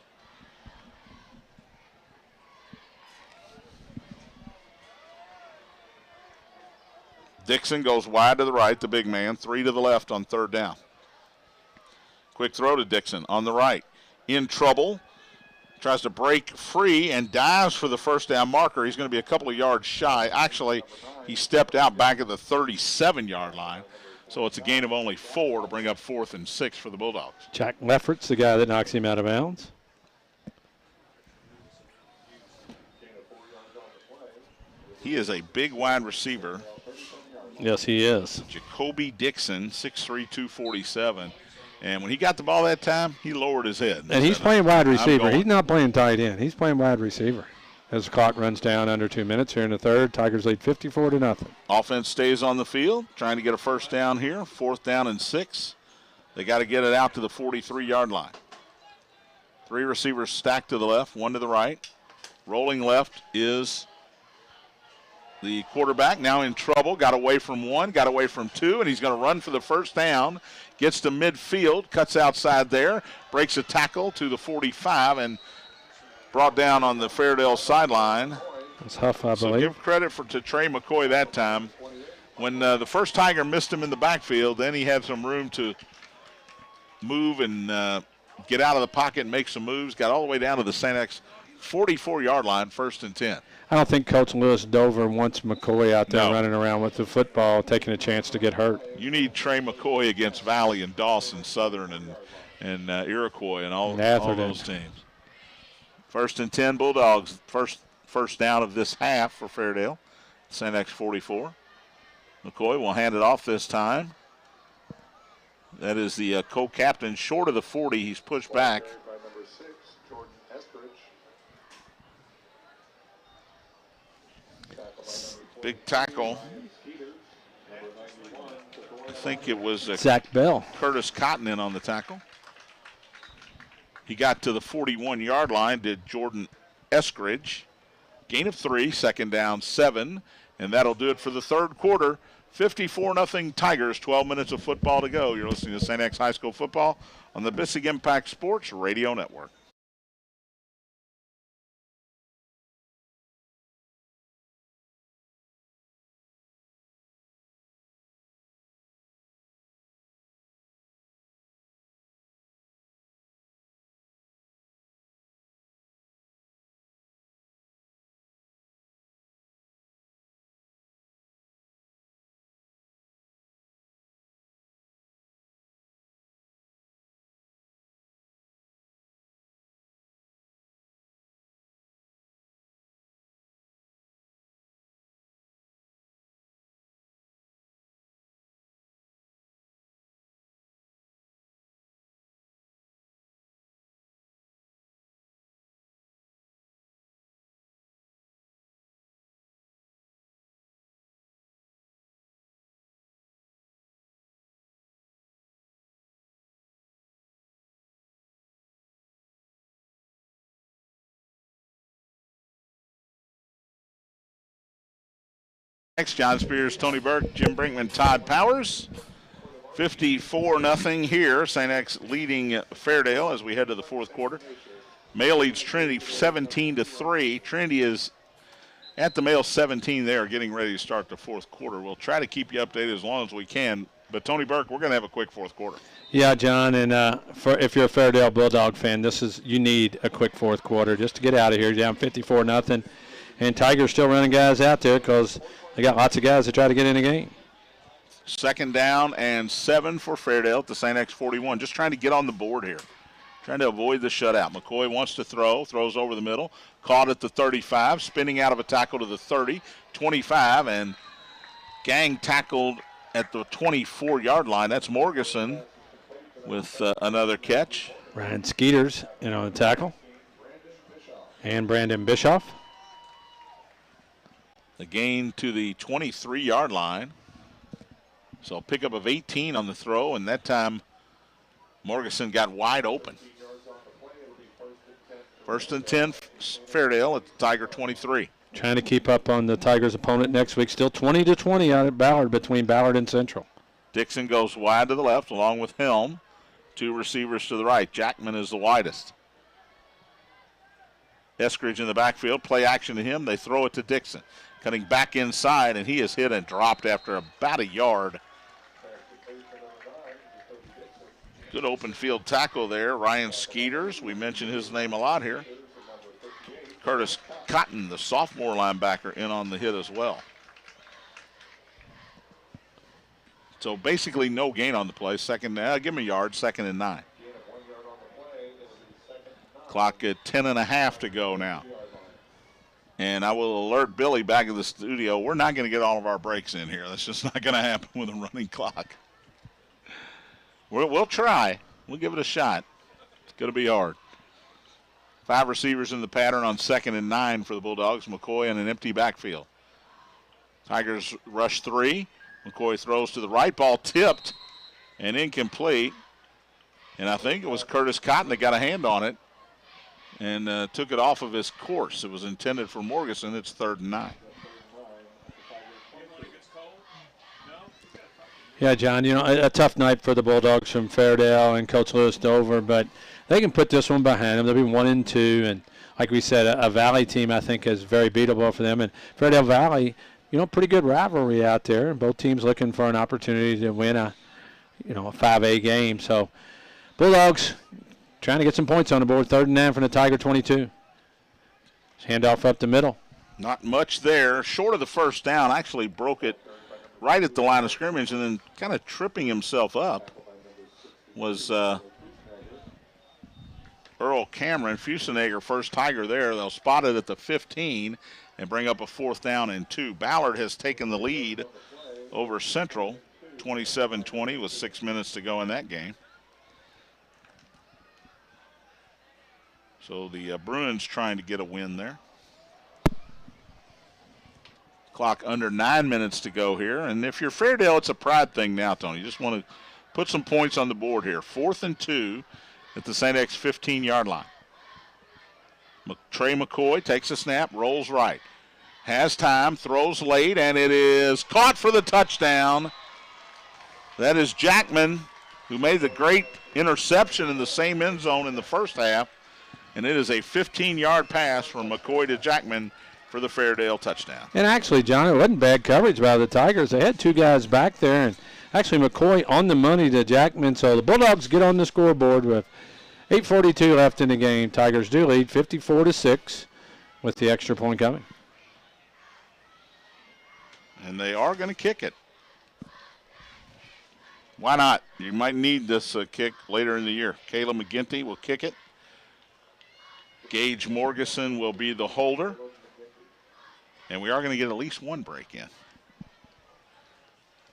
Dixon goes wide to the right, the big man, 3 to the left on 3rd down. Quick throw to Dixon on the right. In trouble. Tries to break free and dives for the first down marker. He's going to be a couple of yards shy. Actually, he stepped out back at the 37-yard line. So it's a gain of only 4 to bring up 4th and 6 for the Bulldogs. Jack Lefferts, the guy that knocks him out of bounds. He is a big wide receiver. Yes, he is. Jacoby Dixon, 6'3", 247. And when he got the ball that time, he lowered his head. And he's playing wide receiver. He's not playing tight end. He's playing wide receiver. As the clock runs down under 2 minutes here in the third, Tigers lead 54-0. Offense stays on the field, trying to get a first down here. 4th down and 6. They got to get it out to the 43-yard line. 3 receivers stacked to the left, 1 to the right. Rolling left is the quarterback, now in trouble. Got away from 1, got away from 2, and he's going to run for the first down. Gets to midfield, cuts outside there, breaks a tackle to the 45, and brought down on the Fairdale sideline. That's Huff, I So believe. give credit to Trey McCoy that time. When the first Tiger missed him in the backfield, then he had some room to move and get out of the pocket and make some moves. Got all the way down to the St. X 44-yard line, 1st and 10. I don't think Coach Lewis Dover wants McCoy out there No. running around with the football, taking a chance to get hurt. You need Trey McCoy against Valley and Dawson, Southern, and Iroquois and all those teams. 1st and 10 Bulldogs. First down of this half for Fairdale. St. X 44. McCoy will hand it off this time. That is the co-captain short of the 40. He's pushed back. Big tackle. I think it was Zach Bell. Curtis Cotton in on the tackle. He got to the 41-yard line, did Jordan Eskridge. Gain of 3, 2nd down, 7. And that'll do it for the third quarter. 54-0 Tigers, 12 minutes of football to go. You're listening to St. X High School football on the Bissig Impact Sports Radio Network. Next, John Spears, Tony Burke, Jim Brinkman, Todd Powers. 54-0 here. St. X leading Fairdale as we head to the fourth quarter. Male leads Trinity 17-3. Trinity is at the male 17 there, getting ready to start the fourth quarter. We'll try to keep you updated as long as we can. But Tony Burke, we're going to have a quick fourth quarter. Yeah, John, and if you're a Fairdale Bulldog fan, you need a quick fourth quarter just to get out of here. Down 54-0, and Tigers still running guys out there because they got lots of guys that try to get in the game. 2nd down and 7 for Fairdale at the St. X 41. Just trying to get on the board here. Trying to avoid the shutout. McCoy wants to throws over the middle. Caught at the 35, spinning out of a tackle to the 30, 25, and Gang tackled at the 24-yard line. That's Morgeson with another catch. Ryan Skeeters in on the tackle. And Brandon Bischoff. The gain to the 23-yard line. So a pickup of 18 on the throw, and that time Morgeson got wide open. 1st and 10, Fairdale at the Tiger 23. Trying to keep up on the Tigers' opponent next week. Still 20-20 out at Ballard, between Ballard and Central. Dixon goes wide to the left along with Helm. 2 receivers to the right. Jackman is the widest. Eskridge in the backfield. Play action to him. They throw it to Dixon. Cutting back inside, and he is hit and dropped after about a yard. Good open field tackle there. Ryan Skeeters, we mentioned his name a lot here. Curtis Cotton, the sophomore linebacker, in on the hit as well. So basically no gain on the play. Give him a yard, 2nd and 9. Clock at 10.5 to go now. And I will alert Billy back in the studio, we're not going to get all of our breaks in here. That's just not going to happen with a running clock. We'll try. We'll give it a shot. It's going to be hard. 5 receivers in the pattern on 2nd and 9 for the Bulldogs. McCoy in an empty backfield. Tigers rush 3. McCoy throws to the right. Ball tipped and incomplete. And I think it was Curtis Cotton that got a hand on it and took it off of his course. It was intended for Morgeson. It's 3rd and 9. Yeah, John, a tough night for the Bulldogs from Fairdale and Coach Lewis Dover, but they can put this one behind them. They'll be 1-2, and like we said, a Valley team I think is very beatable for them. And Fairdale Valley, pretty good rivalry out there. Both teams looking for an opportunity to win a 5A game. So Bulldogs trying to get some points on the board. 3rd and 9 from the Tiger 22. Handoff up the middle. Not much there. Short of the first down. Actually broke it right at the line of scrimmage, and then kind of tripping himself up was Earl Cameron. Fusenegger, first Tiger there. They'll spot it at the 15 and bring up a 4th down and 2. Ballard has taken the lead over Central, 27-20 with 6 minutes to go in that game. So the Bruins trying to get a win there. Clock under 9 minutes to go here. And if you're Fairdale, it's a pride thing now, Tony. You just want to put some points on the board here. 4th and 2 at the St. X 15-yard line. Trey McCoy takes a snap, rolls right. Has time, throws late, and it is caught for the touchdown. That is Jackman, who made the great interception in the same end zone in the first half. And it is a 15-yard pass from McCoy to Jackman for the Fairdale touchdown. And actually, John, it wasn't bad coverage by the Tigers. They had 2 guys back there, and actually McCoy on the money to Jackman. So the Bulldogs get on the scoreboard with 8:42 left in the game. Tigers do lead 54-6 with the extra point coming. And they are going to kick it. Why not? You might need this kick later in the year. Kayla McGinty will kick it. Gage Morgeson will be the holder. And we are going to get at least one break in.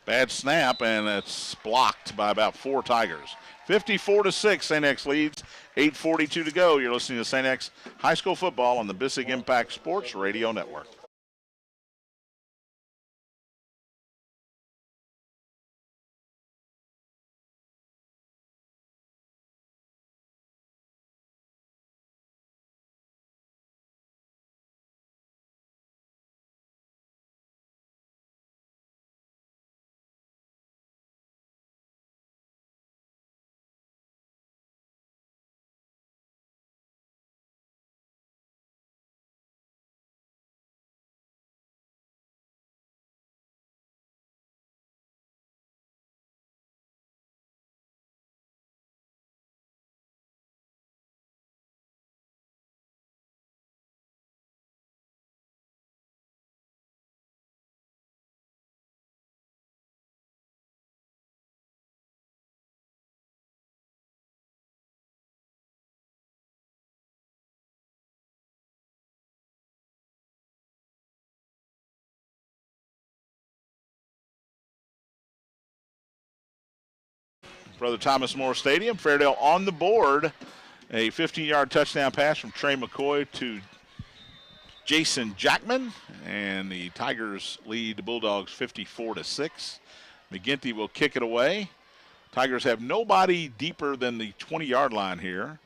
Bad snap, and it's blocked by about 4 Tigers. 54-6, St. X leads. 8:42 to go. You're listening to St. X High School Football on the Bissig Impact Sports Radio Network. Brother Thomas More Stadium. Fairdale on the board. A 15-yard touchdown pass from Trey McCoy to Jason Jackman. And the Tigers lead the Bulldogs 54-6. McGinty will kick it away. Tigers have nobody deeper than the 20-yard line here.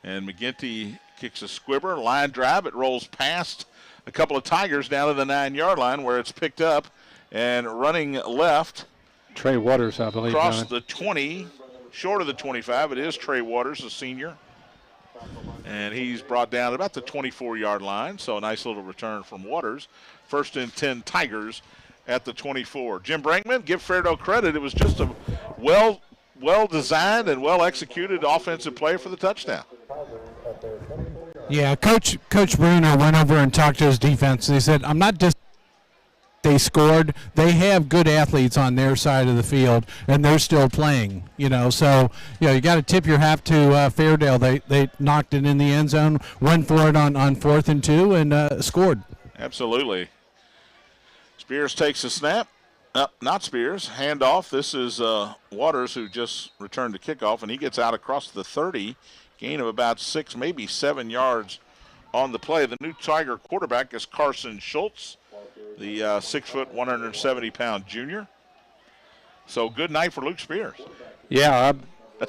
And McGinty kicks a squibber, line drive. It rolls past a couple of Tigers down to the 9-yard line where it's picked up. And running left, Trey Waters, I believe. Across the 20, short of the 25, it is Trey Waters, a senior. And he's brought down about the 24-yard line, so a nice little return from Waters. 1st and 10 Tigers at the 24. Jim Brankman, give Fairdale credit. It was just a well-designed and well-executed offensive play for the touchdown. Yeah, Coach Bruner went over and talked to his defense, and he said, I'm not just they scored. They have good athletes on their side of the field, and they're still playing. So you got to tip your hat to Fairdale. They knocked it in the end zone, went for it on 4th and 2, and scored. Absolutely. Spears takes a snap. Not Spears. Handoff. This is Waters, who just returned to kickoff, and he gets out across the 30, gain of about 6, maybe 7 yards on the play. The new Tiger quarterback is Carson Schultz, the 6-foot, 170-pound junior. So good night for Luke Spears. Yeah,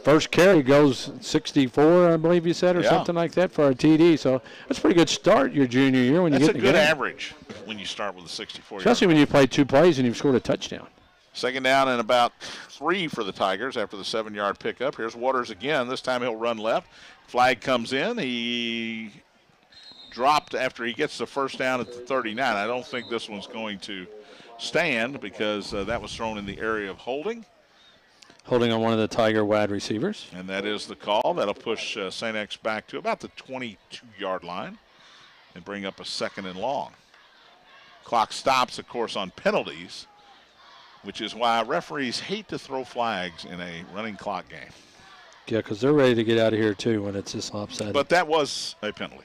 first carry goes 64, I believe you said, or something like that for a TD. So that's a pretty good start your junior year when you get the game. That's a good average when you start with a 64. Especially when you play 2 plays and you've scored a touchdown. 2nd down and about 3 for the Tigers after the 7-yard pickup. Here's Waters again. This time he'll run left. Flag comes in. He dropped after he gets the first down at the 39. I don't think this one's going to stand because that was thrown in the area of holding. Holding on one of the Tiger wide receivers. And that is the call. That'll push St. X back to about the 22-yard line and bring up a 2nd and long. Clock stops, of course, on penalties, which is why referees hate to throw flags in a running clock game. Yeah, because they're ready to get out of here, too, when it's this lopsided. But that was a penalty,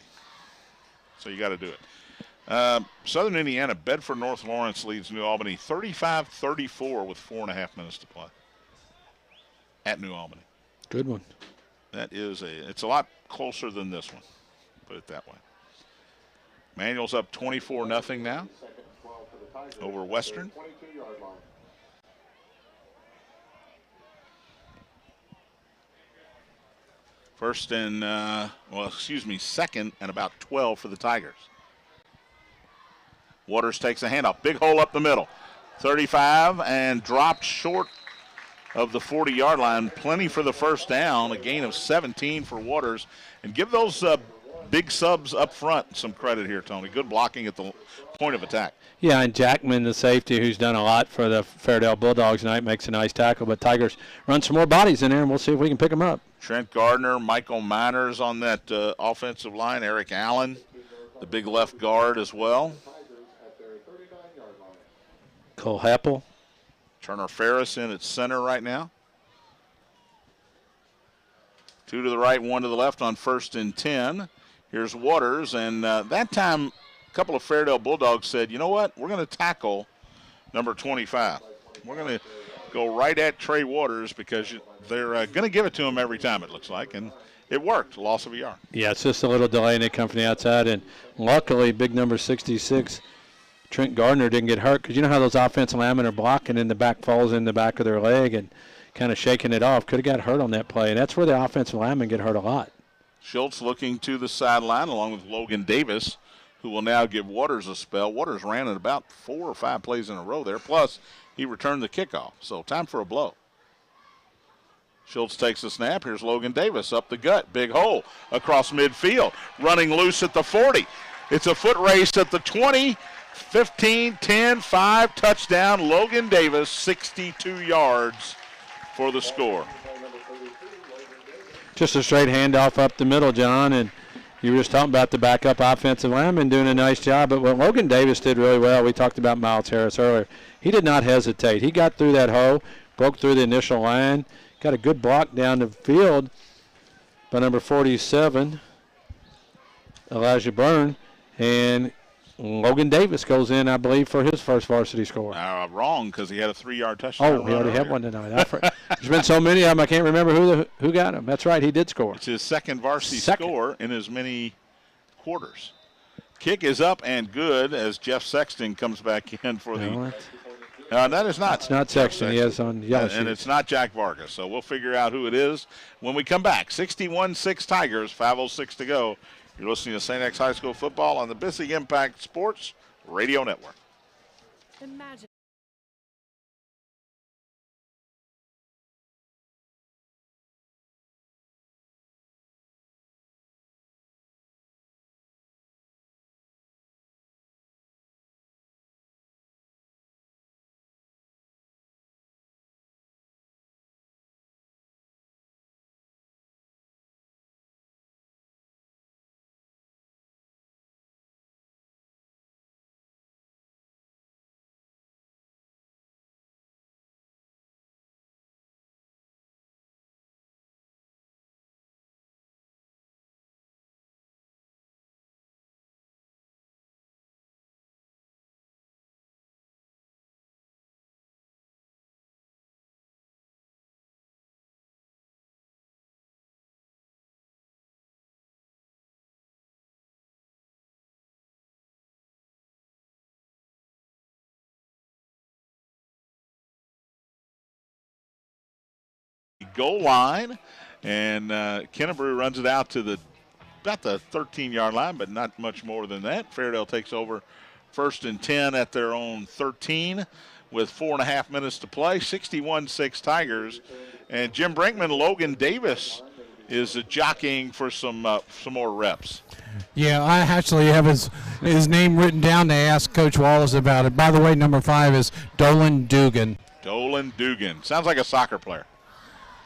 so you got to do it. Southern Indiana, Bedford North Lawrence leads New Albany 35-34 with 4.5 minutes to play at New Albany. Good one. It's a lot closer than this one, put it that way. Manual's up 24-0 now over Western. Second and about 12 for the Tigers. Waters takes a handoff. Big hole up the middle. 35 and dropped short of the 40-yard line. Plenty for the first down. A gain of 17 for Waters. And give those big subs up front some credit here, Tony. Good blocking at the point of attack. Yeah, and Jackman, the safety, who's done a lot for the Fairdale Bulldogs tonight, makes a nice tackle. But Tigers run some more bodies in there, and we'll see if we can pick them up. Trent Gardner, Michael Miners on that offensive line. Eric Allen, the big left guard as well. Cole Happel. Turner Ferris in at center right now. 2 to the right, 1 to the left on 1st and 10. Here's Waters, and that time a couple of Fairdale Bulldogs said, you know what, we're going to tackle number 25. We're going to go right at Trey Waters because they're going to give it to him every time, it looks like, and it worked, loss of a yard. Yeah, it's just a little delay, and they come from the outside, and luckily, big number 66, Trent Gardner didn't get hurt because you know how those offensive linemen are blocking and the back falls in the back of their leg and kind of shaking it off. Could have got hurt on that play, and that's where the offensive linemen get hurt a lot. Schultz looking to the sideline along with Logan Davis, who will now give Waters a spell. Waters ran it about 4 or 5 plays in a row there, plus he returned the kickoff. So time for a blow. Schultz takes the snap. Here's Logan Davis up the gut. Big hole across midfield. Running loose at the 40. It's a foot race at the 20. 15, 10, 5, touchdown. Logan Davis, 62 yards for the score. Just a straight handoff up the middle, John, and you were just talking about the backup offensive lineman doing a nice job. But what Logan Davis did really well, we talked about Miles Harris earlier. He did not hesitate. He got through that hole, broke through the initial line, got a good block down the field by number 47, Elijah Byrne, and Logan Davis goes in, I believe, for his first varsity score. Wrong, because he had a 3-yard touchdown. Oh, he already had one tonight. There's been so many of them, I can't remember who got him. That's right, he did score. It's his second varsity score in as many quarters. Kick is up and good as Jeff Sexton comes back in for the. That is not. It's not Sexton. He has on yellow shoes. And it's not Jack Vargas. So we'll figure out who it is when we come back. 61-6 Tigers, 5:06 to go. You're listening to St. X High School football on the Bissell Impact Sports Radio Network. Imagine. Goal line, and Kennebrew runs it out to about the 13-yard line, but not much more than that. Fairdale takes over 1st and 10 at their own 13 with 4.5 minutes to play. 61-6 Tigers, and Jim Brinkman, Logan Davis is jockeying for some more reps. Yeah, I actually have his name written down to ask Coach Wallace about it. By the way, number 5 is Dolan Dugan. Dolan Dugan. Sounds like a soccer player.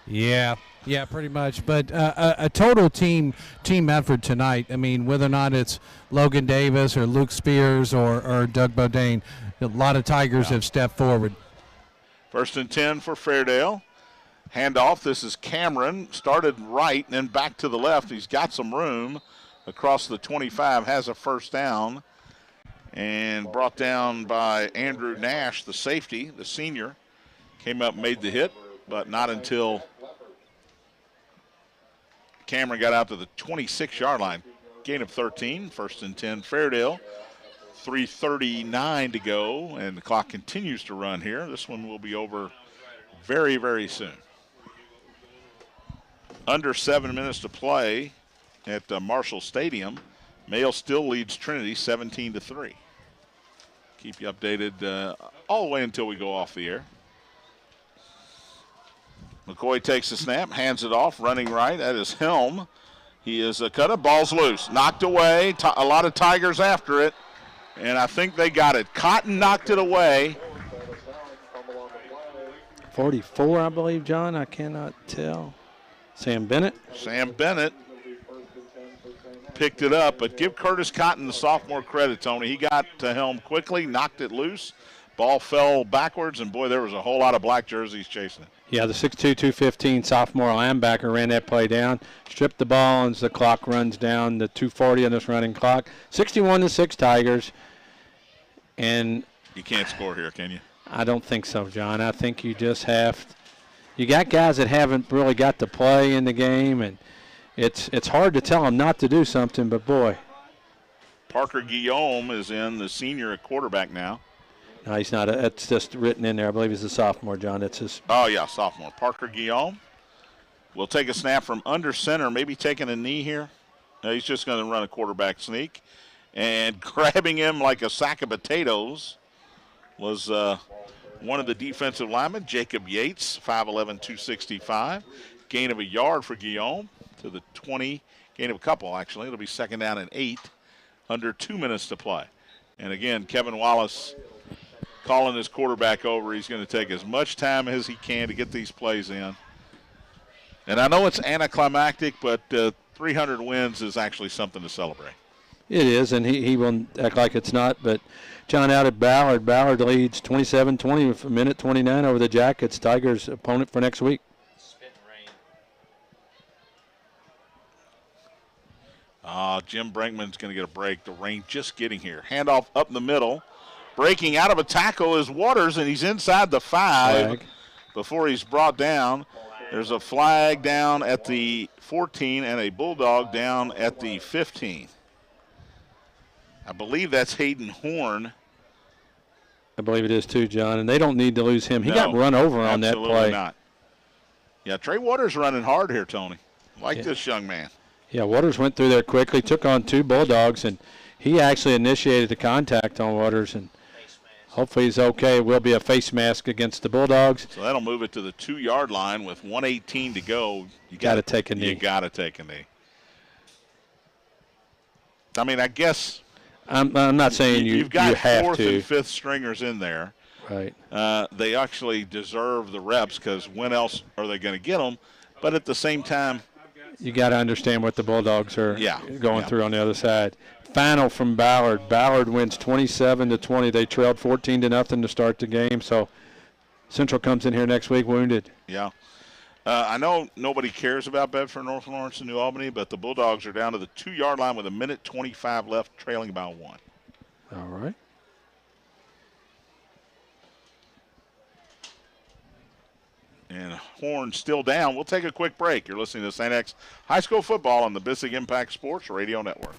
Yeah, pretty much. But a total team effort tonight. I mean, whether or not it's Logan Davis or Luke Spears or Doug Bodine, a lot of Tigers have stepped forward. 1st and 10 for Fairdale. Handoff. This is Cameron. Started right and then back to the left. He's got some room across the 25. Has a first down. And brought down by Andrew Nash, the safety, the senior. Came up, made the hit, but not until Cameron got out to the 26-yard line. Gain of 13. 1st and 10 Fairdale. 3:39 to go, and the clock continues to run here. This one will be over very, very soon. Under 7 minutes to play at Marshall Stadium. Male still leads Trinity 17-3. Keep you updated all the way until we go off the air. McCoy takes the snap, hands it off, running right. That is Helm. He is cut up, ball's loose, knocked away. A lot of Tigers after it, and I think they got it. Cotton knocked it away. 44, I believe, John. I cannot tell. Sam Bennett picked it up, but give Curtis Cotton, the sophomore, credit, Tony. He got to Helm quickly, knocked it loose. Ball fell backwards, and, boy, there was a whole lot of black jerseys chasing it. Yeah, the 6'2", 215 sophomore linebacker ran that play down, stripped the ball, and as the clock runs down to 2:40 on this running clock. 61-6 Tigers. And you can't score here, can you? I don't think so, John. I think you just have – you got guys that haven't really got to play in the game, and it's hard to tell them not to do something, but, boy. Parker Guillaume is in, the senior at quarterback now. No, he's not. It's just written in there. I believe he's a sophomore, John. It's his. Oh, yeah, sophomore. Parker Guillaume will take a snap from under center, maybe taking a knee here. No, he's just going to run a quarterback sneak. And grabbing him like a sack of potatoes was one of the defensive linemen, Jacob Yates, 5'11", 265. Gain of a yard for Guillaume to the 20. Gain of a couple, actually. It'll be 2nd down and 8. Under 2 minutes to play. And, again, Kevin Wallace calling his quarterback over. He's going to take as much time as he can to get these plays in. And I know it's anticlimactic, but 300 wins is actually something to celebrate. It is, and he will act like it's not. But John out at Ballard. Ballard leads 27-20 with a minute 29 over the Jackets. Tigers' opponent for next week. Jim Brinkman's going to get a break. The rain just getting here. Handoff up in the middle. Breaking out of a tackle is Waters, and he's inside the 5 before he's brought down. There's a flag down at the 14 and a Bulldog down at the 15. I believe that's Hayden Horn. I believe it is too, John, and they don't need to lose him. He got run over on that play. Absolutely not. Yeah, Trey Waters running hard here, Tony. This young man. Yeah, Waters went through there quickly, took on 2 Bulldogs, and he actually initiated the contact on Waters, and hopefully he's okay. It will be a face mask against the Bulldogs. So that'll move it to the 2-yard line with 1:18 to go. You got to take a knee. You got to take a knee. I mean, I guess I'm not saying you've got you have 4th to. and 5th stringers in there. Right. They actually deserve the reps because when else are they going to get them? But at the same time, you got to understand what the Bulldogs are going through on the other side. Final from Ballard. Ballard wins 27-20. They trailed 14-0 to start the game. So Central comes in here next week wounded. Yeah. I know nobody cares about Bedford, North Lawrence, and New Albany, but the Bulldogs are down to the 2-yard line with 1:25 left, trailing by 1. All right. And Horn still down. We'll take a quick break. You're listening to St. X High School Football on the Bissig Impact Sports Radio Network.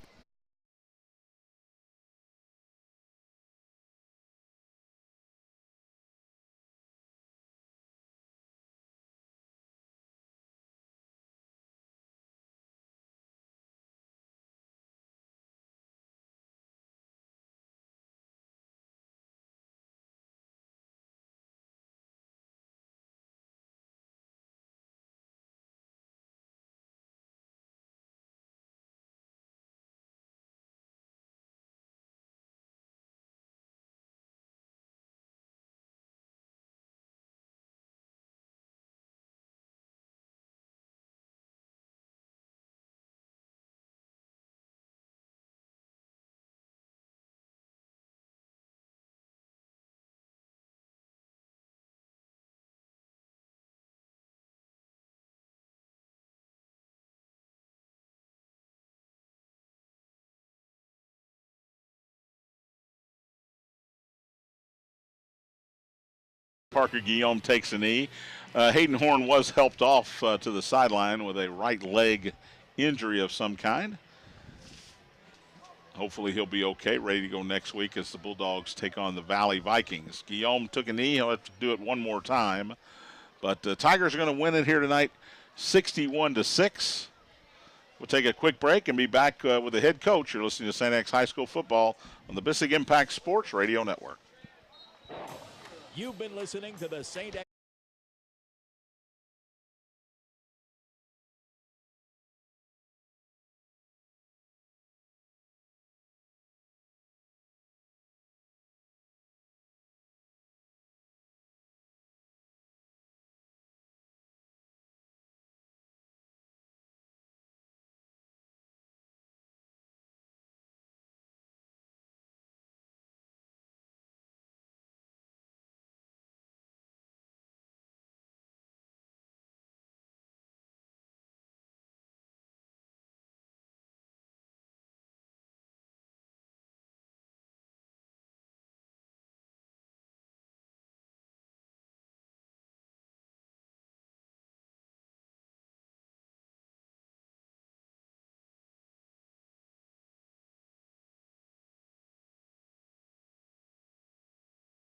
Parker Guillaume takes a knee. Hayden Horn was helped off to the sideline with a right leg injury of some kind. Hopefully he'll be okay, ready to go next week as the Bulldogs take on the Valley Vikings. Guillaume took a knee. He'll have to do it one more time. But the Tigers are going to win it here tonight, 61-6. We'll take a quick break and be back with the head coach. You're listening to St. X High School football on the Bissig Impact Sports Radio Network. You've been listening to the St.